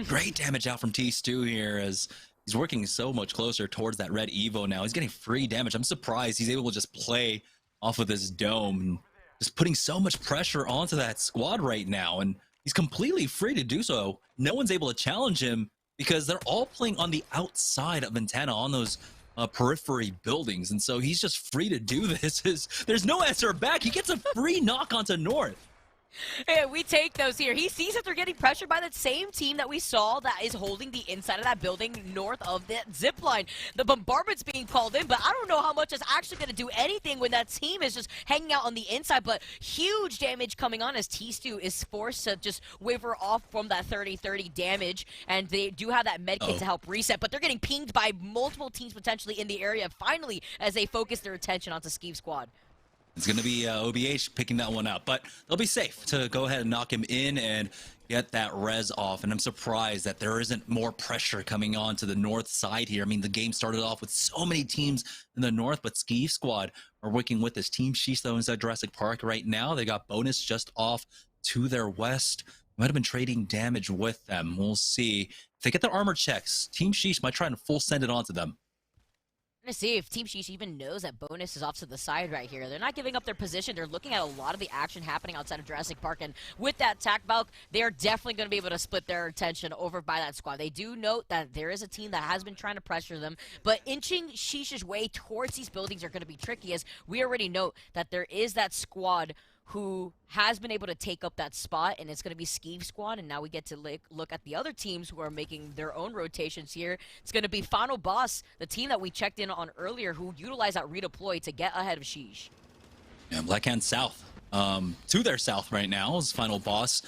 Great damage out from T-Stew here as he's working so much closer towards that red Evo now. He's getting free damage. I'm surprised he's able to just play off of this dome and just putting so much pressure onto that squad right now. And he's completely free to do so. No one's able to challenge him because they're all playing on the outside of Antenna on those periphery buildings, and so he's just free to do this. There's no answer back. He gets a free knock onto North. Yeah, we take those here. He sees that they're getting pressured by that same team that we saw that is holding the inside of that building north of that zip line. The bombardment's being called in, but I don't know how much is actually going to do anything when that team is just hanging out on the inside, but huge damage coming on as T-Stew is forced to just waver off from that 30-30 damage, and they do have that med kit to help reset, but they're getting pinged by multiple teams potentially in the area finally as they focus their attention onto Skeev Squad. It's going to be OBH picking that one up, but they'll be safe to go ahead and knock him in and get that res off. And I'm surprised that there isn't more pressure coming on to the north side here. I mean, the game started off with so many teams in the north, but Skeev Squad are working with this team. Sheesh, though, inside Jurassic Park right now. They got bonus just off to their west. Might have been trading damage with them. We'll see. If they get their armor checks, Team Sheesh might try and full send it onto them. To see if Team Sheesh even knows that bonus is off to the side right here. They're not giving up their position. They're looking at a lot of the action happening outside of Jurassic Park, and with that tac bulk, they're definitely going to be able to split their attention over by that squad. They do note that there is a team that has been trying to pressure them, but inching Sheesh's way towards these buildings are going to be tricky, as we already note that there is that squad who has been able to take up that spot, and it's going to be Skeev Squad, and now we get to look at the other teams who are making their own rotations here. It's going to be Final Boss, the team that we checked in on earlier, who utilized that redeploy to get ahead of Sheesh. Yeah, Blackhand South. To their south right now is Final Boss.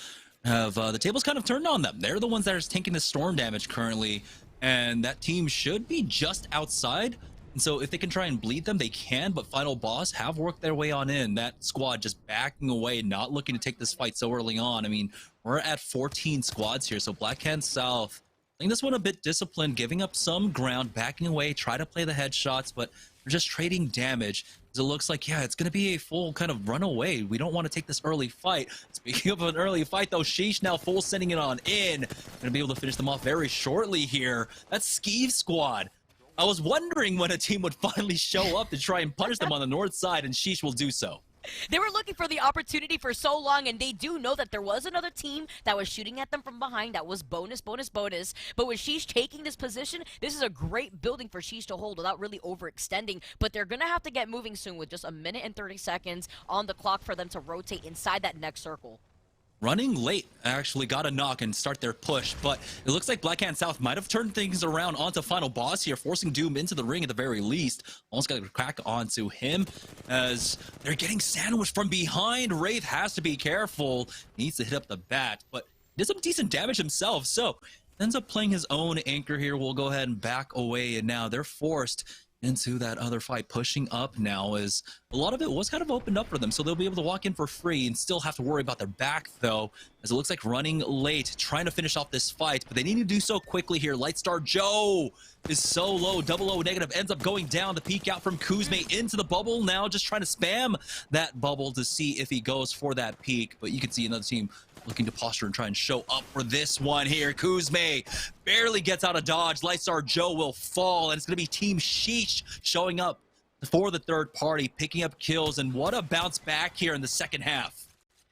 Have the tables kind of turned on them. They're the ones that are taking the storm damage currently, and that team should be just outside. And so if they can try and bleed them, they can, but Final Boss have worked their way on in. That squad just backing away, not looking to take this fight so early on. I mean, we're at 14 squads here, so Blackhand South, I think this one a bit disciplined, giving up some ground, backing away, try to play the headshots, but they're just trading damage. It looks like, yeah, it's going to be a full kind of runaway. We don't want to take this early fight. Speaking of an early fight, though, Sheesh now full sending it on in. Going to be able to finish them off very shortly here. That's Skeev Squad. I was wondering when a team would finally show up to try and punish them on the north side, and Sheesh will do so. They were looking for the opportunity for so long, and they do know that there was another team that was shooting at them from behind. That was bonus. But with Sheesh taking this position, this is a great building for Sheesh to hold without really overextending. But they're going to have to get moving soon with just a minute and 30 seconds on the clock for them to rotate inside that next circle. Running late actually got a knock and start their push, but it looks like Blackhand South might have turned things around onto Final Boss here, forcing Doom into the ring at the very least. Almost got a crack onto him as they're getting sandwiched from behind. Wraith has to be careful. He needs to hit up the bat, but he does some decent damage himself, so ends up playing his own anchor here. We'll go ahead and back away, and now they're forced into that other fight, pushing up now, as a lot of it was kind of opened up for them, so they'll be able to walk in for free and still have to worry about their back, though, as it looks like running late, trying to finish off this fight, but they need to do so quickly here. Lightstar Joe is so low, double O negative, ends up going down. The peek out from Kuzme into the bubble, now just trying to spam that bubble to see if he goes for that peek, but you can see another team looking to posture and try and show up for this one here. Kuzme barely gets out of dodge. Lightstar Joe will fall, and it's going to be Team Sheesh showing up for the third party, picking up kills, and what a bounce back here in the second half.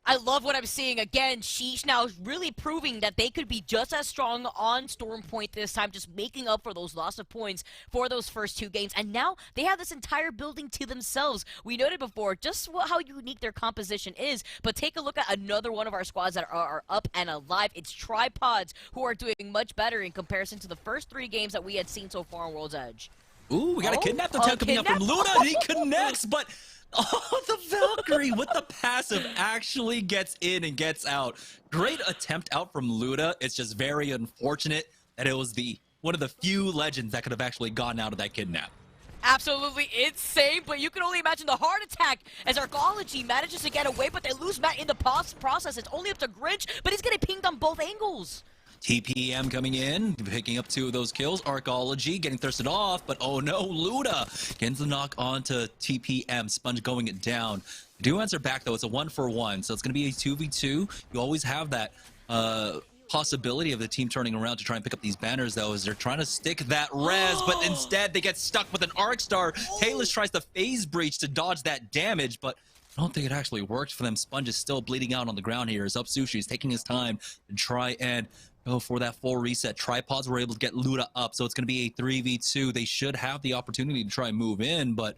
I love what I'm seeing. Again, Sheesh now really proving that they could be just as strong on Storm Point this time, just making up for those loss of points for those first two games. And now they have this entire building to themselves. We noted before just how unique their composition is, but take a look at another one of our squads that are up and alive. It's Tripods, who are doing much better in comparison to the first three games that we had seen so far on World's Edge. Ooh, we got a kidnap attempt coming up from Luna, and he connects, but oh, the Valkyrie with the passive actually gets in and gets out. Great attempt out from Luna. It's just very unfortunate that it was one of the few legends that could have actually gotten out of that kidnap. Absolutely insane, but you can only imagine the heart attack as Arcology manages to get away, but they lose Matt in the process. It's only up to Grinch, but he's getting pinged on both angles. TPM coming in, picking up two of those kills. Arcology getting thirsted off, but oh no, Luda gets the knock onto TPM. Sponge going it down. They do answer back though. It's a 1-for-1, so it's going to be a 2v2. You always have that possibility of the team turning around to try and pick up these banners though, as they're trying to stick that res, but instead they get stuck with an Arc Star. Taylor tries to phase breach to dodge that damage, but I don't think it actually worked for them. Sponge is still bleeding out on the ground here as Up Sushi is taking his time to try and go for that full reset. Tripods were able to get Luda up, so it's going to be a 3v2. They should have the opportunity to try and move in, but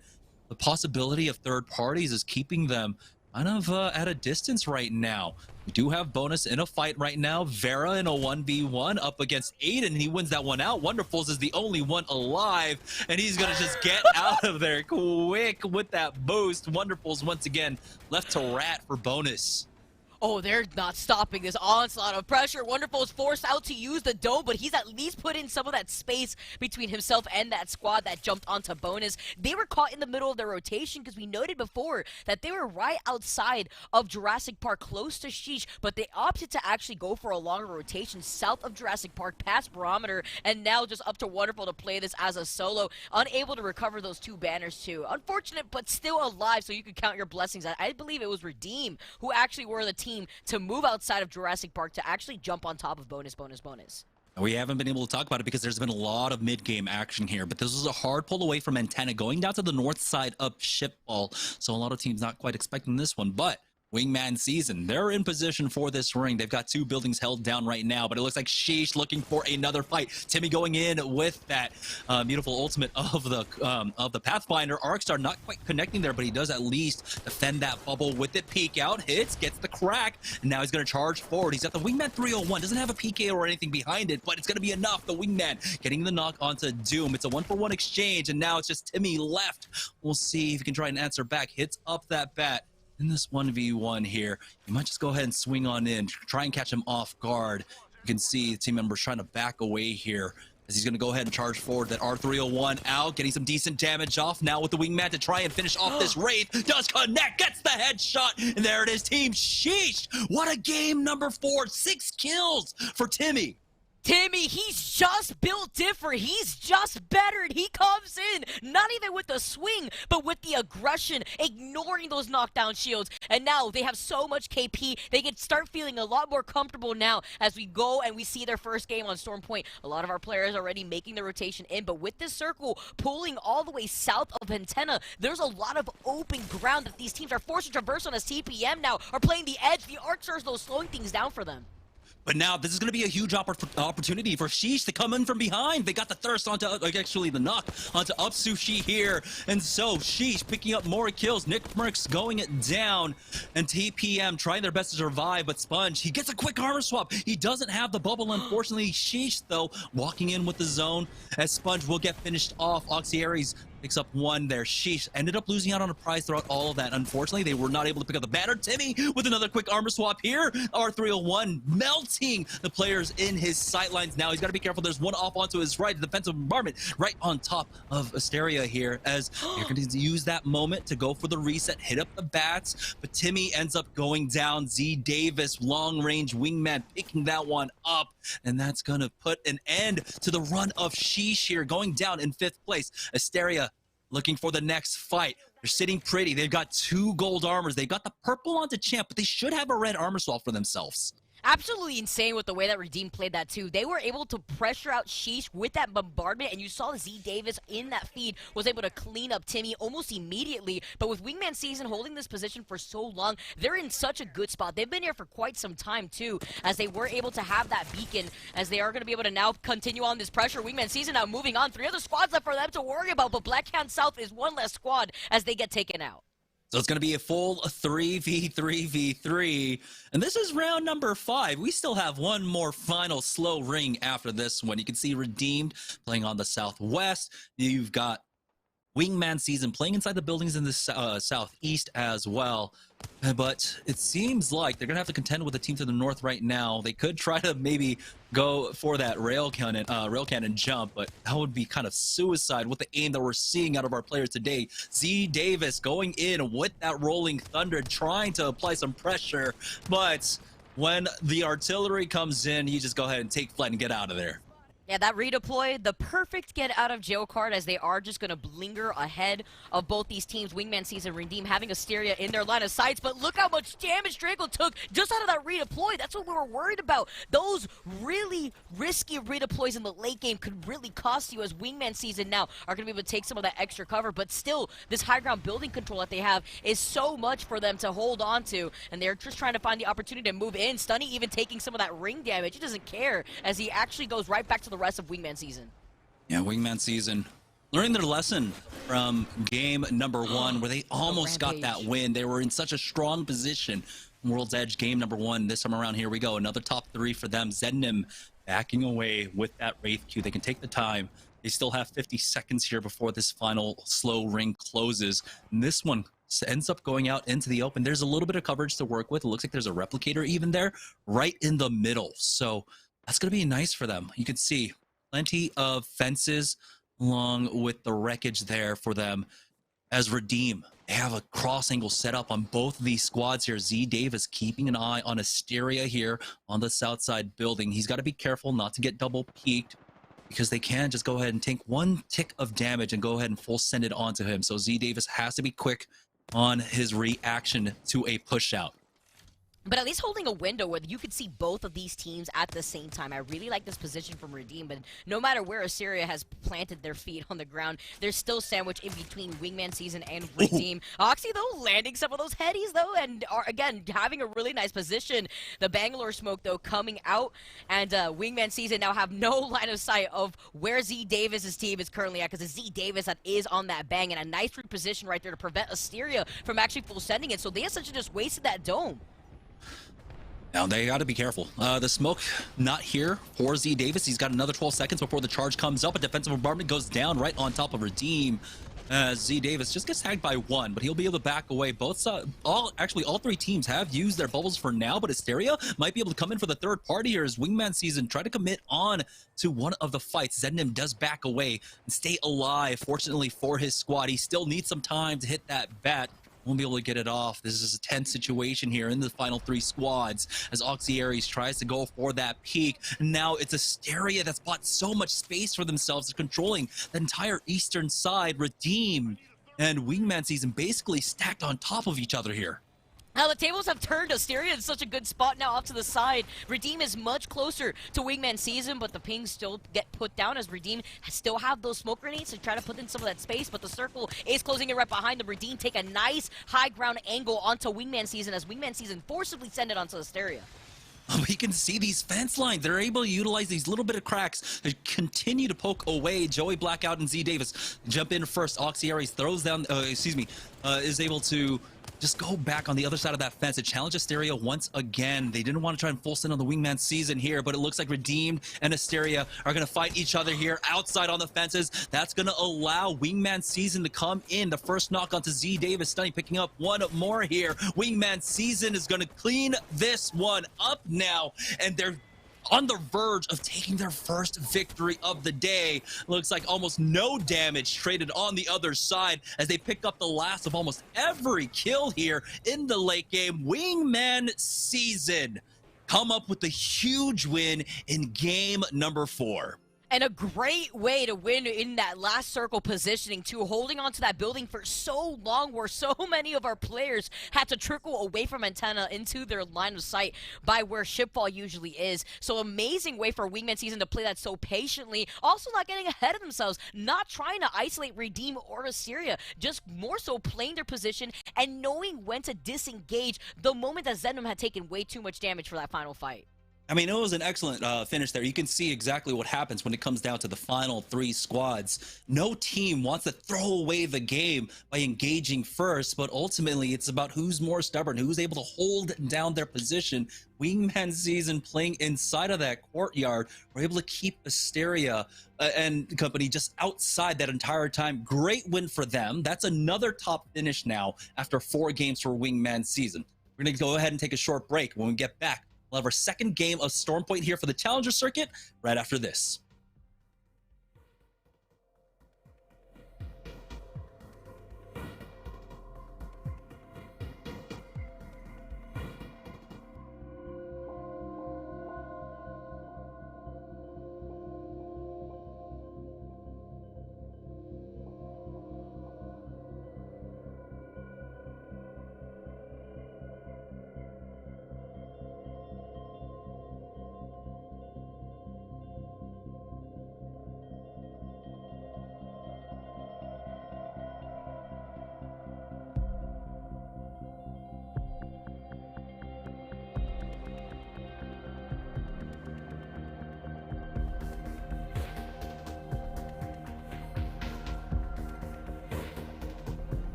the possibility of third parties is keeping them kind of at a distance right now. We do have bonus in a fight right now. Vera in a 1v1 up against Aiden. He wins that one out. Wonderfuls is the only one alive, and he's going to just get out of there quick with that boost. Wonderfuls once again left to rat for bonus. Oh, they're not stopping this onslaught of pressure. Wonderful is forced out to use the dome, but he's at least put in some of that space between himself and that squad that jumped onto bonus. They were caught in the middle of their rotation because we noted before that they were right outside of Jurassic Park, close to Sheesh, but they opted to actually go for a longer rotation south of Jurassic Park, past Barometer, and now just up to Wonderful to play this as a solo, unable to recover those two banners too. Unfortunate, but still alive, so you can count your blessings. I believe it was Redeem who actually were the team to move outside of Jurassic Park to actually jump on top of bonus. We haven't been able to talk about it because there's been a lot of mid-game action here, but this was a hard pull away from Antenna, going down to the north side of Shipball, so a lot of teams not quite expecting this one, but Wingman season, they're in position for this ring. They've got two buildings held down right now, but it looks like Sheesh looking for another fight. Timmy going in with that beautiful ultimate of the Pathfinder. Arcstar not quite connecting there, but he does at least defend that bubble with it. Peek out, hits, gets the crack, and now he's going to charge forward. He's got the Wingman 301, doesn't have a PK or anything behind it, but it's going to be enough. The Wingman getting the knock onto Doom. It's a 1-for-1 exchange, and now it's just Timmy left. We'll see if he can try and answer back. Hits up that bat. In this 1v1 here, you might just go ahead and swing on in, try and catch him off guard. You can see the team members trying to back away here as he's going to go ahead and charge forward. That R301 out, getting some decent damage off now with the Wingman to try and finish off this Wraith. Does connect, gets the headshot, and there it is, Team Sheesh. What a game, number 4, 6 kills for Timmy. Timmy, he's just built different. He's just better, and he comes in, not even with the swing, but with the aggression, ignoring those knockdown shields. And now they have so much KP, they can start feeling a lot more comfortable now as we go and we see their first game on Storm Point. A lot of our players already making the rotation in, but with this circle pulling all the way south of Antenna, there's a lot of open ground that these teams are forced to traverse on as TPM now are playing the edge. The Archers, though, slowing things down for them. But now this is going to be a huge opportunity for Sheesh to come in from behind. They got the thirst onto, actually the knock onto Upsushi here. And so Sheesh picking up more kills. Nick Merckx going down. And TPM trying their best to survive. But Sponge, he gets a quick armor swap. He doesn't have the bubble, unfortunately. Sheesh, though, walking in with the zone as Sponge will get finished off. Oxyaries picks up one there. Sheesh ended up losing out on a prize throughout all of that. Unfortunately, they were not able to pick up the banner. Timmy with another quick armor swap here. R301 melting the players in his sightlines now. He's got to be careful. There's one off onto his right. The defensive bombardment right on top of Asteria here as they're going to use that moment to go for the reset, hit up the bats. But Timmy ends up going down. Z Davis, long range wingman, picking that one up. And that's going to put an end to the run of Sheesh here, going down in 5th place. Asteria looking for the next fight. They're sitting pretty. They've got 2 gold armors. They've got the purple onto Champ, but they should have a red armor swap for themselves. Absolutely insane with the way that Redeem played that too. They were able to pressure out Sheesh with that bombardment, and you saw Z Davis in that feed was able to clean up Timmy almost immediately. But with Wingman Season holding this position for so long, they're in such a good spot. They've been here for quite some time too, as they were able to have that beacon, as they are going to be able to now continue on this pressure. Wingman Season now moving on. 3 other squads left for them to worry about, but Blackhand South is one less squad as they get taken out. So it's going to be a full 3v3v3. And this is round number 5. We still have one more final slow ring after this one. You can see Redeemed playing on the southwest. You've got Wingman Season playing inside the buildings in the southeast as well. But it seems like they're going to have to contend with the team to the north right now. They could try to maybe go for that rail cannon jump, but that would be kind of suicide with the aim that we're seeing out of our players today. Z Davis going in with that rolling thunder, trying to apply some pressure. But when the artillery comes in, you just go ahead and take flight and get out of there. Yeah, that redeploy, the perfect get out of jail card, as they are just going to linger ahead of both these teams. Wingman Season, Redeem having Asteria in their line of sights, but look how much damage Draco took just out of that redeploy. That's what we were worried about. Those really risky redeploys in the late game could really cost you, as Wingman Season now are going to be able to take some of that extra cover, but still, this high ground building control that they have is so much for them to hold on to, and they're just trying to find the opportunity to move in. Stunny even taking some of that ring damage. He doesn't care, as he actually goes right back to the rest of Wingman Season. Yeah, Wingman Season learning their lesson from game number 1, where they almost got that win. They were in such a strong position. World's Edge game number 1 this time around. Here we go, another top 3 for them. Zednim backing away with that Wraith Q. They can take the time. They still have 50 seconds here before this final slow ring closes. And this one ends up going out into the open. There's a little bit of coverage to work with. It looks like there's a replicator even there right in the middle. So that's going to be nice for them. You can see plenty of fences along with the wreckage there for them. As Redeem, they have a cross angle set up on both of these squads here. Z Davis keeping an eye on Asteria here on the south side building. He's got to be careful not to get double peeked, because they can just go ahead and take one tick of damage and go ahead and full send it onto him. So Z Davis has to be quick on his reaction to a push out. But at least holding a window where you could see both of these teams at the same time. I really like this position from Redeem, but no matter where Assyria has planted their feet on the ground, they're still sandwiched in between Wingman Season and Redeem. Oxy, though, landing some of those headies, though, and are, again, having a really nice position. The Bangalore smoke, though, coming out, and Wingman Season now have no line of sight of where Z Davis's team is currently at, because it's Z Davis that is on that bang, and a nice reposition right there to prevent Asteria from actually full sending it, so they essentially just wasted that dome. Now, they got to be careful. The smoke not here for Z Davis. He's got another 12 seconds before the charge comes up. A defensive bombardment goes down right on top of Redeem. Z Davis just gets tagged by 1, but he'll be able to back away. All 3 teams have used their bubbles for now, but Asteria might be able to come in for the third party here as Wingman Season try to commit on to one of the fights. Zednim does back away and stay alive. Fortunately for his squad, he still needs some time to hit that bat. won't be able to get it off. This is a tense situation here in the final 3 squads as ALGS tries to go for that peak. Now it's Asteria that's bought so much space for themselves. They're controlling the entire eastern side. Redeem and Wingman Season basically stacked on top of each other here. Now the tables have turned. Asteria in such a good spot now off to the side. Redeem is much closer to Wingman Season, but the pings still get put down as Redeem still have those smoke grenades to try to put in some of that space, but the circle is closing it right behind them. Redeem take a nice high ground angle onto Wingman Season as Wingman Season forcibly send it onto Asteria. We can see these fence lines. They're able to utilize these little bit of cracks to continue to poke away. Joey Blackout and Z Davis jump in first. ALGS throws down, is able to just go back on the other side of that fence to challenge Asteria once again. They didn't want to try and full send on the Wingman Season here, but it looks like Redeemed and Asteria are going to fight each other here outside on the fences. That's going to allow Wingman Season to come in. The first knock onto Z Davis, Stunning picking up one more here. Wingman Season is going to clean this one up now, and they're on the verge of taking their first victory of the day. Looks like almost no damage traded on the other side as they pick up the last of almost every kill here in the late game. Wingman Season come up with a huge win in game number 4. And a great way to win in that last circle positioning too, holding on to that building for so long where so many of our players had to trickle away from antenna into their line of sight by where shipfall usually is. So amazing way for Wingman Season to play that so patiently, also not getting ahead of themselves, not trying to isolate Redeem or Asteria, just more so playing their position and knowing when to disengage the moment that Zendom had taken way too much damage for that final fight. I mean, it was an excellent finish there. You can see exactly what happens when it comes down to the final 3 squads. No team wants to throw away the game by engaging first, but ultimately it's about who's more stubborn, who's able to hold down their position. Wingman Season playing inside of that courtyard, we're able to keep Asteria and company just outside that entire time. Great win for them. That's another top finish now after 4 games for Wingman Season. We're going to go ahead and take a short break. When we get back, we'll have our second game of Stormpoint here for the Challenger Circuit right after this.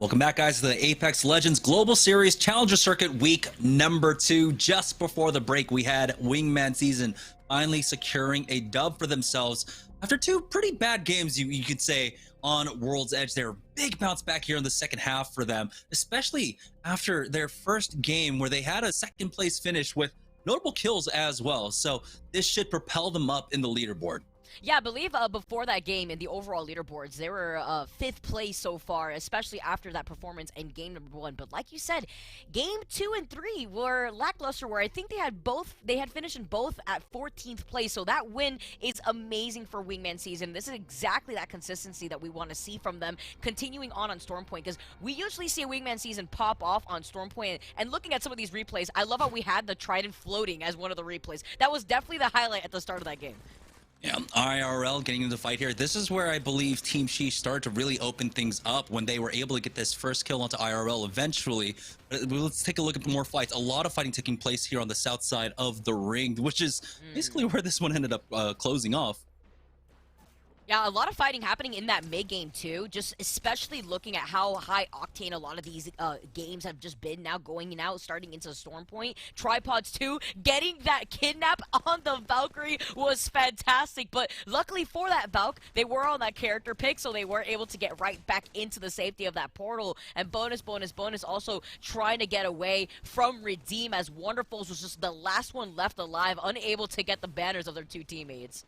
Welcome back, guys, to the Apex Legends Global Series Challenger Circuit week number 2. Just before the break, we had Wingman Season finally securing a dub for themselves after 2 pretty bad games, you could say, on World's Edge. They're a big bounce back here in the second half for them, especially after their first game where they had a second place finish with notable kills as well. So this should propel them up in the leaderboard. Yeah, I believe before that game in the overall leaderboards, they were 5th place so far, especially after that performance in game number 1. But like you said, game 2 and 3 were lackluster, where I think they had finished in both at 14th place. So that win is amazing for Wingman Season. This is exactly that consistency that we want to see from them continuing on Stormpoint, because we usually see a Wingman Season pop off on Stormpoint. And looking at some of these replays, I love how we had the Trident floating as one of the replays. That was definitely the highlight at the start of that game. Yeah, IRL getting into the fight here. This is where I believe Team Sheesh started to really open things up when they were able to get this first kill onto IRL eventually. But let's take a look at more fights. A lot of fighting taking place here on the south side of the ring, which is basically where this one ended up closing off. Yeah, a lot of fighting happening in that mid game too, just especially looking at how high octane a lot of these games have just been now going out, starting into Stormpoint. Tripods 2, getting that kidnap on the Valkyrie was fantastic, but luckily for that Valk, they were on that character pick, so they were able to get right back into the safety of that portal. And bonus, also trying to get away from Redeem, as Wonderfuls was just the last one left alive, unable to get the banners of their 2 teammates.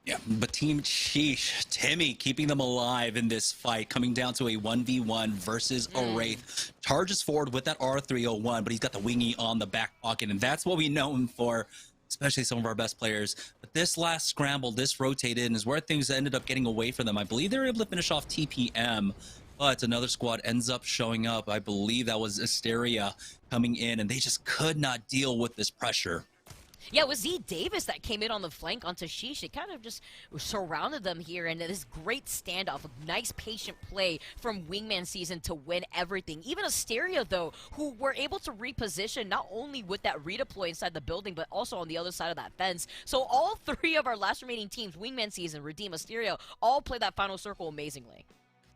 Yeah, but Team Sheesh, Timmy keeping them alive in this fight, coming down to a 1v1 versus a Wraith. Charges forward with that R301, but he's got the wingy on the back pocket, and that's what we know him for, especially some of our best players. But this last scramble, this rotate in, is where things ended up getting away from them. I believe they were able to finish off TPM, but another squad ends up showing up. I believe that was Asteria coming in, and they just could not deal with this pressure. Yeah, it was Z Davis that came in on the flank onto Sheesh. It kind of just surrounded them here, and this great standoff, a nice patient play from Wingman Season to win everything. Even Asteria, though, who were able to reposition not only with that redeploy inside the building, but also on the other side of that fence. So all 3 of our last remaining teams, Wingman Season, Redeem, Asteria, all play that final circle amazingly.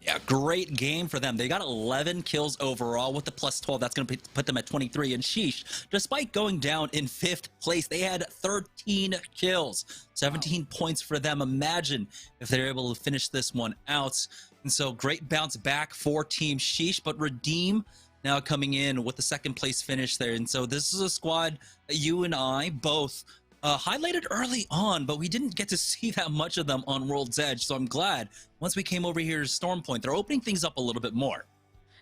Yeah, great game for them. They got 11 kills overall with the plus 12. That's going to put them at 23. And Sheesh, despite going down in 5th place, they had 13 kills, 17 points for them. Imagine if they're able to finish this one out. And so great bounce back for Team Sheesh, but Redeem now coming in with the 2nd place finish there. And so this is a squad that you and I both highlighted early on, but we didn't get to see that much of them on World's Edge. So I'm glad once we came over here to Stormpoint, they're opening things up a little bit more.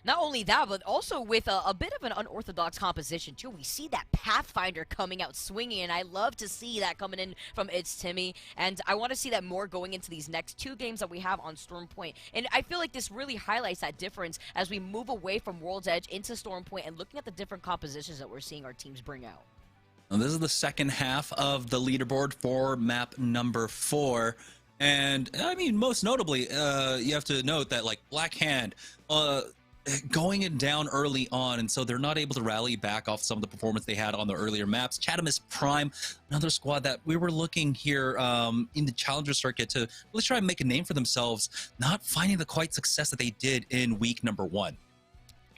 Not only that, but also with a bit of an unorthodox composition, too. We see that Pathfinder coming out swinging, and I love to see that coming in from It's Timmy. And I want to see that more going into these next 2 games that we have on Stormpoint. And I feel like this really highlights that difference as we move away from World's Edge into Stormpoint and looking at the different compositions that we're seeing our teams bring out. Now, this is the second half of the leaderboard for map number 4. And, I mean, most notably, you have to note that, like, Black Hand, going it down early on, and so they're not able to rally back off some of the performance they had on the earlier maps. Chatham is Prime, another squad that we were looking here in the Challenger Circuit to really try and make a name for themselves, not finding the quite success that they did in week number 1.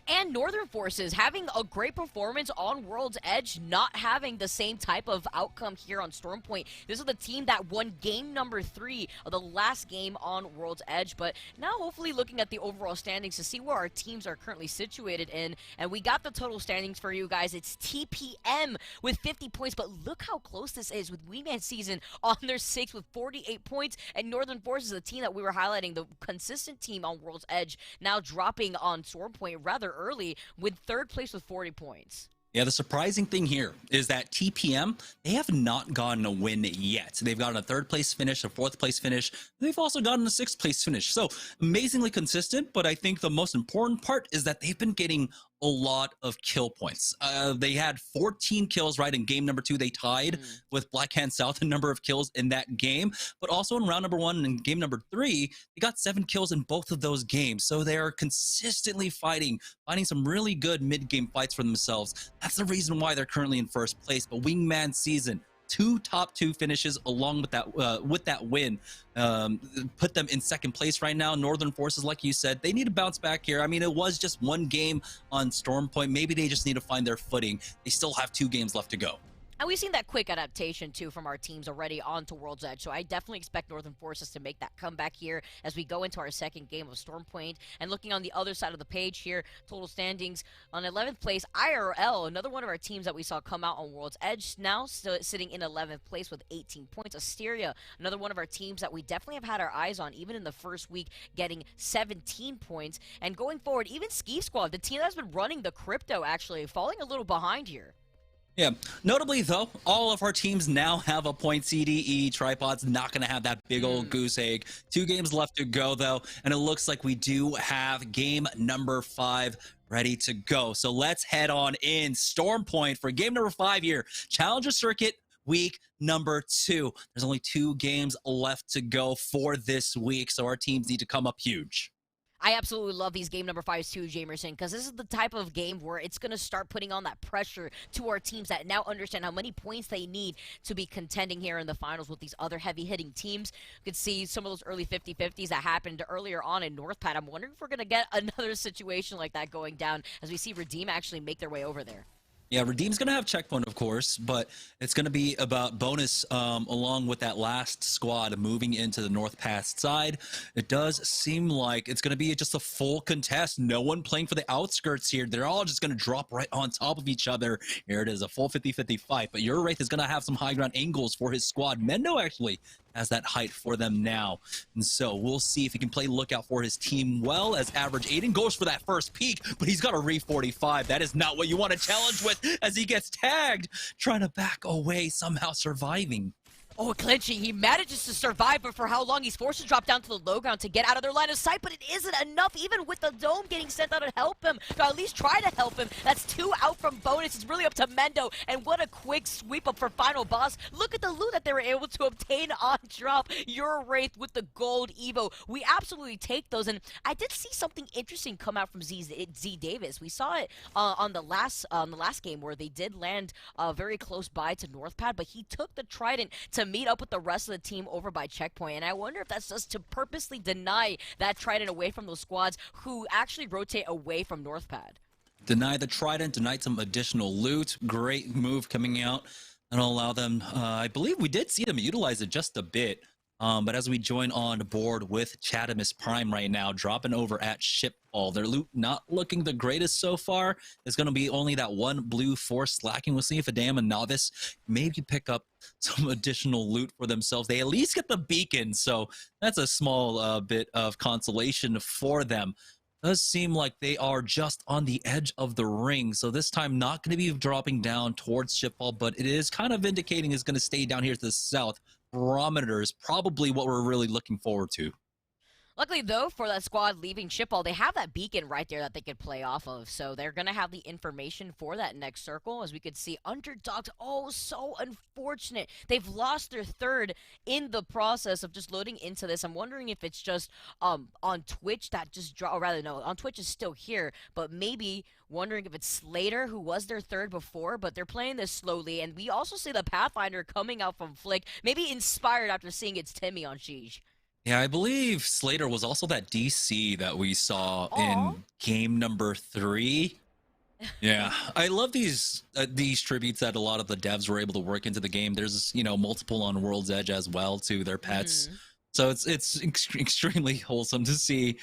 And Northern Forces having a great performance on World's Edge, not having the same type of outcome here on Stormpoint. This is the team that won game number 3 of the last game on World's Edge. But now hopefully looking at the overall standings to see where our teams are currently situated in. And we got the total standings for you guys. It's TPM with 50 points. But look how close this is with Wingman Season on their 6th with 48 points. And Northern Forces, the team that we were highlighting, the consistent team on World's Edge, now dropping on Stormpoint rather early with 3rd place with 40 points. Yeah, the surprising thing here is that TPM, they have not gotten a win yet. They've gotten a 3rd place finish, a 4th place finish. They've also gotten a 6th place finish. So amazingly consistent, but I think the most important part is that they've been getting a lot of kill points. They had 14 kills, right? In game number 2, they tied with Black Hand South in number of kills in that game. But also in round number 1 and game number 3, they got 7 kills in both of those games. So they're consistently finding some really good mid-game fights for themselves. That's the reason why they're currently in 1st place. But Wingman Season, two top 2 finishes along with that win, put them in second place right now. Northern Forces, like you said, they need to bounce back here. I mean, it was just one game on Storm Point. Maybe they just need to find their footing. They still have 2 games left to go. And we've seen that quick adaptation, too, from our teams already onto World's Edge. So I definitely expect Northern Forces to make that comeback here as we go into our second game of Storm Point. And looking on the other side of the page here, total standings on 11th place, IRL, another one of our teams that we saw come out on World's Edge, now sitting in 11th place with 18 points. Asteria, another one of our teams that we definitely have had our eyes on, even in the first week, getting 17 points. And going forward, even Ski Squad, the team that's been running the crypto, actually, falling a little behind here. Yeah, notably though, all of our teams now have a point. CDE, Tripod's not going to have that big old goose egg. 2 games left to go though, and it looks like we do have game number 5 ready to go. So let's head on in. Storm Point for game number 5 here. Challenger Circuit week number 2. There's only 2 games left to go for this week, so our teams need to come up huge. I absolutely love these game number 5s too, Jamerson, because this is the type of game where it's going to start putting on that pressure to our teams that now understand how many points they need to be contending here in the finals with these other heavy-hitting teams. You could see some of those early 50-50s that happened earlier on in Northpad. I'm wondering if we're going to get another situation like that going down as we see Redeem actually make their way over there. Yeah, Redeem's going to have checkpoint, of course, but it's going to be about bonus along with that last squad moving into the North Pass side. It does seem like it's going to be just a full contest. No one playing for the outskirts here. They're all just going to drop right on top of each other. Here it is, a full 50-50 fight, but your Wraith is going to have some high ground angles for his squad. Mendo actually has that height for them now. And so we'll see if he can play lookout for his team well as average. Aiden goes for that first peek, but he's got a re-45. That is not what you want to challenge with as he gets tagged, trying to back away, somehow surviving. Oh, clinching. He manages to survive, but for how long? He's forced to drop down to the low ground to get out of their line of sight, but it isn't enough, even with the dome getting sent out to help him, to at least try to help him. That's 2 out from bonus. It's really up to Mendo, and what a quick sweep up for final boss. Look at the loot that they were able to obtain on drop. Your Wraith with the gold Evo. We absolutely take those, and I did see something interesting come out from Z Davis. We saw it on the last game where they did land very close by to Northpad, but he took the Trident to meet up with the rest of the team over by checkpoint, and I wonder if that's just to purposely deny that Trident away from those squads who actually rotate away from Northpad. Deny the Trident, denied some additional loot. Great move coming out and allow them, I believe we did see them utilize it just a bit. But as we join on board with Chatamus Prime right now, dropping over at Shipfall, their loot not looking the greatest so far. It's going to be only that 1 blue force slacking. We'll see if Adam and Novice maybe pick up some additional loot for themselves. They at least get the beacon, so that's a small bit of consolation for them. Does seem like they are just on the edge of the ring, so this time not going to be dropping down towards Shipfall, but it is kind of indicating it's going to stay down here to the south. Barometer is probably what we're really looking forward to. Luckily, though, for that squad leaving Shipfall, they have that beacon right there that they could play off of. So they're going to have the information for that next circle. As we could see, Underdogs, oh, so unfortunate. They've lost their third in the process of just loading into this. I'm wondering if it's just on Twitch that just or rather, no, on Twitch is still here, but maybe wondering if it's Slater who was their third before, but they're playing this slowly. And we also see the Pathfinder coming out from Flick, maybe inspired after seeing it's Timmy on Sheesh. Yeah, I believe Slater was also that DC that we saw in game number 3. Yeah, I love these tributes that a lot of the devs were able to work into the game. There's, you know, multiple on World's Edge as well to their pets. So it's extremely wholesome to see.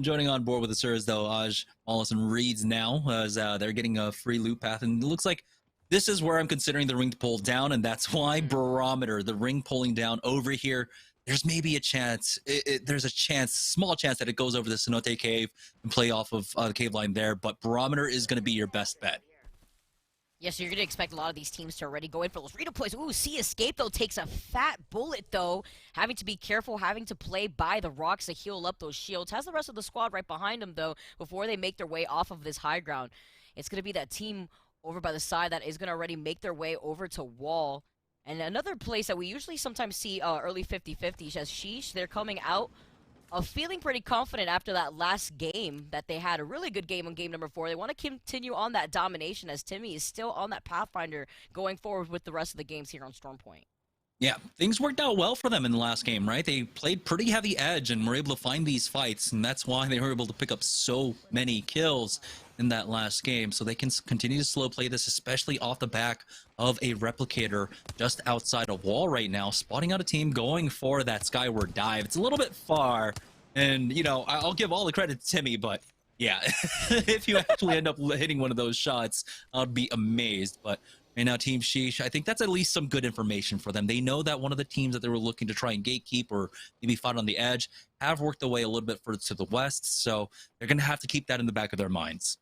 Joining on board with the Sirs, though, Aj, Wallace, and Reeds now, as they're getting a free loot path. And it looks like this is where I'm considering the ring to pull down, and that's why Barometer, the ring pulling down over here. There's maybe a chance, there's a chance, small chance that it goes over the Cenote Cave and play off of the cave line there, but Barometer is going to be your best bet. Yeah, so you're going to expect a lot of these teams to already go in for those redeploys. Ooh, See Escape, though, takes a fat bullet, though. Having to be careful, having to play by the rocks to heal up those shields. Has the rest of the squad right behind him, though, before they make their way off of this high ground. It's going to be that team over by the side that is going to already make their way over to Wall. And another place that we usually sometimes see early 50-50s as Sheesh, they're coming out Feeling pretty confident after that last game that they had a really good game on game number 4. They want to continue on that domination as Timmy is still on that Pathfinder going forward with the rest of the games here on Stormpoint. Yeah, things worked out well for them in the last game, right? They played pretty heavy edge and were able to find these fights, and that's why they were able to pick up so many kills in that last game. So they can continue to slow play this, especially off the back of a replicator just outside of wall right now, spotting out a team going for that skyward dive. It's a little bit far, and, you know, I'll give all the credit to Timmy, but yeah, if you actually end up hitting one of those shots, I'd be amazed. But right now, Team Sheesh, I think that's at least some good information for them. They know that one of the teams that they were looking to try and gatekeep or maybe fight on the edge have worked away a little bit further to the west, so they're going to have to keep that in the back of their minds.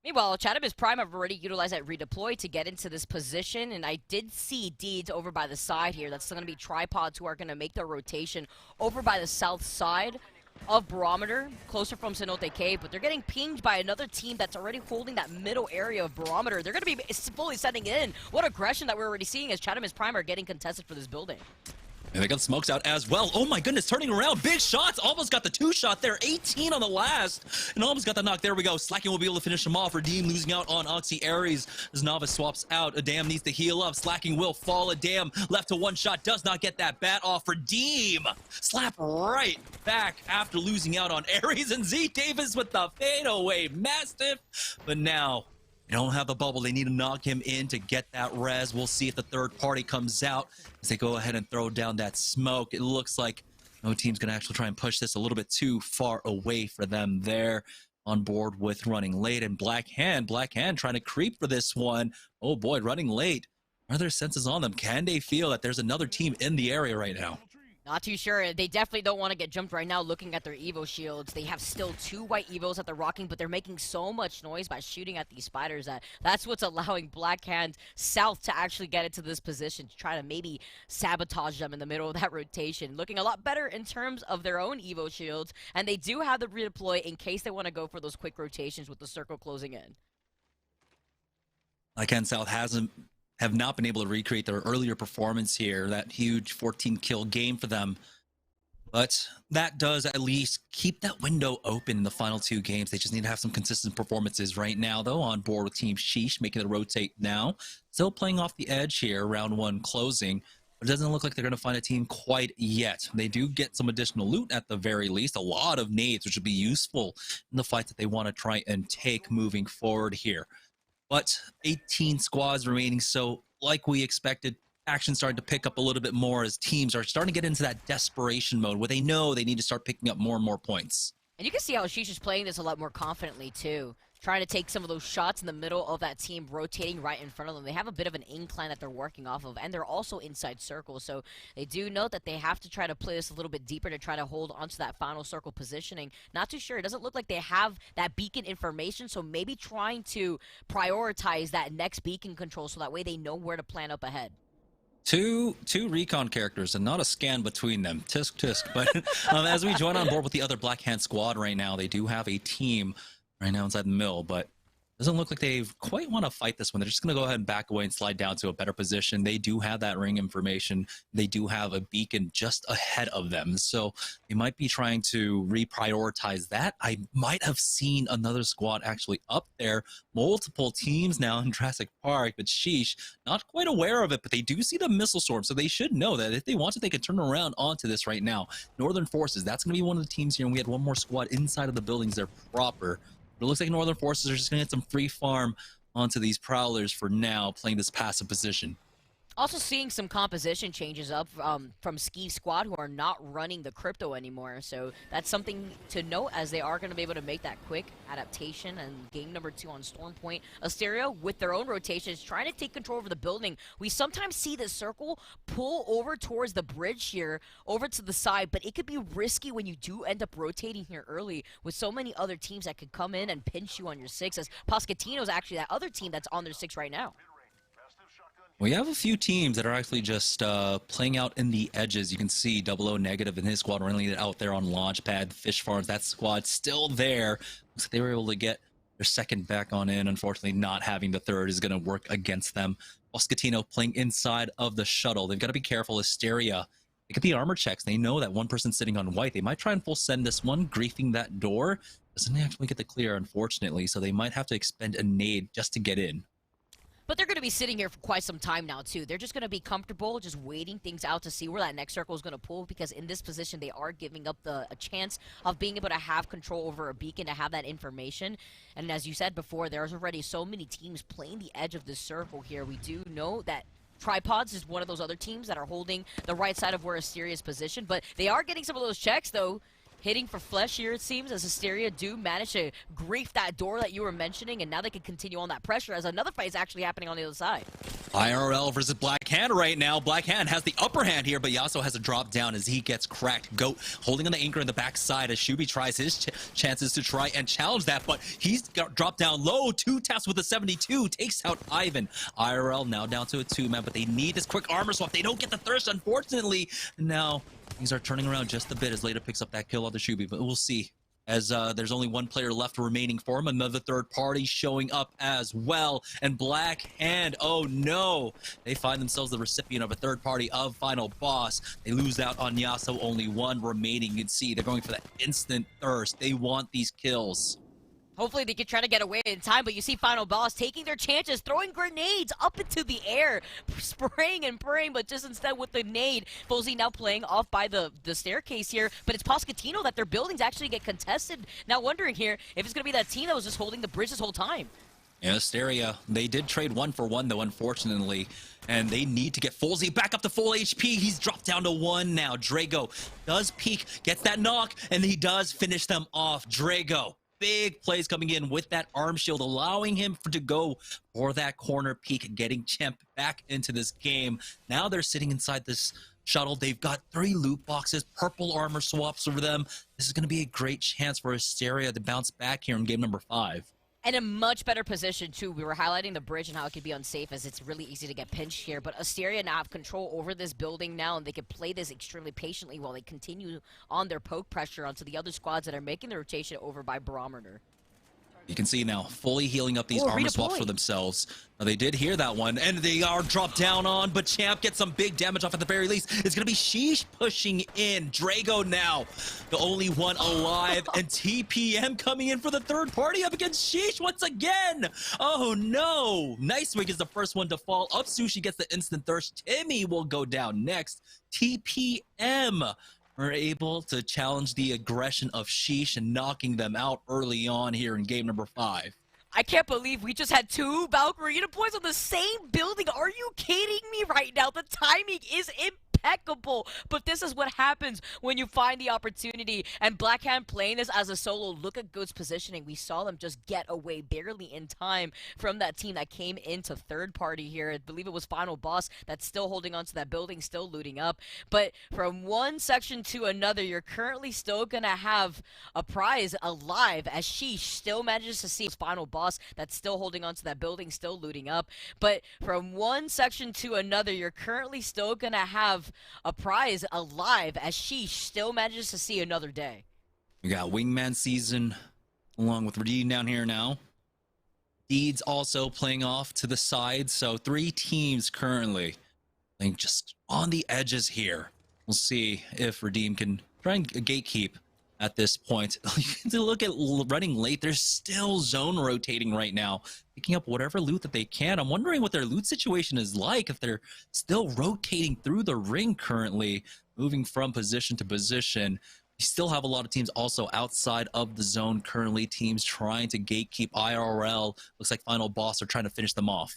Meanwhile, Chatham's Prime have already utilized that redeploy to get into this position, and I did see Deeds over by the side here. That's going to be Tripods who are going to make their rotation over by the south side of Barometer, closer from Cenote Cave, but they're getting pinged by another team that's already holding that middle area of Barometer. They're going to be fully setting in. What aggression that we're already seeing as Chatham's Prime are getting contested for this building. And they got smokes out as well. Oh my goodness, turning around. Big shots. Almost got the 2-shot there. 18 on the last. And almost got the knock. There we go. Slacking will be able to finish him off. Redeem losing out on Oxy Ares as Novice swaps out. Adam needs to heal up. Slacking will fall. Adam left to 1 shot. Does not get that bat off. Redeem. Slap right back after losing out on Ares. And Z Davis with the fadeaway. Mastiff. But now they don't have the bubble. They need to knock him in to get that res. We'll see if the third party comes out as they go ahead and throw down that smoke. It looks like no team's going to actually try and push this a little bit too far away for them there. On board with running late, and Black Hand trying to creep for this one. Oh boy, running late. Are their senses on them? Can they feel that there's another team in the area right now? Not too sure. They definitely don't want to get jumped right now looking at their Evo shields. They have still 2 white Evos that they're rocking, but they're making so much noise by shooting at these spiders that's what's allowing Black Hand South to actually get into this position to try to maybe sabotage them in the middle of that rotation. Looking a lot better in terms of their own Evo shields, and they do have the redeploy in case they want to go for those quick rotations with the circle closing in. Black Hand South have not been able to recreate their earlier performance here, that huge 14-kill game for them. But that does at least keep that window open in the final 2 games. They just need to have some consistent performances right now, though, on board with Team Sheesh, making the rotate now. Still playing off the edge here, round 1 closing. But it doesn't look like they're going to find a team quite yet. They do get some additional loot at the very least, a lot of nades, which would be useful in the fight that they want to try and take moving forward here. But 18 squads remaining, so like we expected, action starting to pick up a little bit more as teams are starting to get into that desperation mode where they know they need to start picking up more and more points. And you can see how Sheesh is playing this a lot more confidently, too. Trying to take some of those shots in the middle of that team, rotating right in front of them. They have a bit of an incline that they're working off of, and they're also inside circle. So they do know that they have to try to play this a little bit deeper to try to hold onto that final circle positioning. Not too sure. It doesn't look like they have that beacon information, so maybe trying to prioritize that next beacon control so that way they know where to plan up ahead. Two recon characters and not a scan between them. Tisk tisk. But as we join on board with the other Black Hand squad right now, they do have a team right now inside the mill, but doesn't look like they quite want to fight this one. They're just going to go ahead and back away and slide down to a better position. They do have that ring information. They do have a beacon just ahead of them, so they might be trying to reprioritize that. I might have seen another squad actually up there. Multiple teams now in Jurassic Park, but sheesh, not quite aware of it, but they do see the missile storm, so they should know that if they want to, they can turn around onto this right now. Northern Forces, that's going to be one of the teams here, and we had one more squad inside of the buildings there proper. But it looks like Northern Forces are just going to get some free farm onto these Prowlers for now, playing this passive position. Also seeing some composition changes up from Ski Squad, who are not running the crypto anymore. So that's something to note, as they are going to be able to make that quick adaptation. And game number 2 on Stormpoint. Asteria, with their own rotations, trying to take control over the building. We sometimes see the circle pull over towards the bridge here, over to the side. But it could be risky when you do end up rotating here early, with so many other teams that could come in and pinch you on your 6. As Poscatino's actually that other team that's on their 6 right now. We have a few teams that are actually just playing out in the edges. You can see 00 negative and his squad running it out there on Launchpad. Fish Farms, that squad still there. Looks like they were able to get their second back on in. Unfortunately, not having the third is going to work against them. Poscatino playing inside of the shuttle. They've got to be careful. Hysteria They get the armor checks. They know that one person's sitting on white. They might try and full send this one, griefing that door. Doesn't actually get the clear, unfortunately, so they might have to expend a nade just to get in. But they're going to be sitting here for quite some time now, too. They're just going to be comfortable, just waiting things out to see where that next circle is going to pull, because in this position, they are giving up a chance of being able to have control over a beacon, to have that information. And as you said before, there's already so many teams playing the edge of this circle here. We do know that Tripods is one of those other teams that are holding the right side of where Asteria is positioned, but they are getting some of those checks, though. Hitting for flesh here, it seems, as Asteria do manage to grief that door that you were mentioning, and now they can continue on that pressure as another fight is actually happening on the other side. IRL versus Black Hand right now. Black Hand has the upper hand here, but he also has a drop down as he gets cracked. Goat holding on the anchor in the backside as Shubi tries his chances to try and challenge that, but he's got dropped down low. 2 taps with a 72, takes out Ivan. IRL now down to a 2-man, but they need this quick armor swap. They don't get the thirst, unfortunately. Now things are turning around just a bit as Leda picks up that kill on the Shubi, but we'll see. As there's only one player left remaining for him. Another third party showing up as well. And Black Hand, oh no. They find themselves the recipient of a third party of Final Boss. They lose out on Yasuo, only one remaining. You can see they're going for that instant thirst. They want these kills. Hopefully they can try to get away in time, but you see Final Boss taking their chances, throwing grenades up into the air, spraying and praying, but just instead with the nade. Fozy now playing off by the staircase here, but it's Poscatino that their buildings actually get contested. Now wondering here if it's going to be that team that was just holding the bridge this whole time. Yeah, Asteria, they did trade 1-for-1 though, unfortunately, and they need to get Fozy back up to full HP. He's dropped down to 1 now. Drago does peek, gets that knock, and he does finish them off. Drago. Big plays coming in with that arm shield, allowing him to go for that corner peek, getting Champ back into this game. Now they're sitting inside this shuttle. They've got 3 loot boxes, purple armor swaps over them. This is going to be a great chance for Asteria to bounce back here in game number 5. And a much better position, too. We were highlighting the bridge and how it could be unsafe, as it's really easy to get pinched here. But Asteria now have control over this building now, and they can play this extremely patiently while they continue on their poke pressure onto the other squads that are making the rotation over by Barometer. You can see now, fully healing up these armor swaps for themselves. Now, they did hear that one, and they are dropped down on, but Champ gets some big damage off at the very least. It's going to be Sheesh pushing in. Drago now, the only one alive, and TPM coming in for the third party up against Sheesh once again. Oh, no. Nicewig is the first one to fall. Up Sushi gets the instant thirst. Timmy will go down next. TPM are able to challenge the aggression of Sheesh and knocking them out early on here in game number 5. I can't believe we just had 2 Valkyrie points on the same building. Are you kidding me right now? The timing is impeccable. But this is what happens when you find the opportunity. And Blackhand playing this as a solo. Look at Good's positioning. We saw them just get away barely in time from that team that came into third party here. I believe it was Final Boss that's still holding on to that building, still looting up. But from one section to another, you're currently still going to have a prize alive, as Sheesh still manages to see Final Boss that's still holding on to that building, still looting up. But from one section to another, you're currently still going to have a prize alive, as Sheesh still manages to see another day. We got Wingman Season along with Redeem down here now. Deeds also playing off to the side, so 3 teams currently playing just on the edges here. We'll see if Redeem can try and gatekeep at this point. To look at running late, they're still zone rotating right now, picking up whatever loot that they can. I'm wondering what their loot situation is like, if they're still rotating through the ring currently, moving from position to position. You still have a lot of teams also outside of the zone currently, teams trying to gatekeep IRL. Looks like Final Boss are trying to finish them off.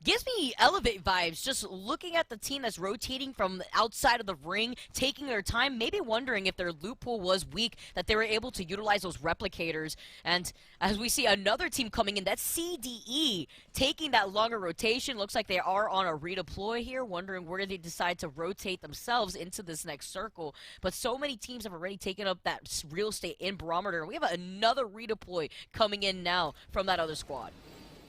Gives me Elevate vibes, just looking at the team that's rotating from outside of the ring, taking their time, maybe wondering if their loot pool was weak, that they were able to utilize those replicators. And as we see another team coming in, that's CDE, taking that longer rotation. Looks like they are on a redeploy here, wondering where they decide to rotate themselves into this next circle. But so many teams have already taken up that real estate in Barometer, and we have another redeploy coming in now from that other squad.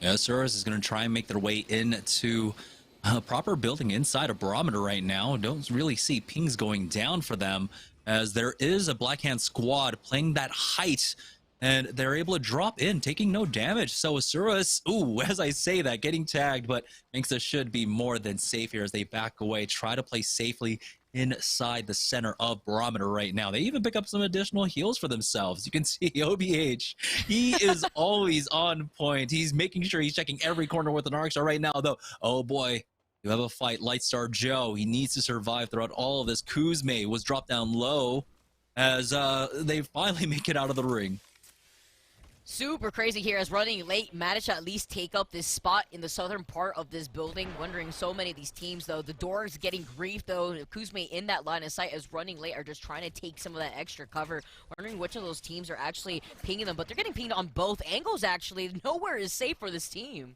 Yeah, Suros is going to try and make their way into a proper building inside of Barometer right now. Don't really see pings going down for them, as there is a Blackhand squad playing that height, and they're able to drop in, taking no damage. So Asuras, ooh, as I say that, getting tagged, but Minxa should be more than safe here as they back away, try to play safely inside the center of Barometer right now. They even pick up some additional heals for themselves. You can see OBH, he is always on point. He's making sure he's checking every corner with an arc star right now, though. Oh boy, you have a fight. Lightstar Joe, he needs to survive throughout all of this. Kuzme was dropped down low as they finally make it out of the ring. Super crazy here as Running Late managed to at least take up this spot in the southern part of this building. Wondering so many of these teams, though. The doors getting griefed, though. Kuzme in that line of sight as Running Late are just trying to take some of that extra cover. Wondering which of those teams are actually pinging them, but they're getting pinged on both angles, actually. Nowhere is safe for this team.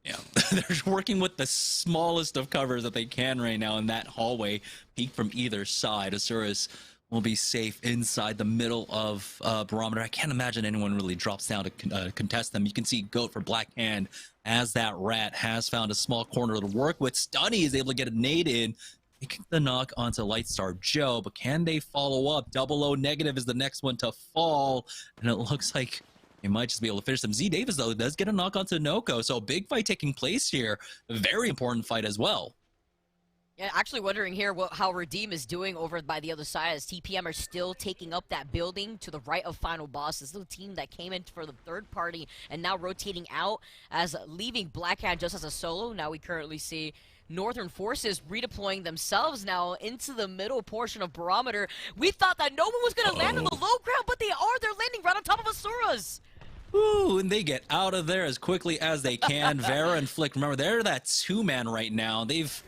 Yeah, they're working with the smallest of covers that they can right now in that hallway. Peek from either side. Asuras will be safe inside the middle of Barometer. I can't imagine anyone really drops down to contest them. You can see Goat for Black Hand as that rat has found a small corner to work with. Stunny is able to get a nade in, making the knock onto Lightstar Joe, but can they follow up? Double O negative is the next one to fall, and it looks like they might just be able to finish them. Z Davis, though, does get a knock onto Noko, so a big fight taking place here. A very important fight as well. Yeah, actually wondering here how Redeem is doing over by the other side as TPM are still taking up that building to the right of Final Boss. This little team that came in for the third party and now rotating out as leaving Blackhand just as a solo. Now we currently see Northern Forces redeploying themselves now into the middle portion of Barometer. We thought that no one was going to land on the low ground, but they are. They're landing right on top of Asuras. Ooh, and they get out of there as quickly as they can. Vera and Flick, remember, they're that two-man right now. They've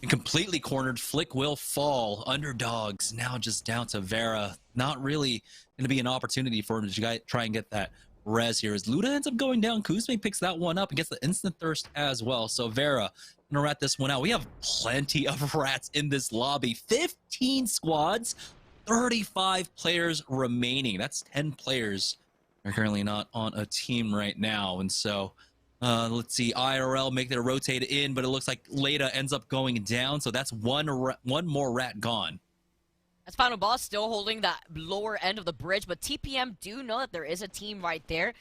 completely cornered. Flick will fall. Underdogs now just down to Vera. Not really going to be an opportunity for him to try and get that res here. As Luda ends up going down, Kuzme picks that one up and gets the instant thirst as well. So Vera gonna rat this one out. We have plenty of rats in this lobby. 15 squads, 35 players remaining. That's 10 players are currently not on a team right now. And so let's see, IRL make their rotate in, but it looks like Leda ends up going down, so that's one more rat gone. As Final Boss still holding that lower end of the bridge, but TPM do know that there is a team right there,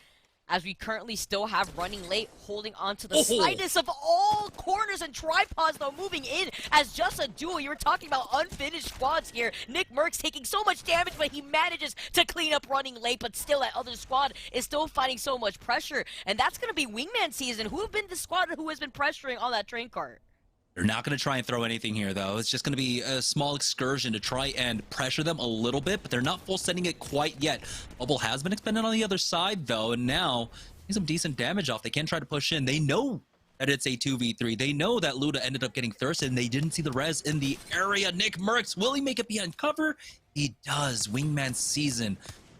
as we currently still have Running Late holding on to the slightest of all corners and tripods, though, moving in as just a duo. You were talking about unfinished squads here. Nick Merckx taking so much damage, but he manages to clean up Running Late, but still that other squad is still fighting so much pressure. And that's going to be Wingman season. Who have been the squad who has been pressuring on that train cart? They're not going to try and throw anything here, though. It's just going to be a small excursion to try and pressure them a little bit, but they're not full sending it quite yet. Bubble has been expended on the other side, though, and now some decent damage off. They can try to push in. They know that it's a 2v3. They know that Luda ended up getting thirsted, and they didn't see the res in the area. Nick Merckx, will he make it behind cover? He does. Wingman season.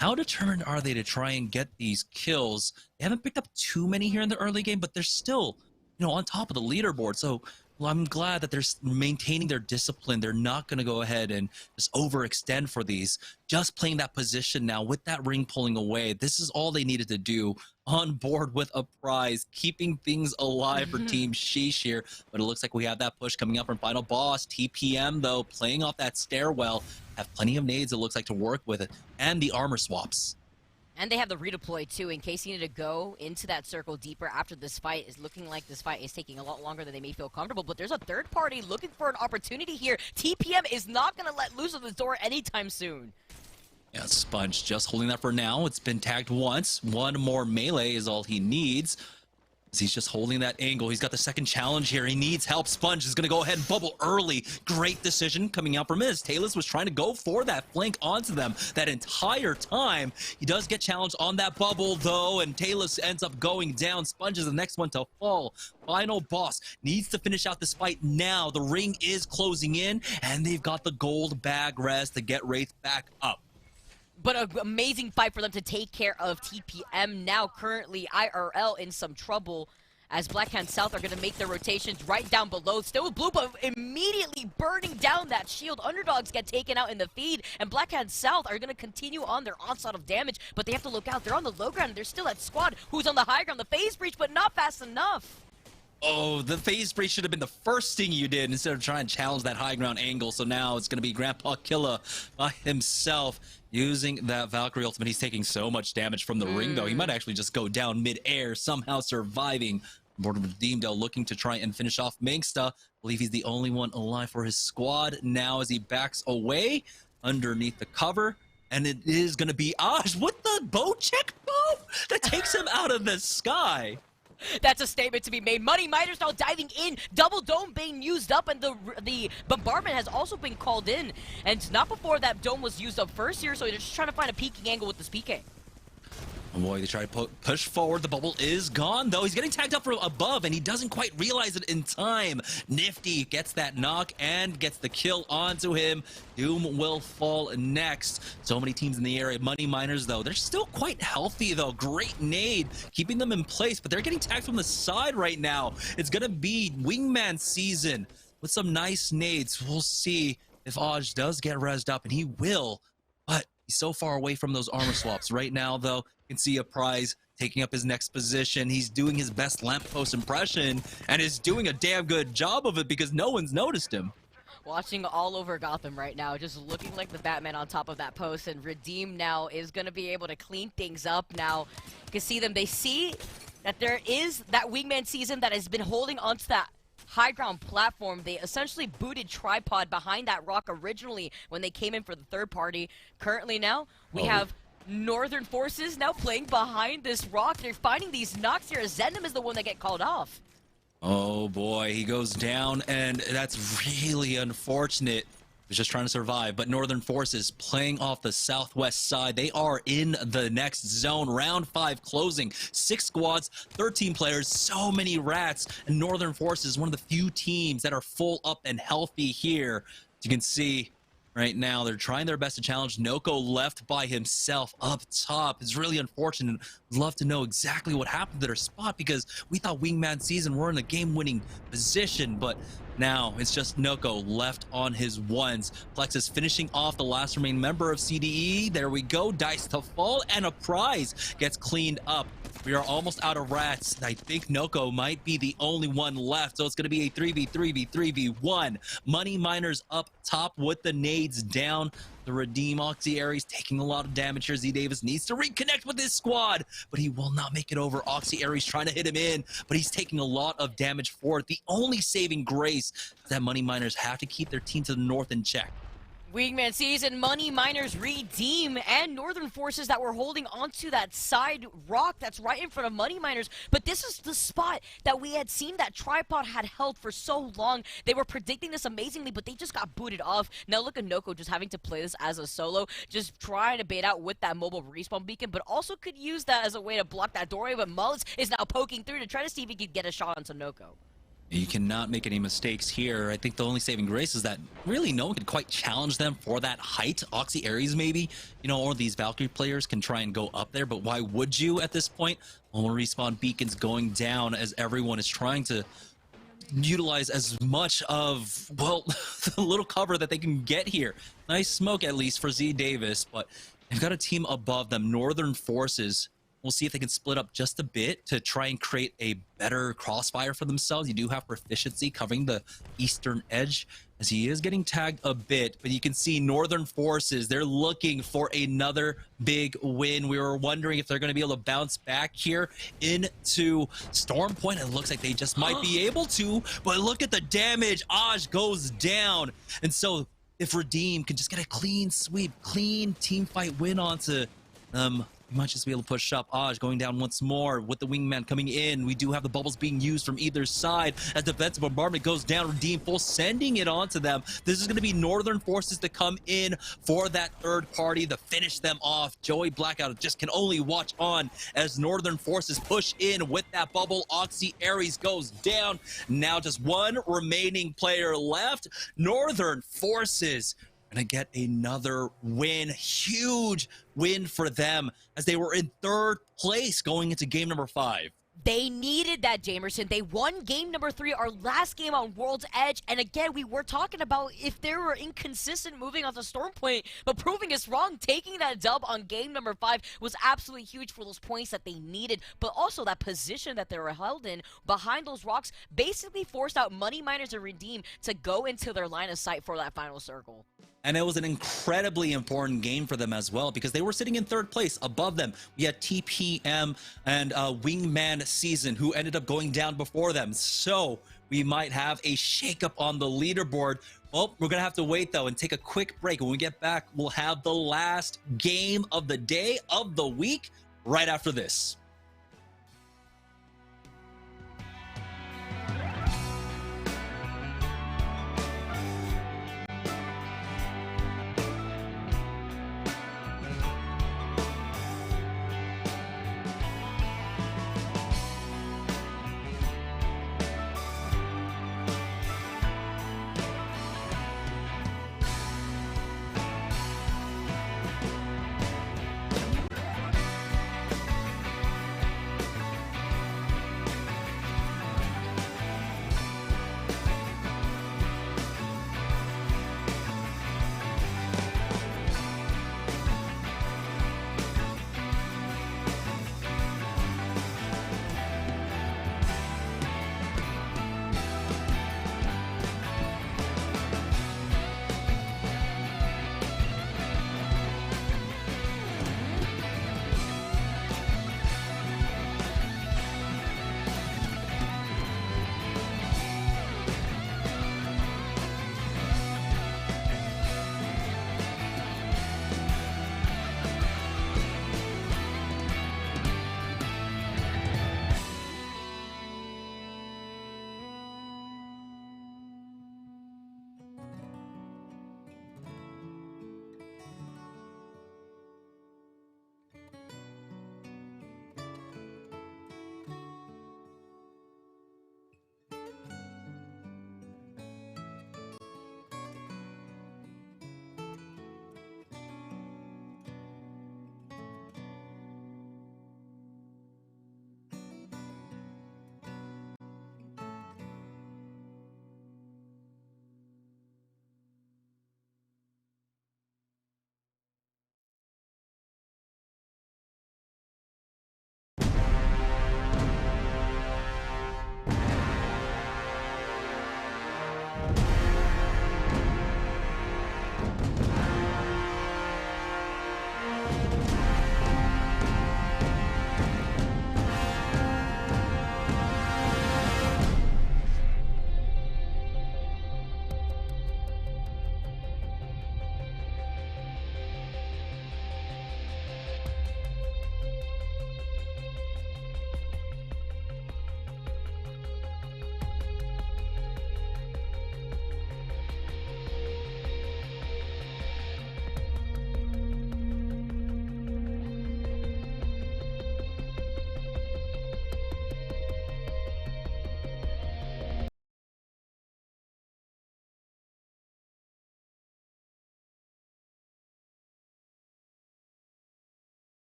How determined are they to try and get these kills? They haven't picked up too many here in the early game, but they're still, on top of the leaderboard. So I'm glad that they're maintaining their discipline. They're not going to go ahead and just overextend for these. Just playing that position now with that ring pulling away. This is all they needed to do. On board with a prize, keeping things alive for Team Sheesh here. But it looks like we have that push coming up from Final Boss. TPM, though, playing off that stairwell. Have plenty of nades, it looks like, to work with it. And the armor swaps. And they have the redeploy, too, in case you need to go into that circle deeper after this fight. It's looking like this fight is taking a lot longer than they may feel comfortable, but there's a third party looking for an opportunity here. TPM is not going to let loose of the door anytime soon. Yeah, Sponge just holding that for now. It's been tagged once. One more melee is all he needs. He's just holding that angle. He's got the second challenge here. He needs help. Sponge is going to go ahead and bubble early. Great decision coming out from Miz. Talus was trying to go for that flank onto them that entire time. He does get challenged on that bubble, though, and Talus ends up going down. Sponge is the next one to fall. Final Boss needs to finish out this fight now. The ring is closing in, and they've got the gold bag res to get Wraith back up. But an amazing fight for them to take care of TPM. Now currently IRL in some trouble as Blackhand South are going to make their rotations right down below. Still blue, but immediately burning down that shield. Underdogs get taken out in the feed, and Blackhand South are going to continue on their onslaught of damage, but they have to look out. They're on the low ground, and there's still that squad who's on the high ground. The phase breach, but not fast enough. Oh, the phase breach should have been the first thing you did instead of trying to challenge that high ground angle. So now it's going to be Grandpa Killa by himself using that Valkyrie ultimate. He's taking so much damage from the ring, though. He might actually just go down mid-air, somehow surviving. Board of Redeemdale looking to try and finish off Mangsta. I believe he's the only one alive for his squad now as he backs away underneath the cover. And it is going to be Aj with the bow check bow that takes him out of the sky. That's a statement to be made. Money Miners now diving in. Double dome being used up, and the bombardment has also been called in. And not before that dome was used up first here, so they're just trying to find a peeking angle with this PK. Oh boy, they try to push forward. The bubble is gone, though. He's getting tagged up from above, and he doesn't quite realize it in time. Nifty gets that knock and gets the kill onto him. Doom will fall next. So many teams in the area. Money Miners, though, they're still quite healthy, though. Great nade, keeping them in place, but they're getting tagged from the side right now. It's going to be Wingman season with some nice nades. We'll see if Aj does get rezzed up, and he will, but he's so far away from those armor swaps. Right now, though, can see a prize taking up his next position. He's doing his best lamppost impression and is doing a damn good job of it because no one's noticed him. Watching all over Gotham right now, just looking like the Batman on top of that post, and Redeem now is going to be able to clean things up now. You can see them. They see that there is that Wingman season that has been holding onto that high ground platform. They essentially booted Tripod behind that rock originally when they came in for the third party. Currently now, we have Northern Forces now playing behind this rock. They're finding these knocks here. Zendam is the one that get called off. Oh boy, he goes down, and that's really unfortunate. He's just trying to survive, but Northern Forces playing off the southwest side. They are in the next zone. Round 5 closing. 6 squads, 13 players, so many rats. And Northern Forces, one of the few teams that are full up and healthy here. As you can see, right now, they're trying their best to challenge. Noko left by himself up top. It's really unfortunate. I'd love to know exactly what happened to their spot because we thought Wingman season were in a game-winning position, but now it's just Noko left on his ones. Plexus finishing off the last remaining member of CDE. There we go. Dice to fall, and a prize gets cleaned up. We are almost out of rats. I think Noko might be the only one left, so it's going to be a 3v3v3v1. Money Miners up top with the nades down. The Redeem Oxy Aries taking a lot of damage here. Z Davis needs to reconnect with his squad, but he will not make it over. Oxy Aries trying to hit him in, but he's taking a lot of damage for it. The only saving grace is that Money Miners have to keep their team to the north in check. Wingman season, Money Miners, Redeem, and Northern Forces that were holding onto that side rock that's right in front of Money Miners. But this is the spot that we had seen that Tripod had held for so long. They were predicting this amazingly, but they just got booted off. Now look at Noko just having to play this as a solo, just trying to bait out with that mobile respawn beacon, but also could use that as a way to block that doorway. But Mullets is now poking through to try to see if he could get a shot onto Noko. You cannot make any mistakes here. I think the only saving grace is that really no one could quite challenge them for that height. Oxy Aries maybe, you know, or these Valkyrie players can try and go up there, but why would you at this point? Well, respawn beacons going down as everyone is trying to utilize as much of, well, the little cover that they can get here. Nice smoke at least for Z Davis, but they've got a team above them, Northern Forces. We'll see if they can split up just a bit to try and create a better crossfire for themselves. You do have proficiency covering the eastern edge as he is getting tagged a bit, but you can see Northern Forces, they're looking for another big win. We were wondering if they're going to be able to bounce back here into Storm Point. It looks like they just might be able to, but look at the damage. Aj goes down. And so if Redeem can just get a clean sweep, clean team fight win onto them, we might just be able to push up. Aj going down once more with the Wingman coming in. We do have the bubbles being used from either side as defensive bombardment goes down. Redeem full sending it onto them. This is going to be Northern Forces to come in for that third party to finish them off. Joey Blackout just can only watch on as Northern Forces push in with that bubble. Oxy Aries goes down. Now just one remaining player left. Northern Forces gonna get another win. Huge win for them as they were in third place going into game number 5. They needed that, Jamerson. They won game number 3, our last game on World's Edge. And again, we were talking about if they were inconsistent moving off the Storm Point, but proving us wrong. Taking that dub on game number 5 was absolutely huge for those points that they needed, but also that position that they were held in behind those rocks basically forced out Money Miners and Redeem to go into their line of sight for that final circle. And it was an incredibly important game for them as well because they were sitting in third place. Above them, we had TPM and Wingman Season, who ended up going down before them. So we might have a shakeup on the leaderboard. Well, we're going to have to wait, though, and take a quick break. When we get back, we'll have the last game of the day, of the week, right after this.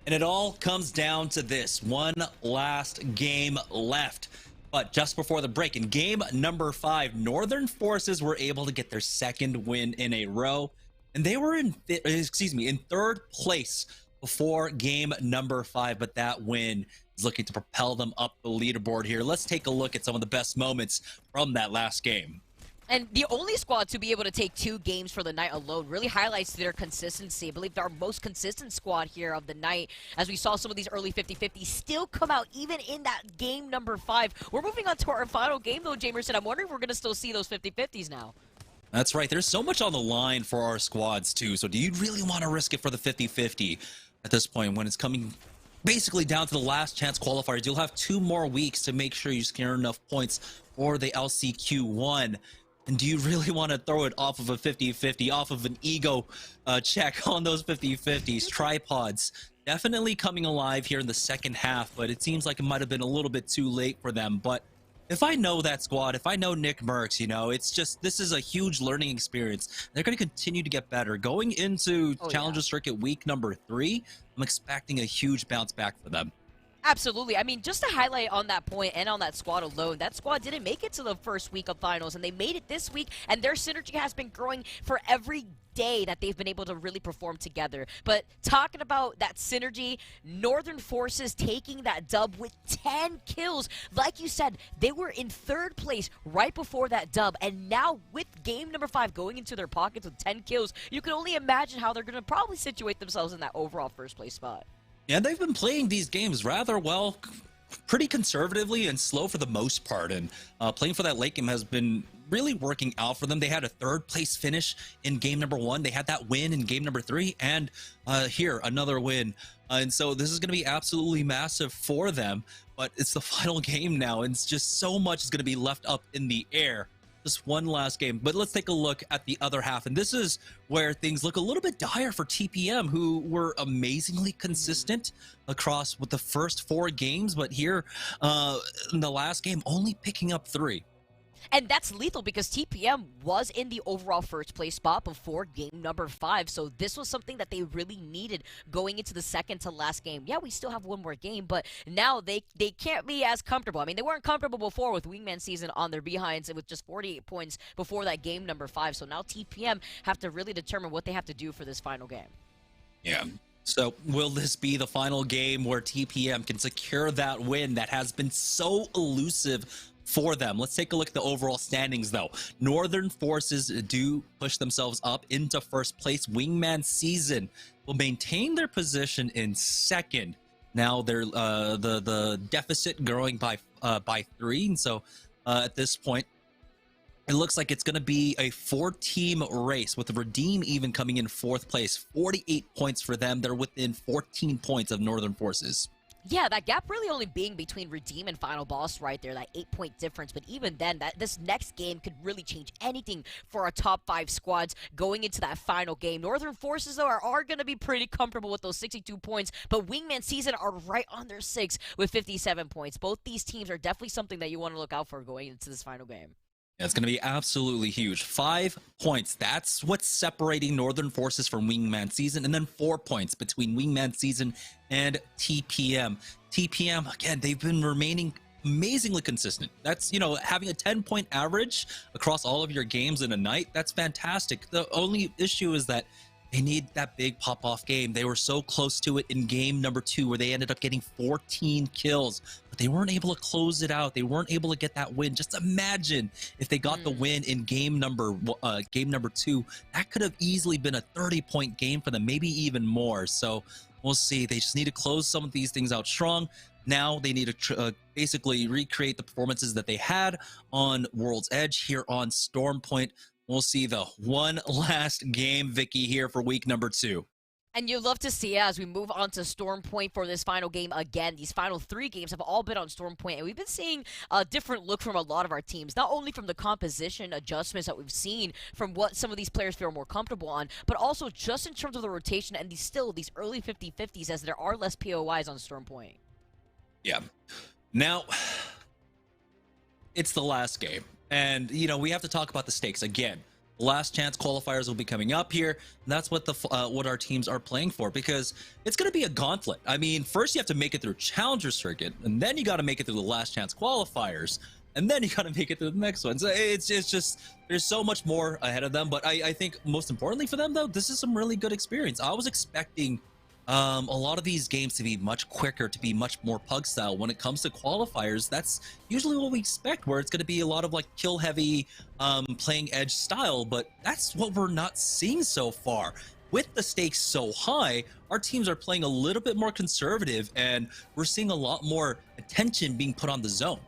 And it all comes down to this one last game left. But just before the break, in game number 5, Northern Forces were able to get their second win in a row. And they were in third place before game number 5. But that win is looking to propel them up the leaderboard here. Let's take a look at some of the best moments from that last game. And the only squad to be able to take 2 games for the night alone really highlights their consistency. I believe they're our most consistent squad here of the night, as we saw some of these early 50-50s still come out even in that game number 5. We're moving on to our final game though, Jamerson. I'm wondering if we're going to still see those 50-50s now. That's right. There's so much on the line for our squads too. So do you really want to risk it for the 50-50 at this point when it's coming basically down to the last chance qualifiers? You'll have 2 more weeks to make sure you secure enough points for the LCQ1. And do you really want to throw it off of a 50-50, off of an ego check on those 50-50s? Tripods definitely coming alive here in the second half, but it seems like it might have been a little bit too late for them. But if I know that squad, if I know Nick Merckx, you know, it's just, this is a huge learning experience. They're going to continue to get better. Going into Challenger Circuit week number 3, I'm expecting a huge bounce back for them. Absolutely. I mean, just to highlight on that point and on that squad alone, that squad didn't make it to the first week of finals, and they made it this week, and their synergy has been growing for every day that they've been able to really perform together. But talking about that synergy, Northern Forces taking that dub with 10 kills. Like you said, they were in 3rd place right before that dub, and now with game number 5 going into their pockets with 10 kills, you can only imagine how they're going to probably situate themselves in that overall first place spot. Yeah, they've been playing these games rather well, pretty conservatively and slow for the most part. And playing for that late game has been really working out for them. They had a 3rd place finish in game number 1. They had that win in game number 3, and here, another win. And so this is going to be absolutely massive for them. But it's the final game now, and it's just so much is going to be left up in the air. Just one last game, but let's take a look at the other half. And this is where things look a little bit dire for TPM, who were amazingly consistent across with the first 4 games, but here in the last game, only picking up 3. And that's lethal because TPM was in the overall first place spot before game number 5. So this was something that they really needed going into the second to last game. Yeah, we still have one more game, but now they can't be as comfortable. I mean, they weren't comfortable before with Wingman Season on their behinds with just 48 points before that game number 5. So now TPM have to really determine what they have to do for this final game. Yeah. So will this be the final game where TPM can secure that win that has been so elusive for them? Let's take a look at the overall standings though. Northern Forces do push themselves up into first place. Wingman Season will maintain their position in second. Now they're the deficit growing by 3, and so at this point it looks like it's going to be a 4-team race with the Redeem even coming in 4th place. 48 points for them. They're within 14 points of Northern Forces. Yeah, that gap really only being between Redeem and Final Boss right there, that 8-point difference. But even then, this next game could really change anything for our top 5 squads going into that final game. Northern Forces, though, are going to be pretty comfortable with those 62 points, but Wingman Season are right on their 6 with 57 points. Both these teams are definitely something that you want to look out for going into this final game. Yeah, it's going to be absolutely huge. 5 points. That's what's separating Northern Forces from Wingman Season, and then 4 points between Wingman Season and TPM. TPM, again, they've been remaining amazingly consistent. That's, you know, having a 10-point average across all of your games in a night, that's fantastic. The only issue is that they need that big pop-off game. They were so close to it in game number 2 where they ended up getting 14 kills, but they weren't able to close it out. They weren't able to get that win. Just imagine if they got the win in game number 2. That could have easily been a 30-point game for them, maybe even more. So we'll see. They just need to close some of these things out strong. Now they need to basically recreate the performances that they had on World's Edge here on Storm Point. We'll see the one last game, Vicky, here for week number 2. And you'll love to see it as we move on to Storm Point for this final game again. These final 3 games have all been on Storm Point, and we've been seeing a different look from a lot of our teams, not only from the composition adjustments that we've seen from what some of these players feel more comfortable on, but also just in terms of the rotation and these early 50-50s as there are less POIs on Storm Point. Yeah. Now, it's the last game. And, you know, we have to talk about the stakes again. Last chance qualifiers will be coming up here. And that's what what our teams are playing for, because it's going to be a gauntlet. I mean, first you have to make it through Challenger Circuit, and then you got to make it through the last chance qualifiers, and then you got to make it through the next one. So it's just, there's so much more ahead of them. But I think most importantly for them, though, this is some really good experience. I was expecting a lot of these games to be much quicker, to be much more pug style. When it comes to qualifiers, that's usually what we expect, where it's going to be a lot of like kill heavy, playing edge style, but that's what we're not seeing so far. With the stakes so high, our teams are playing a little bit more conservative, and we're seeing a lot more attention being put on the zone.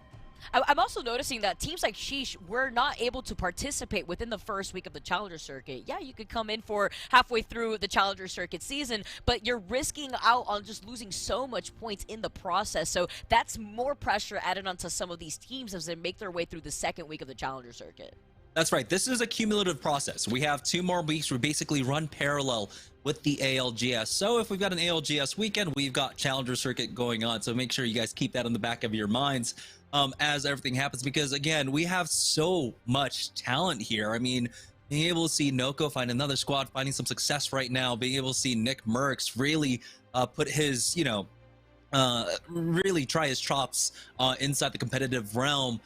I'm also noticing that teams like Sheesh were not able to participate within the first week of the Challenger Circuit. Yeah, you could come in for halfway through the Challenger Circuit season, but you're risking out on just losing so much points in the process. So that's more pressure added onto some of these teams as they make their way through the second week of the Challenger Circuit. That's right. This is a cumulative process. We have 2 more weeks. We basically run parallel with the ALGS. So if we've got an ALGS weekend, we've got Challenger Circuit going on. So make sure you guys keep that in the back of your minds as everything happens, because again, we have so much talent here. I mean, being able to see Noko find another squad, finding some success right now, being able to see Nick Merckx really put his, really try his chops inside the competitive realm.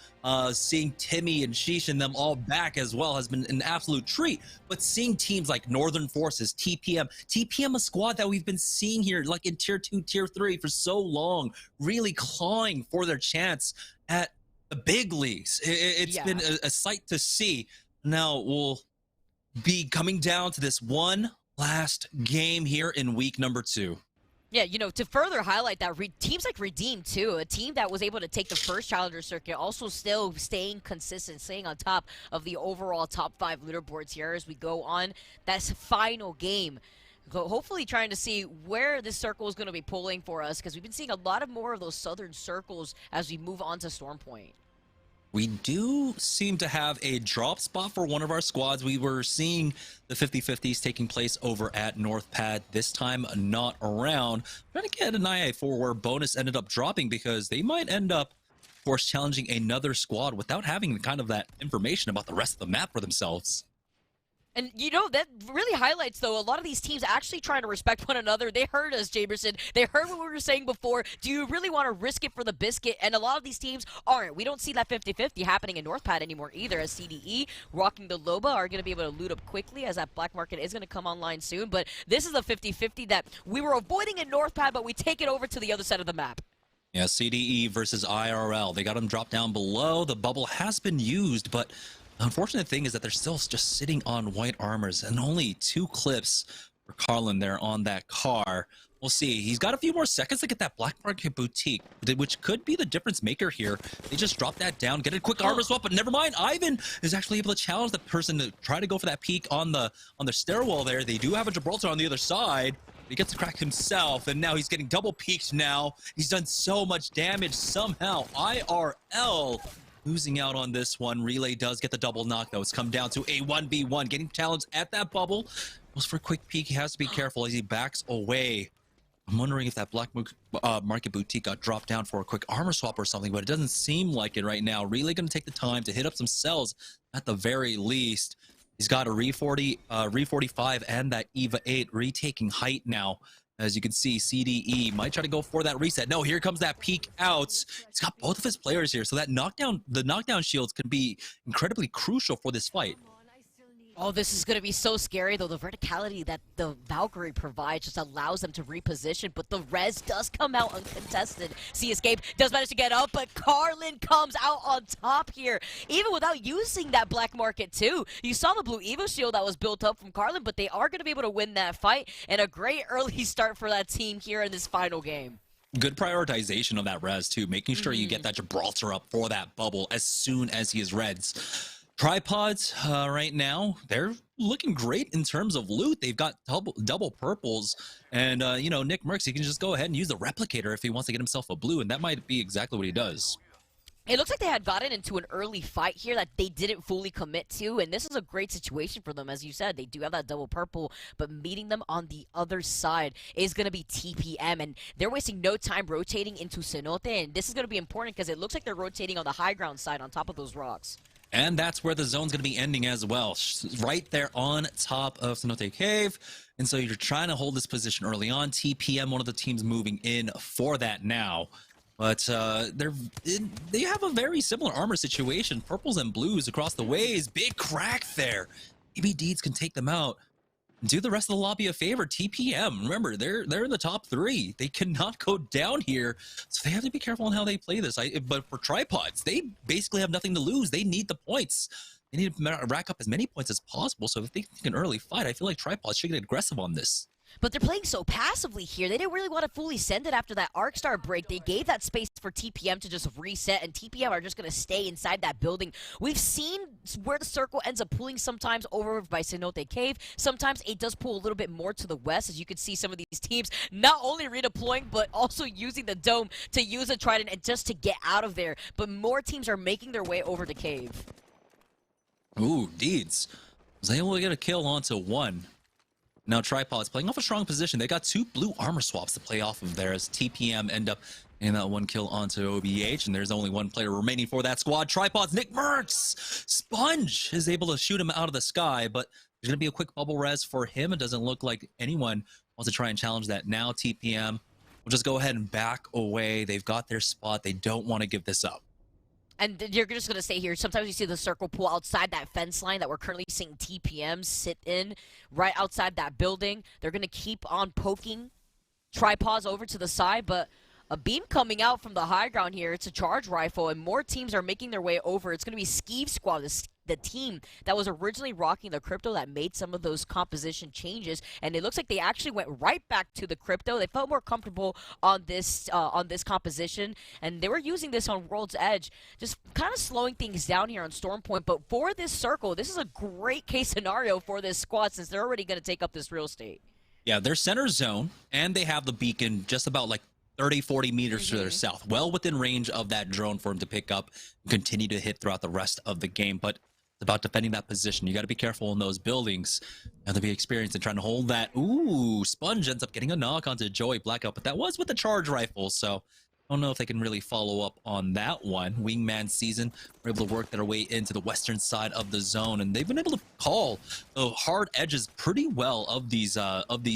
Seeing Timmy and Sheesh and them all back as well has been an absolute treat. But seeing teams like Northern Forces, TPM, a squad that we've been seeing here like in Tier 2, Tier 3 for so long, really clawing for their chance at the big leagues. It's been a sight to see. Now we'll be coming down to this one last game here in week number 2. Yeah, to further highlight that, teams like Redeem, too, a team that was able to take the first Challenger Circuit, also still staying consistent, staying on top of the overall top 5 leaderboards here as we go on that final game. Hopefully trying to see where this circle is going to be pulling for us, because we've been seeing a lot of more of those southern circles as we move on to Stormpoint. We do seem to have a drop spot for one of our squads. We were seeing the 50-50s taking place over at North Pad. This time, not around. Trying to get an IA4 where bonus ended up dropping, because they might end up, of course, challenging another squad without having kind of that information about the rest of the map for themselves. And, that really highlights, though, a lot of these teams actually trying to respect one another. They heard us, Jamerson. They heard what we were saying before. Do you really want to risk it for the biscuit? And a lot of these teams aren't. We don't see that 50-50 happening in North Pad anymore either, as CDE, rocking the Loba, are going to be able to loot up quickly, as that black market is going to come online soon. But this is a 50-50 that we were avoiding in North Pad, but we take it over to the other side of the map. Yeah, CDE versus IRL. They got them dropped down below. The bubble has been used, but the unfortunate thing is that they're still just sitting on white armors, and only 2 clips for Carlin there on that car. We'll see. He's got a few more seconds to get that Black Market Boutique, which could be the difference maker here. They just drop that down, get a quick armor swap, but never mind. Ivan is actually able to challenge the person to try to go for that peak on the stairwell there. They do have a Gibraltar on the other side. He gets to crack himself, and now he's getting double peaked now. He's done so much damage somehow. IRL losing out on this one. Relay does get the double knock, though. It's come down to a 1v1. Getting challenged at that bubble. Goes for a quick peek. He has to be careful as he backs away. I'm wondering if that Black Market Boutique got dropped down for a quick armor swap or something, but it doesn't seem like it right now. Relay going to take the time to hit up some cells at the very least. He's got a Re-45 and that EVA 8 retaking height now. As you can see, CDE might try to go for that reset. No, here comes that peek out. He's got both of his players here, so that the knockdown shields can be incredibly crucial for this fight. Oh, this is going to be so scary, though. The verticality that the Valkyrie provides just allows them to reposition, but the res does come out uncontested. Escape does manage to get up, but Carlin comes out on top here, even without using that black market, too. You saw the blue Evo shield that was built up from Carlin, but they are going to be able to win that fight, and a great early start for that team here in this final game. Good prioritization of that res, too, making sure you get that Gibraltar up for that bubble as soon as he is reds. Tripods right now, they're looking great in terms of loot. They've got double purples, and Nick Merckx, he can just go ahead and use the replicator if he wants to get himself a blue, and that might be exactly what he does. It looks like they had gotten into an early fight here that they didn't fully commit to, and this is a great situation for them. As you said, they do have that double purple, but meeting them on the other side is going to be TPM, and they're wasting no time rotating into Cenote, and this is going to be important because it looks like they're rotating on the high ground side on top of those rocks. And that's where the zone's going to be ending as well, right there on top of Cenote Cave. And so you're trying to hold this position early on. TPM, one of the teams moving in for that now. But they have a very similar armor situation. Purples and blues across the ways. Big crack there. Maybe Deeds can take them out. do the rest of the lobby a favor. TPM, remember, they're in the top 3. They cannot go down here, so they have to be careful on how they play this. But for tripods, they basically have nothing to lose. They need the points. They need to rack up as many points as possible. So if they think an early fight, I feel like tripods should get aggressive on this. But they're playing so passively here. They didn't really want to fully send it after that Arc Star break. They gave that space for TPM to just reset, and TPM are just going to stay inside that building. We've seen where the circle ends up pulling sometimes over by Cenote Cave. Sometimes it does pull a little bit more to the west, as you can see some of these teams not only redeploying, but also using the dome to use a trident and just to get out of there. But more teams are making their way over to Cave. Ooh, Deeds was able to get a kill onto 1. Now Tripod's playing off a strong position. They got 2 blue armor swaps to play off of there as TPM end up getting that 1 kill onto OBH, and there's only 1 player remaining for that squad. Tripod's Nick Merckx! Sponge is able to shoot him out of the sky, but there's going to be a quick bubble res for him. It doesn't look like anyone wants to try and challenge that now. TPM will just go ahead and back away. They've got their spot. They don't want to give this up. And you're just going to stay here. Sometimes you see the circle pull outside that fence line that we're currently seeing TPM sit in right outside that building. They're going to keep on poking tripods over to the side, but a beam coming out from the high ground here. It's a charge rifle, and more teams are making their way over. It's going to be Skeeve Squad, the team that was originally rocking the crypto that made some of those composition changes, and it looks like they actually went right back to the crypto. They felt more comfortable on this composition, and they were using this on World's Edge, just kind of slowing things down here on Storm Point. But for this circle, this is a great case scenario for this squad since they're already going to take up this real estate. Yeah, they're center zone, and they have the beacon just about like 30, 40 meters to their south, well within range of that drone for him to pick up and continue to hit throughout the rest of the game. But it's about defending that position. You got to be careful in those buildings. You have to be experienced in trying to hold that. Ooh, Sponge ends up getting a knock onto Joey Blackout, but that was with the charge rifle, so I don't know if they can really follow up on that one. Wingman Season were able to work their way into the western side of the zone, and they've been able to call the hard edges pretty well of these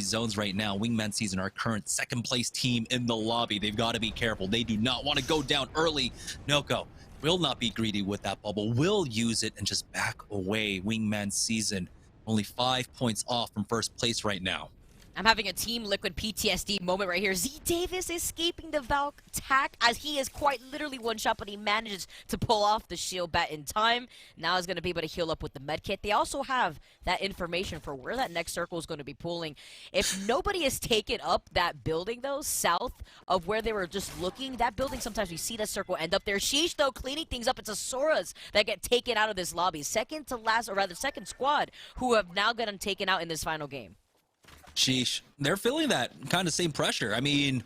zones right now. Wingman Season, our current second place team in the lobby. They've got to be careful. They do not want to go down early. Noko will not be greedy with that bubble. Will use it and just back away. Wingman Season only 5 points off from first place right now. I'm having a Team Liquid PTSD moment right here. Z Davis escaping the Valk attack as he is quite literally one shot, but he manages to pull off the shield bat in time. Now he's going to be able to heal up with the med kit. They also have that information for where that next circle is going to be pulling. If nobody has taken up that building, though, south of where they were just looking, that building, sometimes we see that circle end up there. Sheesh, though, cleaning things up. It's Asoras that get taken out of this lobby. Second to last, or rather second squad, who have now gotten taken out in this final game. Sheesh. They're feeling that kind of same pressure. I mean,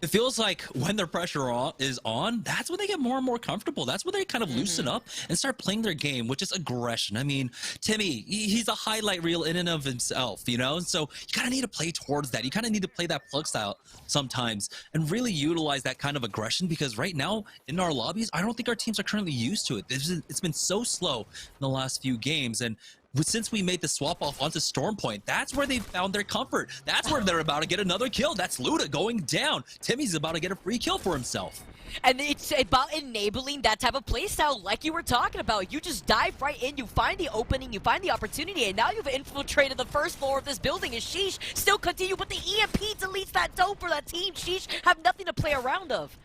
it feels like when their pressure is on, that's when they get more and more comfortable. That's when they kind of loosen up and start playing their game, which is aggression. I mean, Timmy, he's a highlight reel in and of himself, you know? So you kind of need to play towards that. You kind of need to play that plug style sometimes and really utilize that kind of aggression, because right now in our lobbies, I don't think our teams are currently used to it. It's been so slow in the last few games, and since we made the swap off onto Storm Point, that's where they found their comfort. That's where they're about to get another kill. That's Luda going down. Timmy's about to get a free kill for himself. And it's about enabling that type of playstyle like you were talking about. You just dive right in, you find the opening, you find the opportunity, and now you've infiltrated the first floor of this building, and Sheesh still continue, but the EMP deletes that dome for that team. Sheesh have nothing to play around of.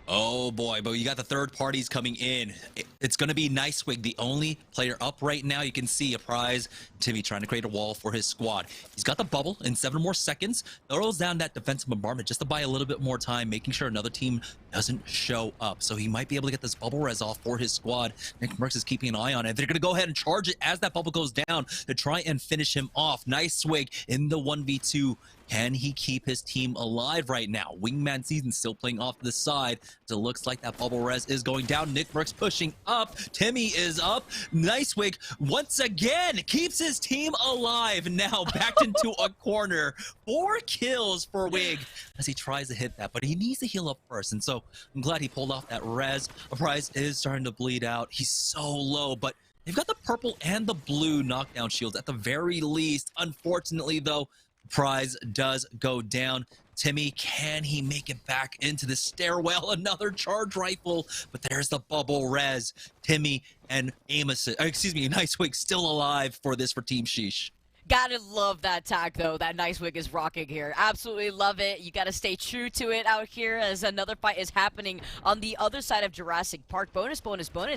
Oh boy, but you got the third parties coming in. It's going to be Nicewig, the only player up right now. You can see a prize. Timmy trying to create a wall for his squad. He's got the bubble in 7 more seconds. Throws down that defensive bombardment just to buy a little bit more time, making sure another team doesn't show up. So he might be able to get this bubble res off for his squad. Nick Merckx is keeping an eye on it. They're going to go ahead and charge it as that bubble goes down to try and finish him off. Nicewig in the 1v2. Can he keep his team alive right now? Wingman Season still playing off to the side. It looks like that bubble res is going down. Nick Merckx pushing up. Timmy is up. Nicewig once again keeps his team alive. Now backed into a corner. 4 kills for Wig as he tries to hit that, but he needs to heal up first. And so I'm glad he pulled off that res. Prize is starting to bleed out. He's so low, but they've got the purple and the blue knockdown shields at the very least. Unfortunately, though, Prize does go down. Timmy, can he make it back into the stairwell? Another charge rifle, but there's the bubble res. Timmy and Nicewig still alive for Team Sheesh. Gotta love that tag, though, that Nice Wig is rocking here. Absolutely love it. You gotta stay true to it out here as another fight is happening on the other side of Jurassic Park. Bonus,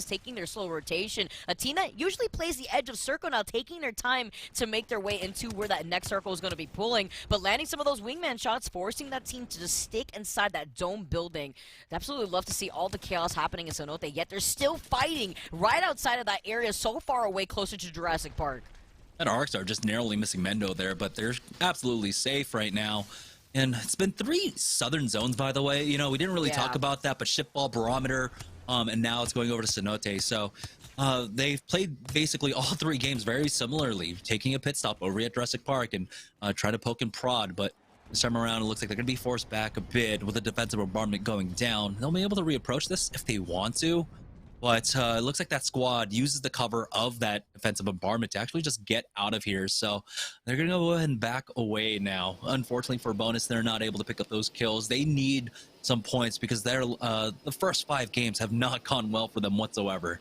taking their slow rotation. Athena usually plays the edge of circle now, taking their time to make their way into where that next circle is going to be pulling, but landing some of those wingman shots, forcing that team to just stick inside that dome building. I'd absolutely love to see all the chaos happening in Cenote, yet they're still fighting right outside of that area, so far away, closer to Jurassic Park. And ARCs are just narrowly missing Mendo there, but they're absolutely safe right now. And it's been 3 southern zones, by the way. You know, we didn't really talk about that, but Shipball, Barometer, and now it's going over to Cenote. So they've played basically all 3 games very similarly, taking a pit stop over at Jurassic Park and trying to poke and prod. But this time around, it looks like they're going to be forced back a bit with the defensive bombardment going down. They'll be able to reapproach this if they want to. But it looks like that squad uses the cover of that defensive bombardment to actually just get out of here. So they're going to go ahead and back away now. Unfortunately for Bonus, they're not able to pick up those kills. They need some points because they're, the first 5 games have not gone well for them whatsoever.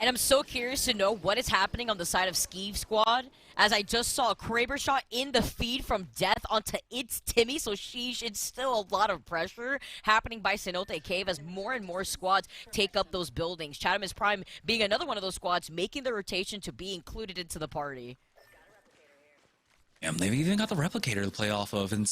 And I'm so curious to know what is happening on the side of Skeeve Squad, as I just saw a Kraber shot in the feed from Death onto It's Timmy, so sheesh, it's still a lot of pressure happening by Cenote Cave as more and more squads take up those buildings. Chatham is Prime being another one of those squads, making the rotation to be included into the party. And they've even got the replicator to play off of, and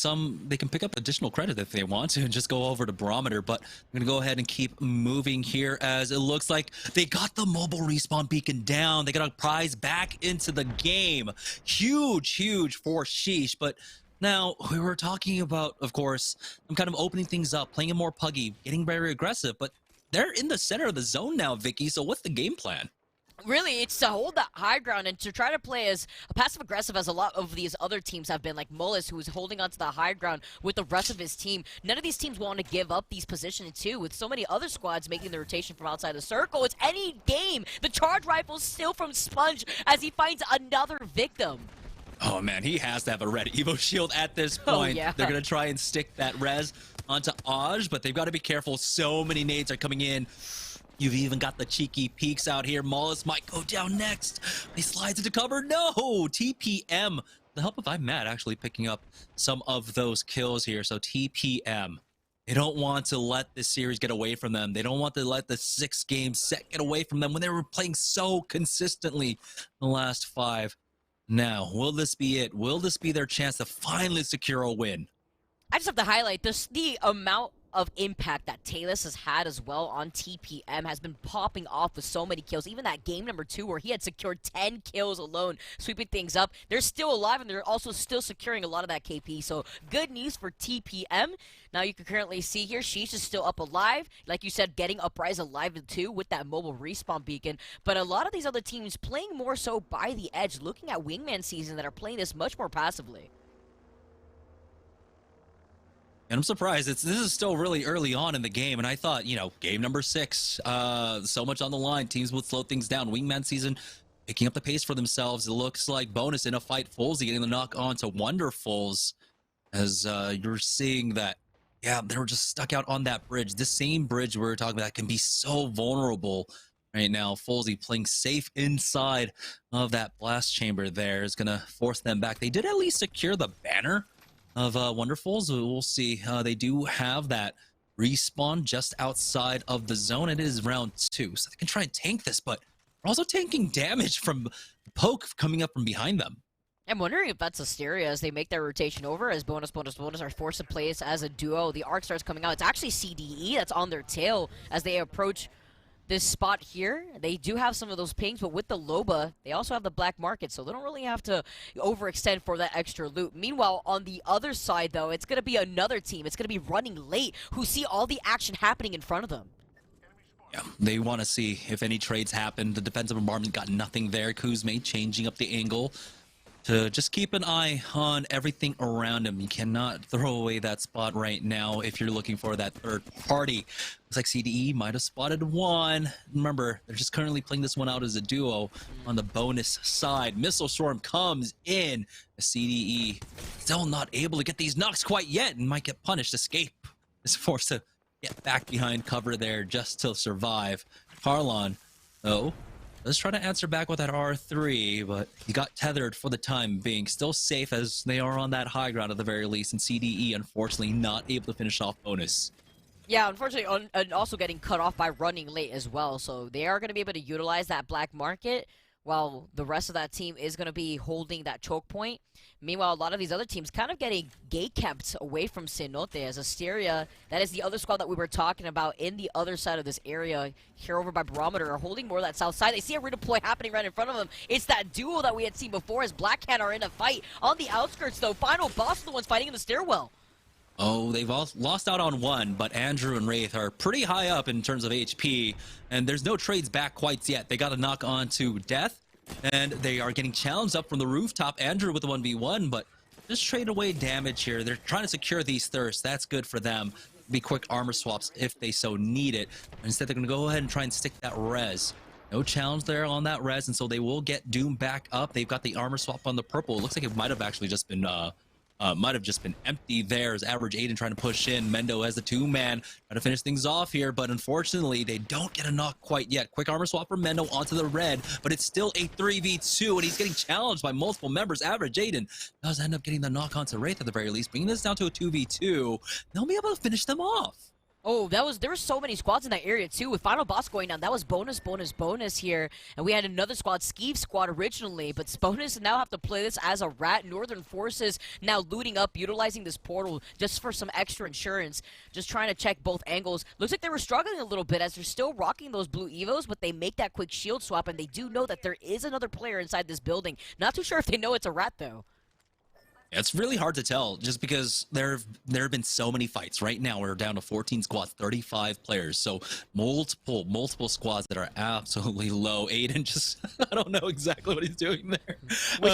they can pick up additional credit if they want to and just go over to Barometer. But I'm gonna go ahead and keep moving here as it looks like they got the mobile respawn beacon down. They got a prize back into the game. Huge for Sheesh. But now we were talking about, of course, I'm kind of opening things up, playing it more puggy, getting very aggressive, but they're in the center of the zone now, Vicky. So what's the game plan? Really, it's to hold that high ground and to try to play as passive-aggressive as a lot of these other teams have been, like Mullis, who is holding onto the high ground with the rest of his team. None of these teams want to give up these positions, too, with so many other squads making the rotation from outside the circle. It's any game. The charge rifle's still from Sponge as he finds another victim. Oh, man, he has to have a red Evo shield at this point. Yeah. They're going to try and stick that res onto Aj, but they've got to be careful. So many nades are coming in. You've even got the cheeky peeks out here. Mollis might go down next. He slides into cover. No! TPM. The help of I'm Mad actually picking up some of those kills here. So TPM. They don't want to let this series get away from them. They don't want to let the 6-game set get away from them when they were playing so consistently the last 5. Now, will this be it? Will this be their chance to finally secure a win? I just have to highlight this, the amount of impact that Talus has had as well on TPM has been popping off with so many kills. Even that game number 2 where he had secured 10 kills alone, sweeping things up. They're still alive and they're also still securing a lot of that KP. So good news for TPM. Now you can currently see here, Sheesh is still up alive. Like you said, getting Uprise alive too with that mobile respawn beacon. But a lot of these other teams playing more so by the edge, looking at Wingman Season that are playing this much more passively. And I'm surprised. This is still really early on in the game, and I thought, you know, game number 6, so much on the line, teams would slow things down. Wingman Season picking up the pace for themselves. It looks like Bonus in a fight. Folsey getting the knock on to Wonderfuls, as you're seeing that, yeah, they were just stuck out on that bridge. The same bridge we were talking about that can be so vulnerable right now. Folsey playing safe inside of that blast chamber there is going to force them back. They did at least secure the banner of Wonderfuls. We'll see. They do have that respawn just outside of the zone. It is round 2, so they can try and tank this, but they're also tanking damage from poke coming up from behind them. I'm wondering if that's Asteria as they make their rotation over, as Bonus are forced to play as a duo. The arc starts coming out. It's actually CDE that's on their tail as they approach this spot here. They do have some of those pings, but with the Loba, they also have the black market, so they don't really have to overextend for that extra loot. Meanwhile, on the other side, though, it's going to be another team. It's going to be running late, who see all the action happening in front of them. Yeah, they want to see if any trades happen. The defensive bombardment got nothing there. Kuzme changing up the angle to just keep an eye on everything around him. You cannot throw away that spot right now if you're looking for that third party. Looks like CDE might have spotted one. Remember, they're just currently playing this one out as a duo on the Bonus side. Missile Storm comes in. CDE still not able to get these knocks quite yet and might get punished. Escape is forced to get back behind cover there just to survive. Harlon, though, Let's try to answer back with that R3, but he got tethered for the time being. Still safe as they are on that high ground at the very least, and CDE unfortunately not able to finish off bonus. Yeah, unfortunately, and also getting cut off by running late as well. So they are going to be able to utilize that black market, while the rest of that team is going to be holding that choke point. Meanwhile, a lot of these other teams kind of getting gate kept away from Cenote as Asteria, that is the other squad that we were talking about in the other side of this area, here over by Barometer, are holding more of that south side. They see a redeploy happening right in front of them. It's that duo that we had seen before as Black Cat are in a fight. On the outskirts, though, Final Boss are the ones fighting in the stairwell. Oh, they've all lost out on one, but Andrew and Wraith are pretty high up in terms of HP, and there's no trades back quite yet. They got a knock on to Death, and they are getting challenged up from the rooftop. Andrew with the 1v1, but just trade away damage here. They're trying to secure these thirsts. That's good for them. Be quick armor swaps if they so need it. Instead, they're going to go ahead and try and stick that res. No challenge there on that res, and so they will get Doom back up. They've got the armor swap on the purple. It looks like it might have actually just been empty there as Average Aiden trying to push in. Mendo as the two-man trying to finish things off here, but unfortunately they don't get a knock quite yet. Quick armor swap from Mendo onto the red, but it's still a 3v2 and he's getting challenged by multiple members. Average Aiden does end up getting the knock onto Wraith at the very least, bringing this down to a 2v2. They'll be able to finish them off. Oh, there were so many squads in that area too. With Final Boss going down, that was bonus here. And we had another squad, Skeeve squad originally, but Bonus now have to play this as a rat. Northern Forces now looting up, utilizing this portal just for some extra insurance, just trying to check both angles. Looks like they were struggling a little bit as they're still rocking those blue Evos, but they make that quick shield swap, and they do know that there is another player inside this building. Not too sure if they know it's a rat though. It's really hard to tell just because there have been so many fights. Right now we're down to 14 squads, 35 players, so multiple squads that are absolutely low. Aiden just I don't know exactly what he's doing there.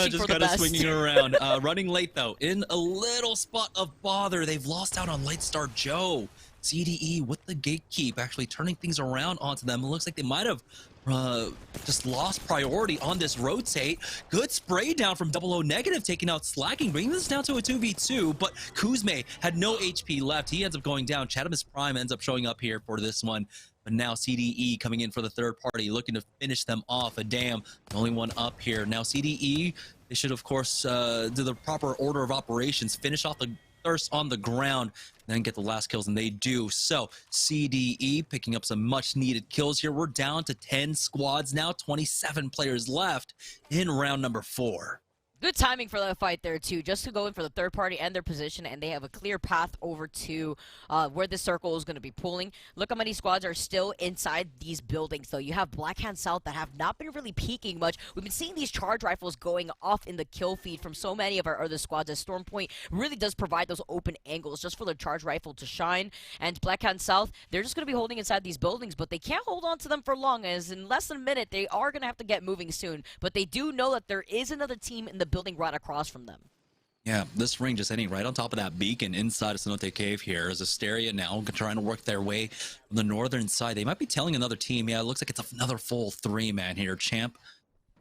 Just kind of swinging around. Running late though, in a little spot of bother. They've lost out on Lightstar Joe. CDE with the gatekeep actually turning things around onto them. It looks like they might have just lost priority on this rotate. Good spray down from 00 negative, taking out Slacking, bringing this down to a 2v2, but Kuzme had no HP left. He ends up going down. Chatamus Prime ends up showing up here for this one, but now CDE coming in for the third party, looking to finish them off. A damn, the only one up here. Now CDE, they should of course do the proper order of operations, finish off the thirst on the ground, then get the last kills, and they do. So CDE picking up some much needed kills here. We're down to 10 squads now, 27 players left in round number 4. Good timing for that fight there, too, just to go in for the third party and their position, and they have a clear path over to where the circle is going to be pulling. Look how many squads are still inside these buildings, though. You have Blackhand South that have not been really peeking much. We've been seeing these charge rifles going off in the kill feed from so many of our other squads, as Stormpoint really does provide those open angles just for the charge rifle to shine. And Blackhand South, they're just going to be holding inside these buildings, but they can't hold on to them for long, as in less than a minute, they are going to have to get moving soon. But they do know that there is another team in the building right across from them. Yeah, this ring just hitting right on top of that beacon inside of Cenote Cave here. As Asteria now trying to work their way from the northern side. They might be telling another team, yeah, it looks like it's another full 3-man here. Champ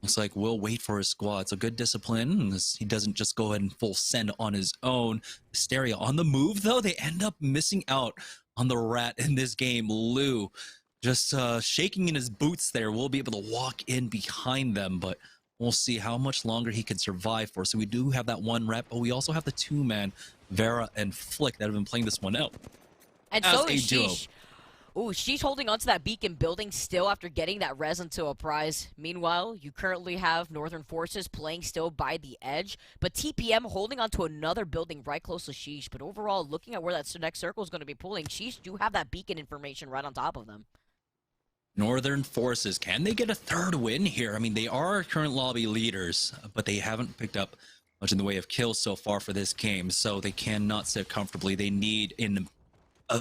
looks like we'll wait for his squad. So good discipline. He doesn't just go ahead and full send on his own. Asteria on the move, though. They end up missing out on the rat in this game. Lou just shaking in his boots there. We'll be able to walk in behind them, but we'll see how much longer he can survive for. So we do have that one rep, but we also have the 2-man, Vera and Flick, that have been playing this one out. And so is Sheesh. Ooh, Sheesh holding onto that beacon building still after getting that res into a prize. Meanwhile, you currently have Northern Forces playing still by the edge, but TPM holding onto another building right close to Sheesh. But overall, looking at where that next circle is going to be pulling, Sheesh do have that beacon information right on top of them. Northern Forces, can they get a third win here? I mean, they are current lobby leaders, but they haven't picked up much in the way of kills so far for this game, so they cannot sit comfortably. They need an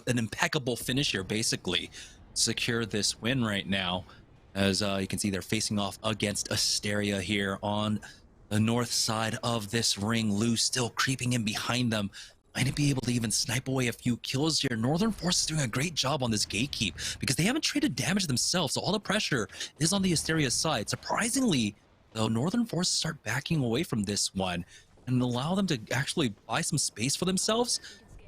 impeccable finish here, basically, to secure this win right now. As you can see, they're facing off against Asteria here on the north side of this ring. Lou still creeping in behind them. Might be able to even snipe away a few kills here. Northern Force is doing a great job on this gatekeep because they haven't traded damage themselves, so all the pressure is on the Asteria side. Surprisingly, though, Northern Force start backing away from this one and allow them to actually buy some space for themselves.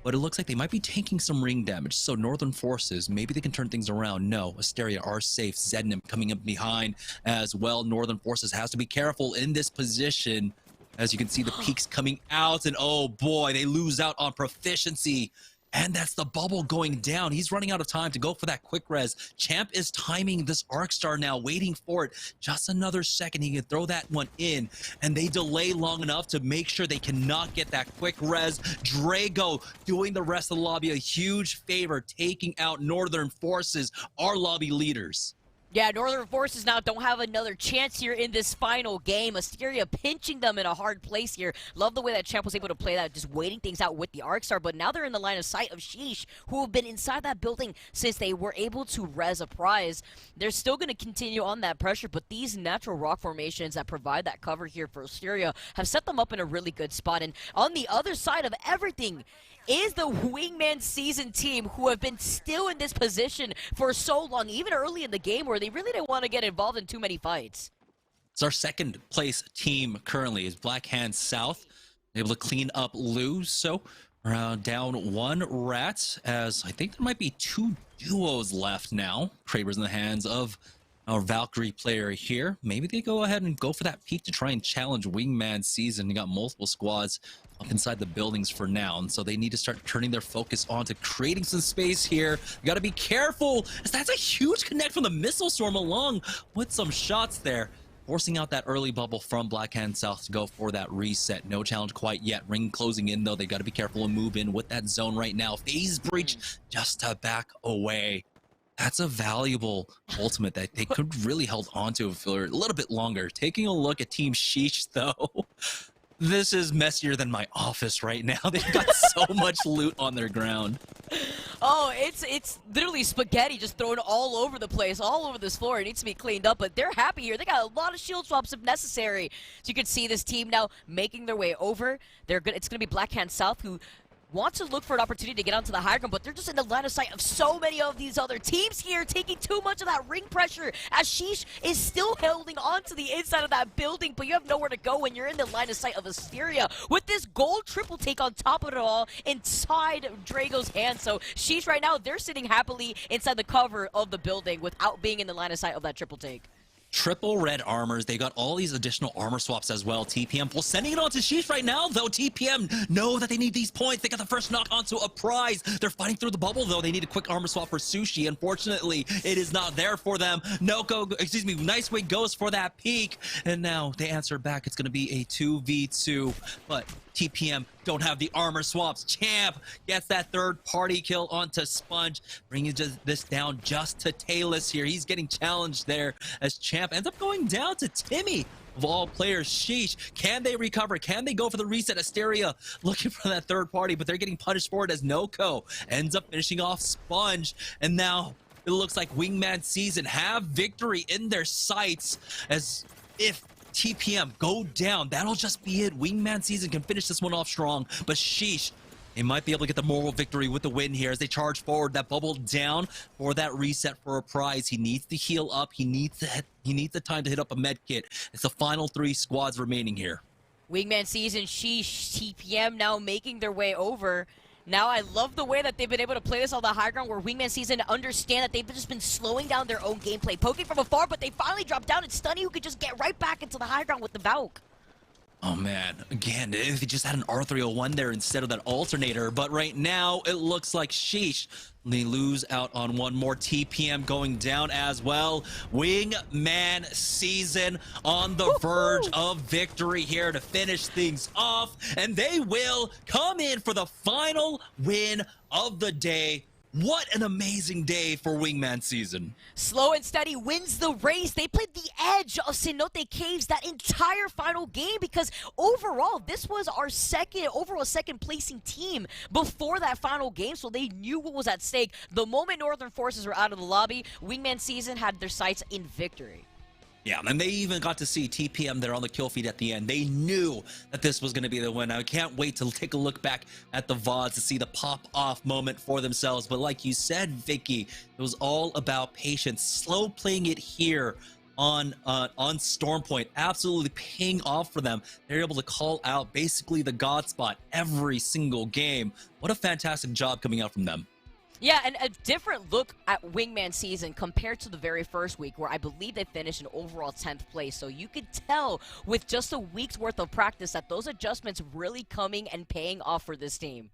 but it looks like they might be taking some ring damage. So Northern Forces, maybe they can turn things around. No, Asteria are safe. Zednim coming up behind as well. Northern Forces has to be careful in this position. As you can see, the peaks coming out, and oh boy, they lose out on proficiency. And that's the bubble going down. He's running out of time to go for that quick res. Champ is timing this Arc Star now, waiting for it. Just another second, he can throw that one in. And they delay long enough to make sure they cannot get that quick res. Drago doing the rest of the lobby a huge favor, taking out Northern Forces, our lobby leaders. Yeah, Northern Forces now don't have another chance here in this final game. Asteria pinching them in a hard place here. Love the way that Champ was able to play that, just waiting things out with the Arc Star, but now they're in the line of sight of Sheesh, who have been inside that building since they were able to res a prize. They're still going to continue on that pressure, but these natural rock formations that provide that cover here for Asteria have set them up in a really good spot. And on the other side of everything is the Wingman Season team, who have been still in this position for so long, even early in the game, where they really didn't want to get involved in too many fights. It's our second place team currently is Black Hand South, able to clean up lose. So down one rat, as I think there might be two duos left now. Kraber's in the hands of our Valkyrie player here. Maybe they go ahead and go for that peak to try and challenge Wingman Season. You got multiple squads up inside the buildings for now, and so they need to start turning their focus on to creating some space here. You got to be careful, as that's a huge connect from the missile storm along with some shots there, forcing out that early bubble from Black Hand South to go for that reset. No challenge quite yet. Ring closing in though. They got to be careful and move in with that zone right now. Phase breach just to back away. That's a valuable ultimate that they could really held onto for a little bit longer. Taking a look at Team Sheesh though, this is messier than my office right now. They've got so much loot on their ground. Oh, it's literally spaghetti just thrown all over the place, all over this floor. It needs to be cleaned up, but they're happy here. They got a lot of shield swaps if necessary. So you can see this team now making their way over. It's gonna be Black Hand South, who want to look for an opportunity to get onto the high ground, but they're just in the line of sight of so many of these other teams here, taking too much of that ring pressure, as Sheesh is still holding on to the inside of that building, but you have nowhere to go when you're in the line of sight of Asteria with this gold triple take on top of it all inside Drago's hand. So Sheesh right now, they're sitting happily inside the cover of the building without being in the line of sight of that triple take. Triple red armors. They got all these additional armor swaps as well. TPM well sending it on to Sheesh right now, though. TPM know that they need these points. They got the first knock onto a prize. They're fighting through the bubble, though. They need a quick armor swap for Sushi. Unfortunately, it is not there for them. Nice Way goes for that peak. And now they answer back. It's going to be a 2v2. But TPM don't have the armor swaps. Champ gets that third party kill onto Sponge, bringing this down just to Talus here. He's getting challenged there as Champ ends up going down to Timmy. Of all players, Sheesh, can they recover? Can they go for the reset? Asteria looking for that third party, but they're getting punished for it as Noko ends up finishing off Sponge. And now it looks like Wingman Season have victory in their sights, as if TPM go down, that'll just be it. Wingman Season can finish this one off strong, but Sheesh, they might be able to get the moral victory with the win here as they charge forward. That bubble down for that reset for a prize. He needs to heal up. He needs the time to hit up a med kit. It's the final 3 squads remaining here. Wingman Season, Sheesh, TPM now making their way over. Now, I love the way that they've been able to play this on the high ground, where Wingman Season understand that they've just been slowing down their own gameplay, poking from afar, but they finally drop down, and Stunny, who could just get right back into the high ground with the Valk. Oh man, again, if he just had an R301 there instead of that alternator, but right now it looks like Sheesh, they lose out on one more. TPM going down as well. Wingman Season on the verge of victory here to finish things off, and they will come in for the final win of the day. What an amazing day for Wingman Season. Slow and Steady wins the race. They played the edge of Cenote Caves that entire final game, because overall, this was our second placing team before that final game, so they knew what was at stake. The moment Northern Forces were out of the lobby, Wingman Season had their sights in victory. Yeah, and they even got to see TPM there on the kill feed at the end. They knew that this was going to be the win. I can't wait to take a look back at the VODs to see the pop-off moment for themselves. But like you said, Vicky, it was all about patience. Slow playing it here on Storm Point, absolutely paying off for them. They're able to call out basically the God spot every single game. What a fantastic job coming out from them. Yeah, and a different look at Wingman season compared to the very first week, where I believe they finished in overall 10th place. So you could tell with just a week's worth of practice that those adjustments really coming and paying off for this team.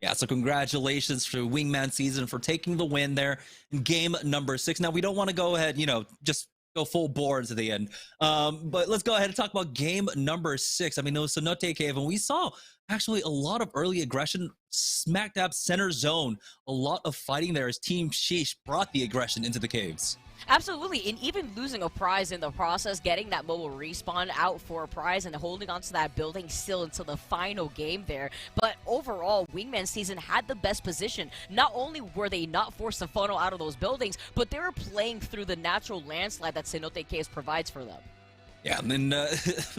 Yeah, so congratulations to Wingman season for taking the win there in game number 6. Now, we don't want to go ahead, just go full bore into the end. But let's go ahead and talk about game number 6. I mean, it was Cenote Cave, and we saw actually a lot of early aggression, smack dab center zone. A lot of fighting there as Team Sheesh brought the aggression into the caves. Absolutely, and even losing a prize in the process, getting that mobile respawn out for a prize and holding onto that building still until the final game there. But overall, Wingman season had the best position. Not only were they not forced to funnel out of those buildings, but they were playing through the natural landslide that Cenote Caves provides for them. Yeah, and then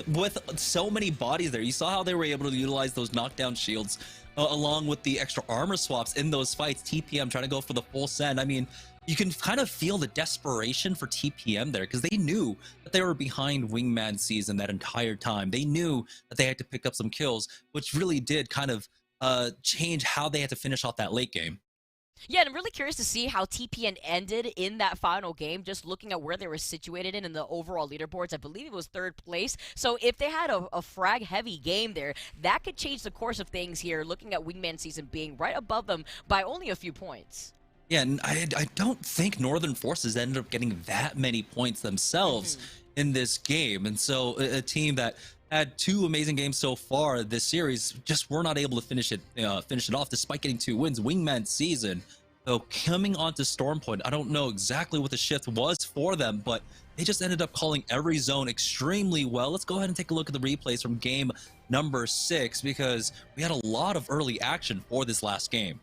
with so many bodies there, you saw how they were able to utilize those knockdown shields along with the extra armor swaps in those fights. TPM trying to go for the full send. I mean, you can kind of feel the desperation for TPM there because they knew that they were behind Wingman season that entire time. They knew that they had to pick up some kills, which really did kind of change how they had to finish off that late game. Yeah, and I'm really curious to see how TPN ended in that final game, just looking at where they were situated in the overall leaderboards. I believe it was 3rd place. So if they had a frag-heavy game there, that could change the course of things here, looking at Wingman season being right above them by only a few points. Yeah, and I don't think Northern Forces ended up getting that many points themselves in this game. And so a team that had 2 amazing games so far this series just were not able to finish it off despite getting 2 wins. Wingman season, so coming onto Storm Point, I don't know exactly what the shift was for them, but they just ended up calling every zone extremely well. Let's go ahead and take a look at the replays from game number 6 because we had a lot of early action for this last game.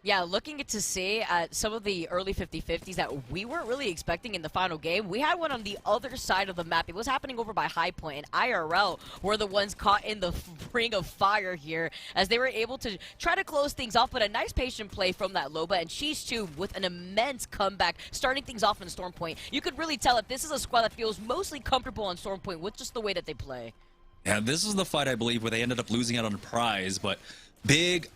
Yeah, looking to see at some of the early 50-50s that we weren't really expecting in the final game. We had one on the other side of the map. It was happening over by High Point, and IRL were the ones caught in the ring of fire here as they were able to try to close things off, but a nice patient play from that Loba, and she's too with an immense comeback, starting things off in Storm Point. You could really tell that this is a squad that feels mostly comfortable on Storm Point with just the way that they play. Yeah, this is the fight, I believe, where they ended up losing out on a prize, but big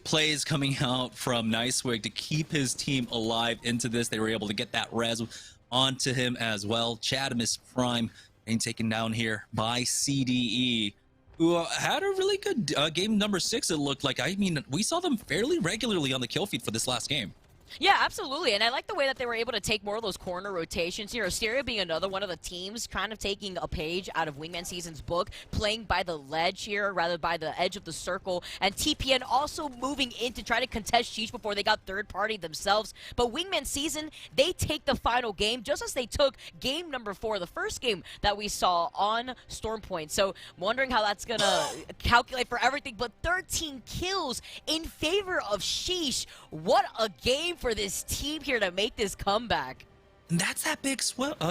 plays coming out from Nicewig to keep his team alive into this. They were able to get that res onto him as well. Chadamus Prime being taken down here by CDE, who had a really good game number 6, it looked like. I mean, we saw them fairly regularly on the kill feed for this last game. Yeah, absolutely, and I like the way that they were able to take more of those corner rotations here. Asteria being another one of the teams kind of taking a page out of Wingman Season's book, playing by the ledge here, rather by the edge of the circle, and TPN also moving in to try to contest Sheesh before they got third party themselves. But Wingman Season, they take the final game, just as they took game number 4, the first game that we saw on Storm Point. So, wondering how that's gonna calculate for everything, but 13 kills in favor of Sheesh. What a game for this team here to make this comeback. And that's that big swap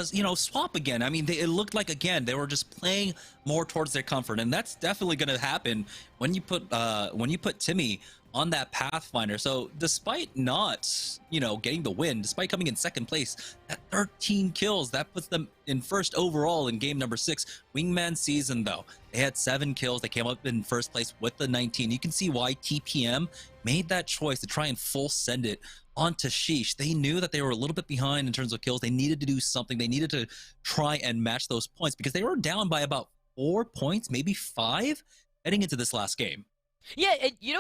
again. I mean, it looked like, again, they were just playing more towards their comfort, and that's definitely going to happen when you put Timmy on that Pathfinder. So despite not, getting the win, despite coming in 2nd place, that 13 kills, that puts them in 1st overall in game number 6. Wingman Season, though, they had 7 kills. They came up in 1st place with the 19. You can see why TPM made that choice to try and full send it onto Sheesh. They knew that they were a little bit behind in terms of kills. They needed to do something. They needed to try and match those points because they were down by about 4 points, maybe 5, heading into this last game. Yeah,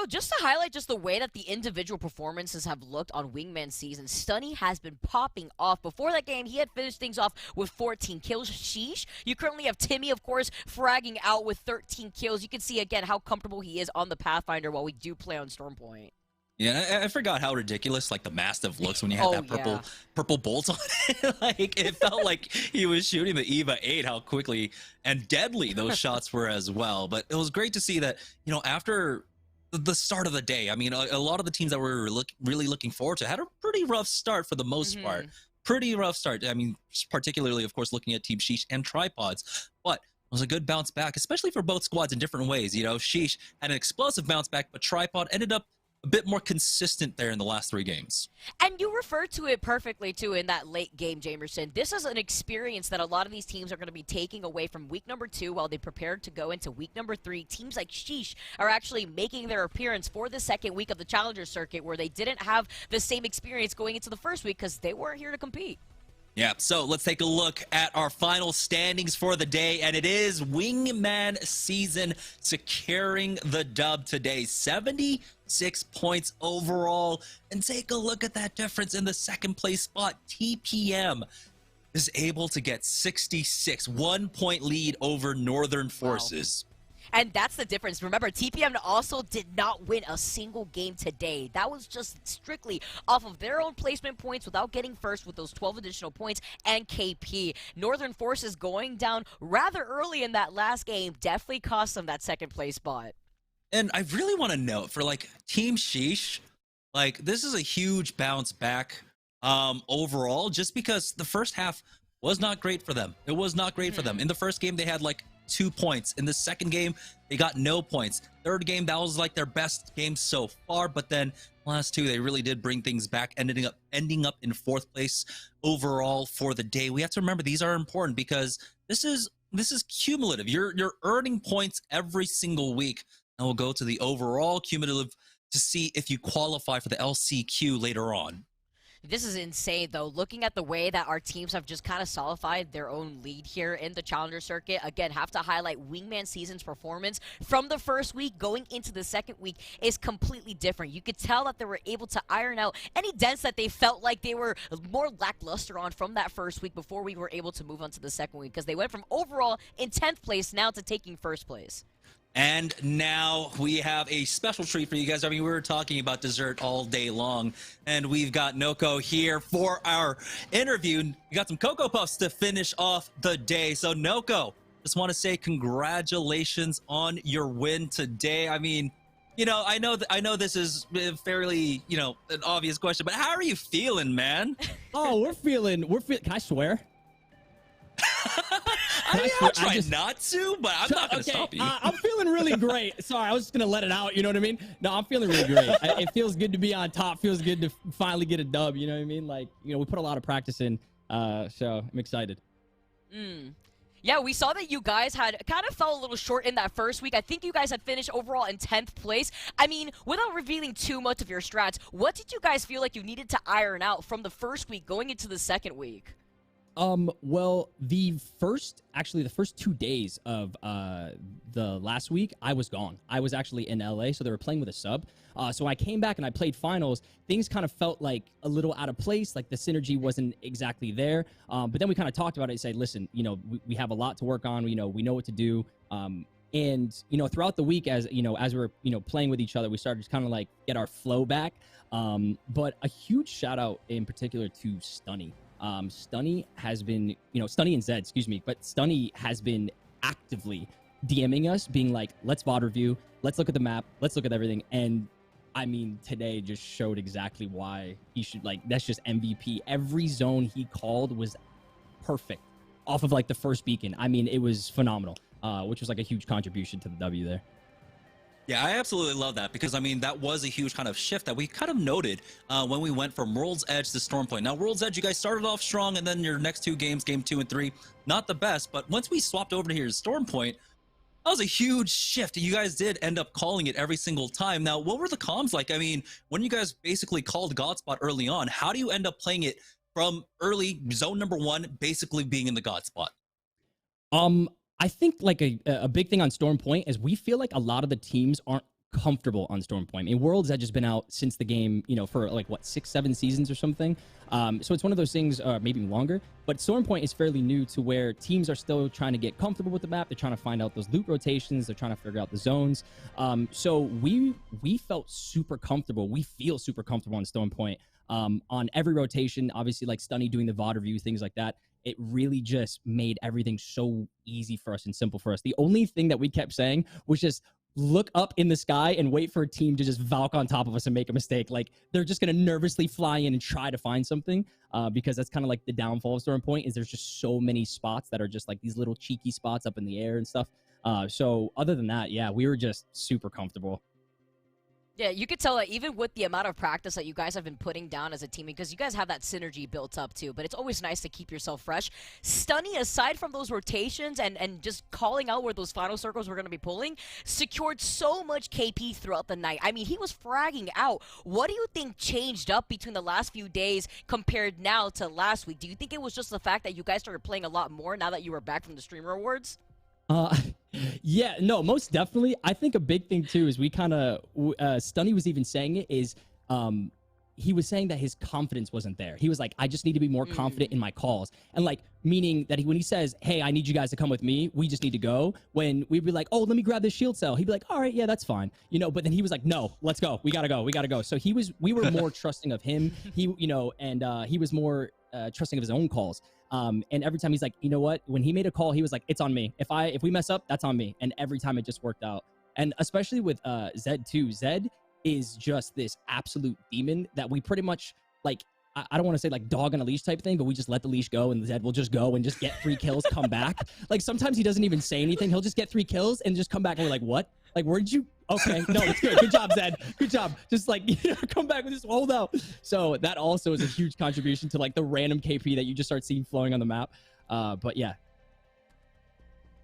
just to highlight just the way that the individual performances have looked on Wingman Season, Stunny has been popping off. Before that game, he had finished things off with 14 kills. Sheesh, you currently have Timmy, of course, fragging out with 13 kills. You can see, again, how comfortable he is on the Pathfinder while we do play on Storm Point. Yeah, I forgot how ridiculous the Mastiff looks when you have that purple bolts on it. It felt like he was shooting the EVA 8, how quickly and deadly those shots were as well. But it was great to see that, after the start of the day, I mean, a lot of the teams that were really looking forward to had a pretty rough start for the most part. Pretty rough start. I mean, particularly, of course, looking at Team Sheesh and Tripods. But it was a good bounce back, especially for both squads in different ways. Sheesh had an explosive bounce back, but Tripod ended up a bit more consistent there in the last 3 games. And you referred to it perfectly, too, in that late game, Jamerson. This is an experience that a lot of these teams are going to be taking away from week number 2 while they prepare to go into week number 3. Teams like Sheesh are actually making their appearance for the second week of the Challenger Circuit, where they didn't have the same experience going into the first week because they weren't here to compete. Yeah, so let's take a look at our final standings for the day, and it is Wingman Season securing the dub today. 76 points overall, and take a look at that difference in the second place spot. TPM is able to get 66, 1 point lead over Northern Forces. Wow. And that's the difference. Remember, TPM also did not win a single game today. That was just strictly off of their own placement points without getting first with those 12 additional points and KP. Northern Forces going down rather early in that last game definitely cost them that second place spot. And I really want to note for like Team Sheesh, like this is a huge bounce back overall, just because the first half was not great for them. It was not great for them. In the first game, they had like 2 points. In the second game, they got no points. Third game, that was like their best game so far, but then last 2, they really did bring things back, ending up in 4th place overall for the day. We have to remember these are important because this is cumulative. You're earning points every single week, and we'll go to the overall cumulative to see if you qualify for the LCQ later on. This is insane, though. Looking at the way that our teams have just kind of solidified their own lead here in the Challenger Circuit. Again, have to highlight Wingman Season's performance from the first week going into the second week is completely different. You could tell that they were able to iron out any dents that they felt like they were more lackluster on from that first week before we were able to move on to the second week, because they went from overall in 10th place now to taking first place. And now we have a special treat for you guys. I mean, we were talking about dessert all day long, and we've got Noko here for our interview. We got some Cocoa Puffs to finish off the day. So Noko, just want to say congratulations on your win today. I mean, you know, I know this is fairly, you know, an obvious question, but how are you feeling, man? Oh, we're feeling. Can I swear? I'll try not to, but I'm not going to stop you. I'm feeling really great. Sorry, I was just going to let it out. You know what I mean? No, I'm feeling really great. It feels good to be on top. Feels good to finally get a dub. You know what I mean? Like, you know, we put a lot of practice in, so I'm excited. Yeah, we saw that you guys had kind of fell a little short in that first week. I think you guys had finished overall in 10th place. I mean, without revealing too much of your strats, what did you guys feel like you needed to iron out from the first week going into the second week? Well, the first 2 days of the last week, I was gone. I was actually in LA, so they were playing with a sub. So I came back and I played finals. Things kind of felt like a little out of place, like the synergy wasn't exactly there. But then we kind of talked about it and said, listen, you know, we have a lot to work on. You know, we know what to do. And, you know, throughout the week, as we were, you know, playing with each other, we started to kind of like get our flow back. But a huge shout out in particular to Stunny. Stunny has been, you know, Stunny and Zed, excuse me, but Stunny has been actively DMing us, being like, let's VOD review, let's look at the map, let's look at everything. And I mean, today just showed exactly why he should, like, that's just MVP. Every zone he called was perfect off of like the first beacon. I mean, it was phenomenal, which was like a huge contribution to the W there. Yeah, I absolutely love that because, I mean, that was a huge kind of shift that we kind of noted when we went from World's Edge to Stormpoint. Now, World's Edge, you guys started off strong, and then your next 2 games, game 2 and 3, not the best. But once we swapped over to here to Stormpoint, that was a huge shift. You guys did end up calling it every single time. Now, what were the comms like? I mean, when you guys basically called Godspot early on, how do you end up playing it from early zone number 1 basically being in the Godspot? I think like a big thing on Stormpoint is we feel like a lot of the teams aren't comfortable on Stormpoint. I mean, World's Edge has been out since the game, you know, for like what, 6-7 seasons or something. So it's one of those things, maybe longer. But Stormpoint is fairly new to where teams are still trying to get comfortable with the map. They're trying to find out those loot rotations. They're trying to figure out the zones. So we felt super comfortable. We feel super comfortable on Stormpoint. On every rotation, obviously like Stunny doing the VOD review, things like that. It really just made everything so easy for us and simple for us. The only thing that we kept saying was just look up in the sky and wait for a team to just Valk on top of us and make a mistake. Like they're just going to nervously fly in and try to find something because that's kind of like the downfall of Stormpoint is there's just so many spots that are just like these little cheeky spots up in the air and stuff. So other than that, yeah, we were just super comfortable. Yeah, you could tell that even with the amount of practice that you guys have been putting down as a team, because you guys have that synergy built up too, but it's always nice to keep yourself fresh. Stunny, aside from those rotations and just calling out where those final circles were going to be pulling, secured so much KP throughout the night. I mean, he was fragging out. What do you think changed up between the last few days compared now to last week? Do you think it was just the fact that you guys started playing a lot more now that you were back from the Streamer Awards? Uh, yeah, no, most definitely. I think a big thing too is we kind of, Stunny was even saying it is, he was saying that his confidence wasn't there. He was like, I just need to be more confident in my calls. And like, meaning that when he says, hey, I need you guys to come with me, we just need to go. When we'd be like, oh, let me grab this shield cell. He'd be like, all right, yeah, that's fine. You know, but then he was like, no, let's go. We gotta go. We gotta go. So we were more trusting of him. He, you know, and he was more trusting of his own calls. And every time he's like, you know what, when he made a call, he was like, it's on me. If we mess up, that's on me. And every time it just worked out. And especially with Zed too. Zed is just this absolute demon that we pretty much like, I don't want to say like dog on a leash type thing, but we just let the leash go and Zed will just go and just get 3 kills, come back. Like sometimes he doesn't even say anything. He'll just get 3 kills and just come back and we're like, what? Like, where did you? Okay, no, it's good. Good job, Zed. Good job. Just like, you know, come back with this hold out. So that also is a huge contribution to like the random KP that you just start seeing flowing on the map. But yeah.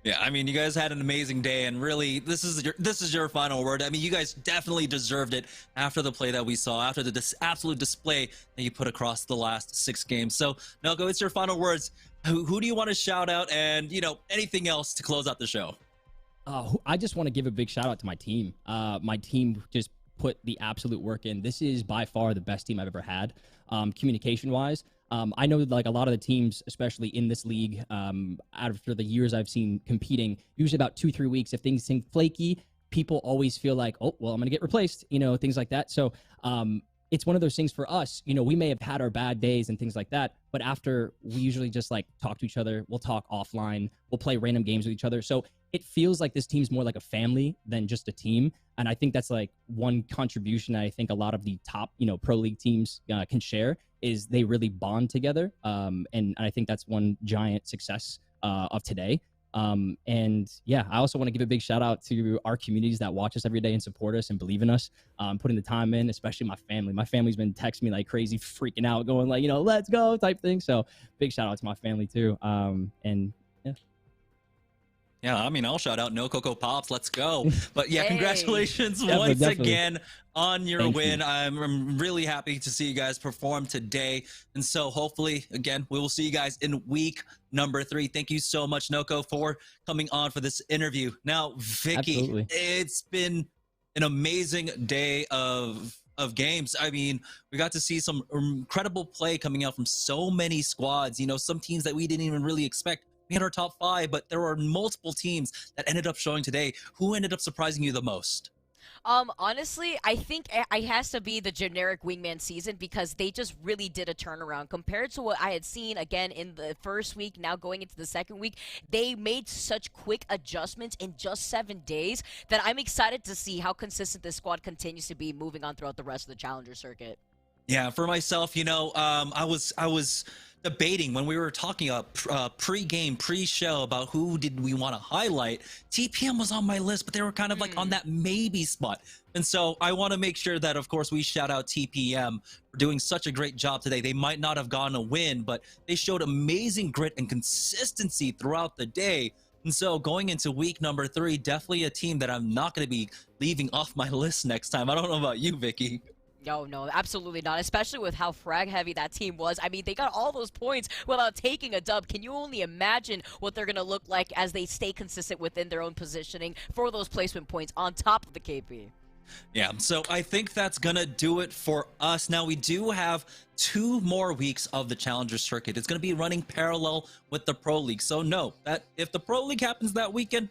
Yeah, I mean, you guys had an amazing day, and really, this is your final word. I mean, you guys definitely deserved it after the play that we saw, after the absolute display that you put across the last 6 games. So, Nelko, it's your final words. Who do you want to shout out, and you know, anything else to close out the show? I just want to give a big shout out to my team. My team just put the absolute work in. This is by far the best team I've ever had, communication wise. I know that like a lot of the teams, especially in this league, after the years I've seen competing, usually about 2-3 weeks, if things seem flaky, people always feel like, oh, well, I'm going to get replaced, you know, things like that. So it's one of those things for us, you know, we may have had our bad days and things like that, but after we usually just like talk to each other, we'll talk offline, we'll play random games with each other. So it feels like this team's more like a family than just a team. And I think that's like one contribution I think a lot of the top, you know, pro league teams can share is they really bond together. And I think that's one giant success of today. And yeah, I also want to give a big shout out to our communities that watch us every day and support us and believe in us, putting the time in, especially my family. My family's been texting me like crazy, freaking out, going like, you know, let's go type thing. So big shout out to my family too. And yeah. Yeah, I mean, I'll shout out No Coco Pops. Let's go. But yeah, Hey. congratulations once again on your win. I'm really happy to see you guys perform today. And so hopefully, again, we will see you guys in week number 3. Thank you so much, Noko, for coming on for this interview. Now, Vicky, Absolutely. it's been an amazing day of games. I mean, we got to see some incredible play coming out from so many squads. You know, some teams that we didn't even really expect. We had our top 5, but there were multiple teams that ended up showing today. Who ended up surprising you the most? Honestly, I think it has to be the generic Wingman season because they just really did a turnaround compared to what I had seen again in the first week. Now going into the second week, they made such quick adjustments in just 7 days that I'm excited to see how consistent this squad continues to be moving on throughout the rest of the Challenger circuit. Yeah, for myself, you know, I was debating when we were talking pre-game, pre-show about who did we want to highlight. TPM was on my list, but they were kind of like on that maybe spot. And so I want to make sure that, of course, we shout out TPM for doing such a great job today. They might not have gotten a win, but they showed amazing grit and consistency throughout the day. And so going into week number 3, definitely a team that I'm not going to be leaving off my list next time. I don't know about you, Vicky. No, absolutely not, especially with how frag heavy that team was. I mean, they got all those points without taking a dub. Can you only imagine what they're going to look like as they stay consistent within their own positioning for those placement points on top of the KP? Yeah, so I think that's gonna do it for us. Now we do have 2 more weeks of the Challenger circuit. It's gonna be running parallel with the Pro League. So no, that if the Pro League happens that weekend,